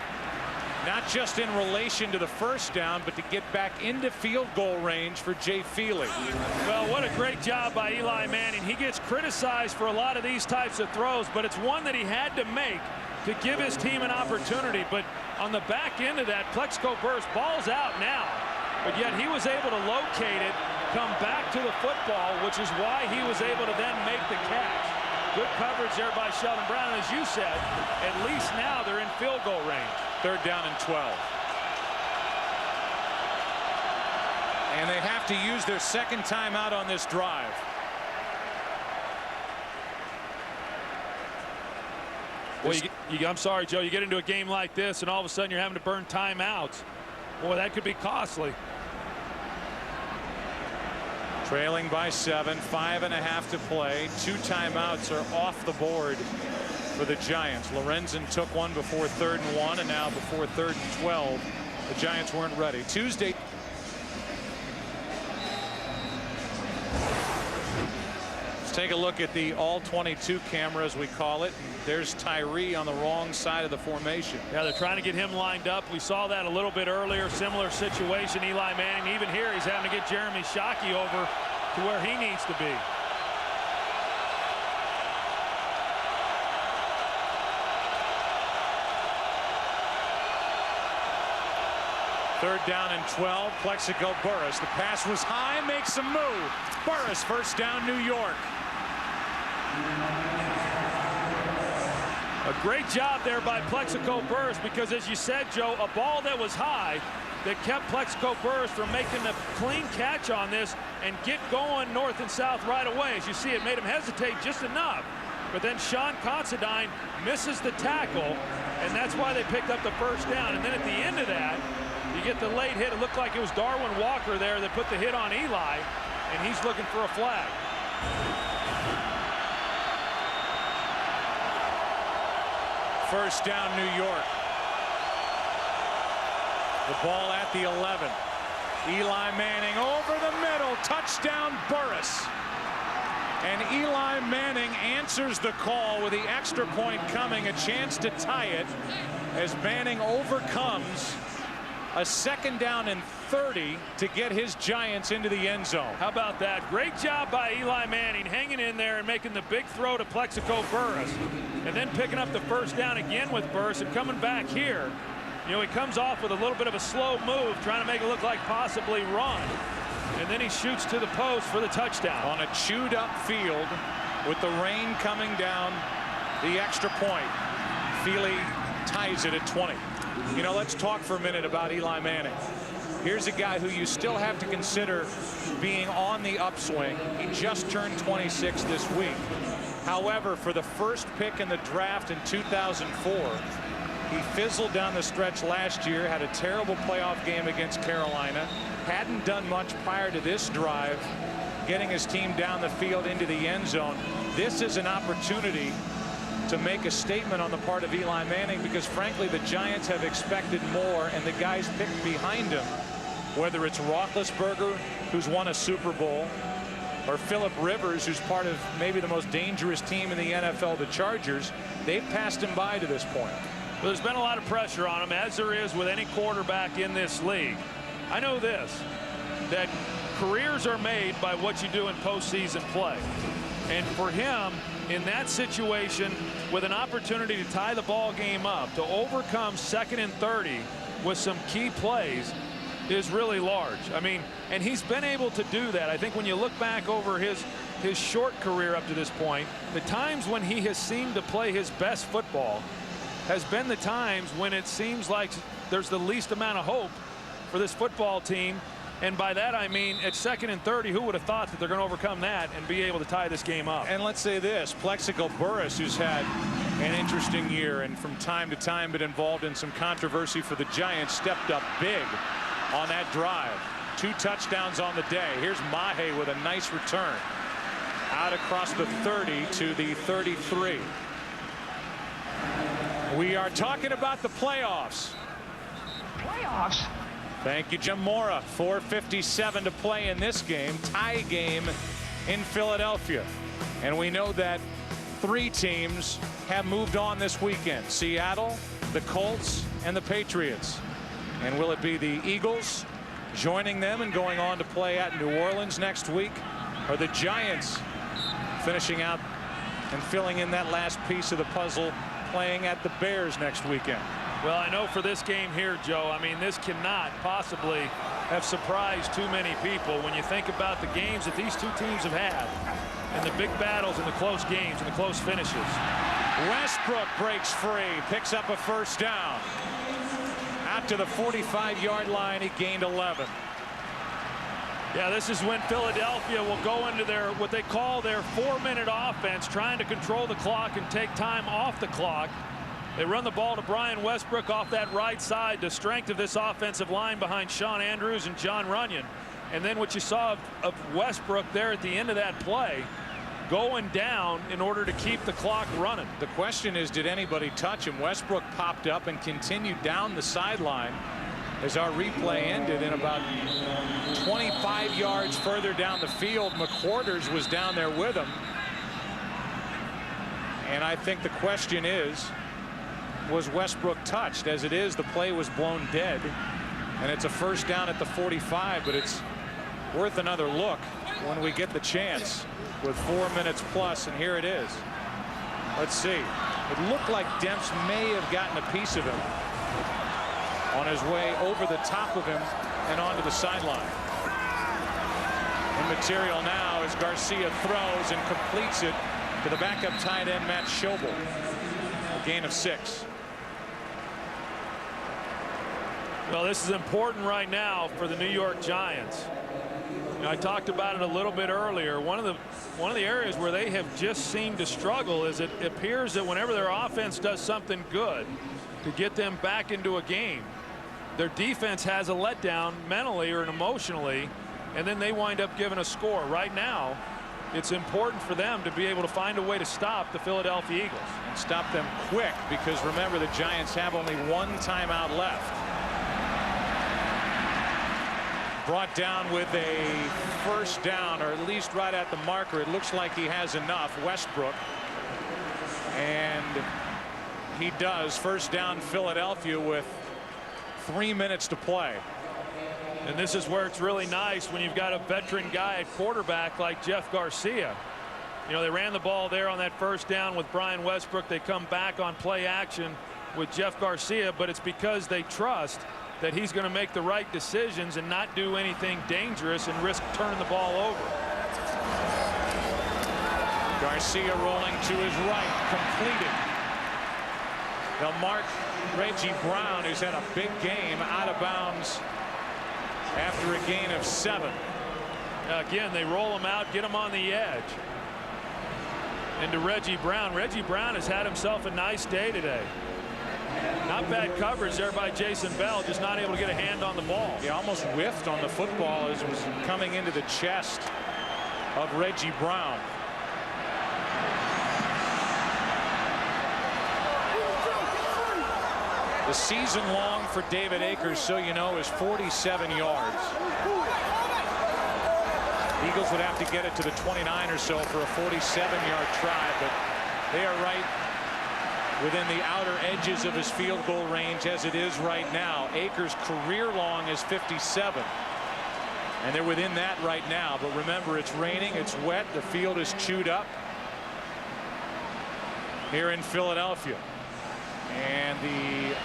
Not just in relation to the first down, but to get back into field goal range for Jay Feely. Well, what a great job by Eli Manning. He gets criticized for a lot of these types of throws, but it's one that he had to make to give his team an opportunity. But on the back end of that, Plexico Burris, ball's out now, but yet he was able to locate it, come back to the football, which is why he was able to then make the catch. Good coverage there by Sheldon Brown. As you said, at least now they're in field goal range. Third down and 12. And they have to use their second timeout on this drive. Well, I'm sorry, Joe, you get into a game like this and all of a sudden you're having to burn timeouts. Boy, that could be costly. Trailing by 7, 5.5 to play. 2 timeouts are off the board for the Giants. Lorenzen took one before 3rd and 1, and now before 3rd and 12. The Giants weren't ready. Tuesday. Let's take a look at the all-22 camera, as we call it. There's Tyree on the wrong side of the formation. Yeah, they're trying to get him lined up. We saw that a little bit earlier. Similar situation. Eli Manning, even here, he's having to get Jeremy Shockey over to where he needs to be. Third down and 12. Plexico Burris. The pass was high, makes a move. Burris, first down, New York. A great job there by Plexico Burris, because as you said, Joe, a ball that was high that kept Plexico Burris from making a clean catch on this and get going north and south right away. As you see, it made him hesitate just enough. But then Sean Considine misses the tackle, and that's why they picked up the first down. And then at the end of that, you get the late hit. It looked like it was Darwin Walker there that put the hit on Eli, and he's looking for a flag. First down, New York. The ball at the 11. Eli Manning over the middle. Touchdown, Burris. And Eli Manning answers the call with the extra point coming. A chance to tie it as Manning overcomes a 2nd down and 30 to get his Giants into the end zone. How about that? Great job by Eli Manning hanging in there and making the big throw to Plexico Burris. And then picking up the first down again with Burris and coming back here. You know, he comes off with a little bit of a slow move, trying to make it look like possibly run. And then he shoots to the post for the touchdown. On a chewed up field with the rain coming down, the extra point. Feely ties it at 20. You know, let's talk for a minute about Eli Manning. Here's a guy who you still have to consider being on the upswing. He just turned 26 this week. However, for the first pick in the draft in 2004, he fizzled down the stretch last year, had a terrible playoff game against Carolina, hadn't done much prior to this drive, getting his team down the field into the end zone. This is an opportunity to make a statement on the part of Eli Manning, because frankly the Giants have expected more, and the guys picked behind him, whether it's Roethlisberger, who's won a Super Bowl, or Phillip Rivers, who's part of maybe the most dangerous team in the NFL, the Chargers, they've passed him by to this point. Well, there's been a lot of pressure on him, as there is with any quarterback in this league. I know this, that careers are made by what you do in postseason play. And for him, in that situation, with an opportunity to tie the ball game up, to overcome 2nd and 30 with some key plays, is really large. I mean, and he's been able to do that. I think when you look back over his short career up to this point, the times when he has seemed to play his best football has been the times when it seems like there's the least amount of hope for this football team. And by that I mean at 2nd and 30, who would have thought that they're going to overcome that and be able to tie this game up? And let's say this, Plexico Burris, who's had an interesting year and from time to time been involved in some controversy for the Giants, stepped up big on that drive. 2 touchdowns on the day. Here's Mahe with a nice return out across the 30 to the 33. We are talking about the playoffs. Playoffs? Thank you, Jim Mora. 4:57 to play in this game. Tie game in Philadelphia. And we know that 3 teams have moved on this weekend. Seattle, the Colts, and the Patriots. And will it be the Eagles joining them and going on to play at New Orleans next week, or the Giants finishing out and filling in that last piece of the puzzle, playing at the Bears next weekend? Well, I know for this game here, Joe, I mean, this cannot possibly have surprised too many people when you think about the games that these 2 teams have had, and the big battles and the close games and the close finishes. Westbrook breaks free, picks up a first down. Out to the 45-yard line, he gained 11. Yeah, this is when Philadelphia will go into their what they call their 4-minute offense, trying to control the clock and take time off the clock. They run the ball to Brian Westbrook off that right side, the strength of this offensive line behind Sean Andrews and John Runyon. And then what you saw of Westbrook there at the end of that play, going down in order to keep the clock running. The question is, did anybody touch him? Westbrook popped up and continued down the sideline as our replay ended, and about 25 yards further down the field, McQuarters was down there with him. And I think the question is, was Westbrook touched? As it is, the play was blown dead, and it's a first down at the 45, but it's worth another look when we get the chance with 4 minutes plus, and here it is. Let's see. It looked like Demps may have gotten a piece of him on his way over the top of him and onto the sideline. Immaterial now as Garcia throws and completes it to the backup tight end Matt Schobel. A gain of 6. Well, this is important right now for the New York Giants. You know, I talked about it a little bit earlier. One of the areas where they have just seemed to struggle is it appears that whenever their offense does something good to get them back into a game, their defense has a letdown mentally or emotionally, and then they wind up giving a score. Right now, it's important for them to be able to find a way to stop the Philadelphia Eagles. And stop them quick, because remember, the Giants have only one timeout left. Brought down with a first down, or at least right at the marker. It looks like he has enough, Westbrook. And he does. First down, Philadelphia, with 3 minutes to play. And this is where it's really nice when you've got a veteran guy at quarterback like Jeff Garcia. You know, they ran the ball there on that first down with Brian Westbrook. They come back on play action with Jeff Garcia, but it's because they trust that he's going to make the right decisions and not do anything dangerous and risk turning the ball over. Garcia rolling to his right, completed. They'll mark Reggie Brown, who's had a big game, out of bounds after a gain of 7. Again, they roll him out, get him on the edge. And to Reggie Brown. Reggie Brown has had himself a nice day today. Not bad coverage there by Jason Bell, just not able to get a hand on the ball. He almost whiffed on the football as it was coming into the chest of Reggie Brown. The season long for David Akers, so you know, is 47 yards. Eagles would have to get it to the 29 or so for a 47-yard try, but they are right within the outer edges of his field goal range as it is right now. Akers' career long is 57, and they're within that right now. But remember, it's raining, it's wet, the field is chewed up here in Philadelphia, and the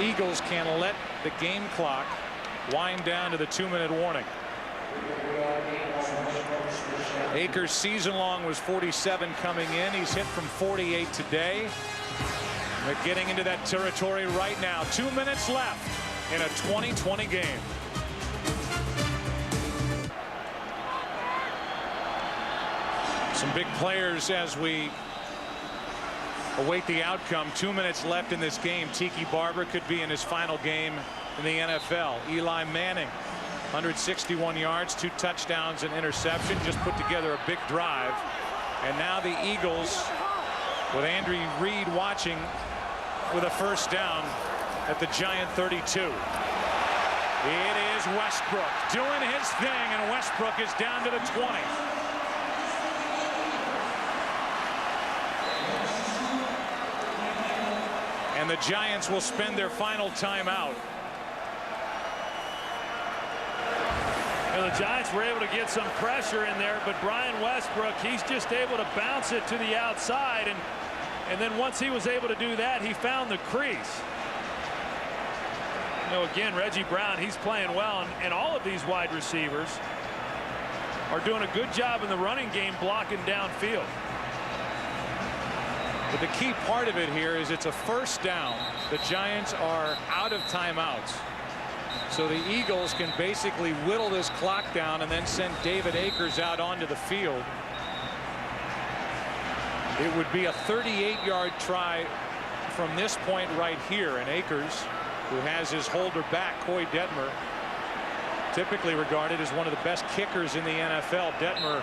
Eagles can let the game clock wind down to the 2-minute warning. Akers' season long was 47 coming in. He's hit from 48 today. They're getting into that territory right now. 2 minutes left in a 2020 game. Some big players as we await the outcome. 2 minutes left in this game. Tiki Barber could be in his final game in the NFL. Eli Manning, 161 yards, 2 touchdowns, and interception. Just put together a big drive. And now the Eagles, with Andy Reid watching, with a first down at the Giant 32. It is Westbrook doing his thing, and Westbrook is down to the 20. And the Giants will spend their final timeout. The Giants were able to get some pressure in there, but Brian Westbrook, he's just able to bounce it to the outside, and then once he was able to do that, he found the crease. You know, again, Reggie Brown, he's playing well, and all of these wide receivers are doing a good job in the running game blocking downfield. But the key part of it here is it's a first down. The Giants are out of timeouts. So the Eagles can basically whittle this clock down and then send David Akers out onto the field. It would be a 38-yard try from this point right here. And Akers, who has his holder back, Coy Detmer, typically regarded as one of the best kickers in the NFL. Detmer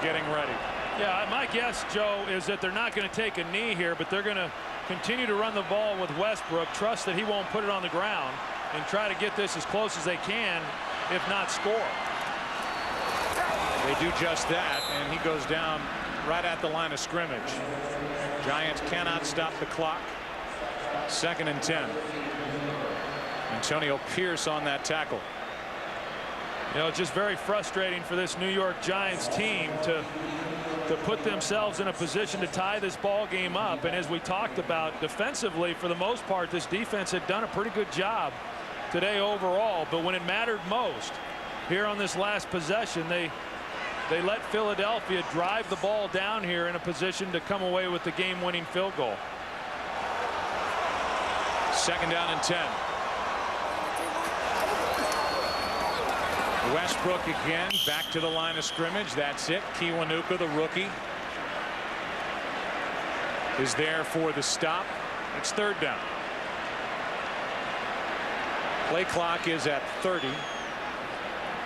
getting ready. Yeah, my guess, Joe, is that they're not going to take a knee here, but they're going to continue to run the ball with Westbrook, trust that he won't put it on the ground, and try to get this as close as they can, if not score. They do just that, and he goes down right at the line of scrimmage. Giants cannot stop the clock. 2nd and 10. Antonio Pierce on that tackle. You know, it's just very frustrating for this New York Giants team to put themselves in a position to tie this ball game up. And as we talked about, defensively, for the most part, this defense had done a pretty good job today overall. But when it mattered most, here on this last possession, they let Philadelphia drive the ball down here in a position to come away with the game-winning field goal. 2nd down and 10. Westbrook again back to the line of scrimmage. That's it. Kiwanuka, the rookie, is there for the stop. It's 3rd down. Play clock is at 30.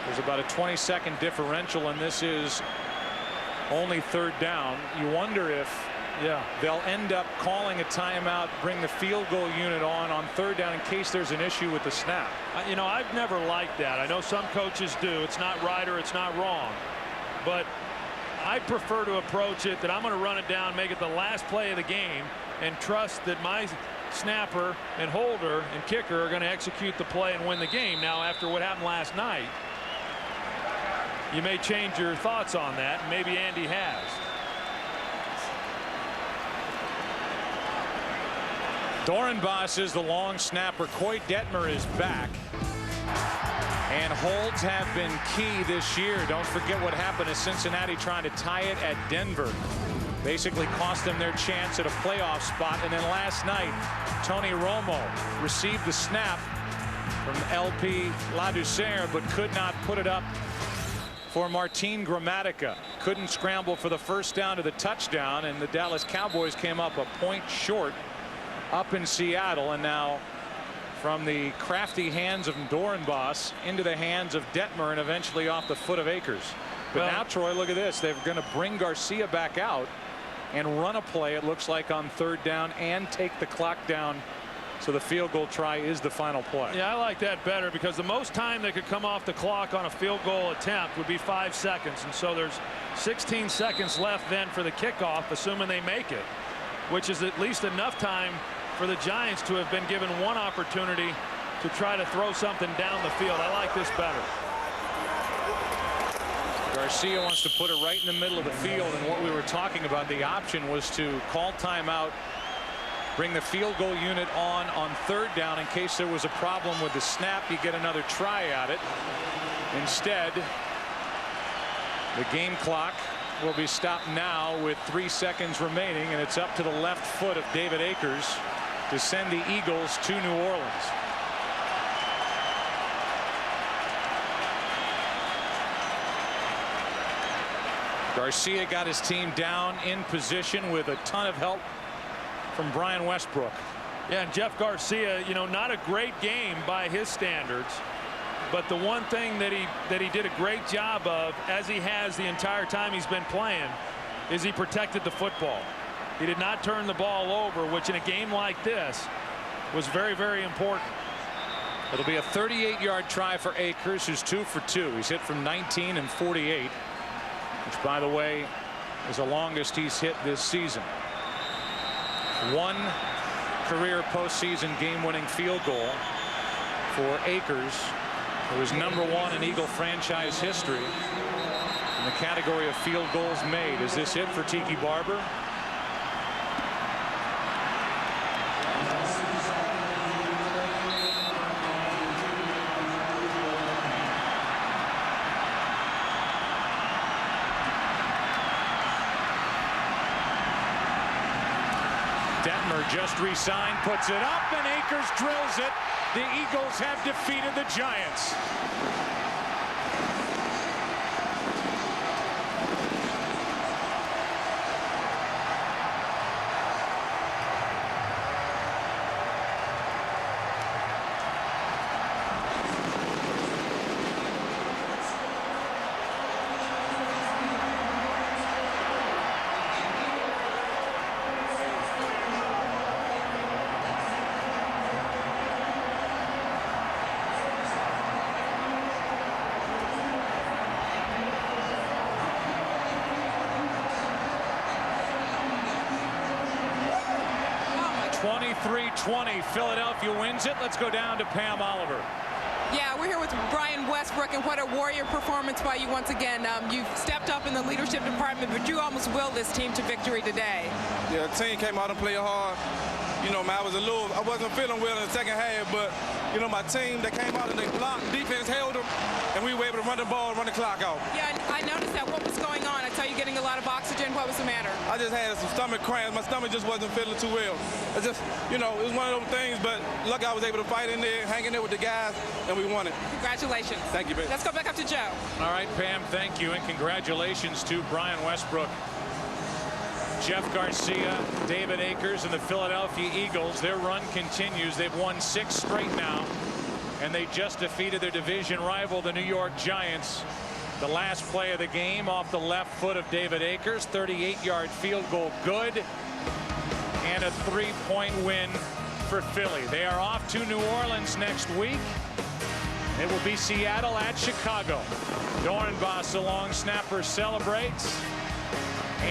There's about a 20-second differential, and this is only third down. You wonder if they'll end up calling a timeout, bring the field goal unit on third down in case there's an issue with the snap. You know, I've never liked that. I know some coaches do. It's not right or it's not wrong. But I prefer to approach it that I'm going to run it down, make it the last play of the game, and trust that my snapper and holder and kicker are going to execute the play and win the game. Now, after what happened last night, you may change your thoughts on that. Maybe Andy has. Dorenbos is the long snapper. Coy Detmer is back. And holds have been key this year. Don't forget what happened to Cincinnati trying to tie it at Denver. Basically cost them their chance at a playoff spot. And then last night, Tony Romo received the snap from LP Ladouceur, but could not put it up for Martin Gramatica. Couldn't scramble for the first down to the touchdown, and the Dallas Cowboys came up a point short up in Seattle. And now from the crafty hands of Dorenbos into the hands of Detmer and eventually off the foot of Akers. But now, Troy, look at this. They're going to bring Garcia back out and run a play, it looks like, on third down and take the clock down. So the field goal try is the final play. Yeah, I like that better because the most time they could come off the clock on a field goal attempt would be 5 seconds. And so there's 16 seconds left then for the kickoff, assuming they make it, which is at least enough time for the Giants to have been given one opportunity to try to throw something down the field. I like this better. Garcia wants to put it right in the middle of the field, and what we were talking about, the option was to call timeout, bring the field goal unit on third down in case there was a problem with the snap. You get another try at it. Instead, the game clock will be stopped now with 3 seconds remaining, and it's up to the left foot of David Akers to send the Eagles to New Orleans. Garcia got his team down in position with a ton of help from Brian Westbrook. Yeah, and Jeff Garcia, you know, not a great game by his standards, but the one thing that he did a great job of, as he has the entire time he's been playing, is he protected the football. He did not turn the ball over, which in a game like this was very, very important. It'll be a 38-yard try for Akers, who's 2 for 2. He's hit from 19 and 48, which, by the way, is the longest he's hit this season. One career postseason game-winning field goal for Akers, who is #1 in Eagle franchise history in the category of field goals made. Is this it for Tiki Barber? Detmer just re-signed, puts it up, and Akers drills it. The Eagles have defeated the Giants. Philadelphia wins it. Let's go down to Pam Oliver. Yeah, we're here with Brian Westbrook, and what a warrior performance by you once again. You've stepped up in the leadership department, but you almost willed this team to victory today. Yeah, the team came out and played hard. You know, man, I wasn't feeling well in the second half, but, you know, my team, they came out and they blocked, defense held them, and we were able to run the ball and run the clock out. Yeah, I noticed that. What was going on? I saw you getting a lot of oxygen. What was the matter? I just had some stomach cramps. My stomach just wasn't feeling too well. It's just, you know, it was one of those things, but luckily I was able to fight in there, hang in there with the guys, and we won it. Congratulations. Thank you, baby. Let's go back up to Joe. All right, Pam, thank you, and congratulations to Brian Westbrook, Jeff Garcia, David Akers, and the Philadelphia Eagles. Their run continues. They've won 6 straight now, and they just defeated their division rival, the New York Giants, The last play of the game off the left foot of David Akers. 38-yard field goal good. And a 3-point win for Philly. They are off to New Orleans next week. It will be Seattle at Chicago. Dornbos, the long snapper, celebrates.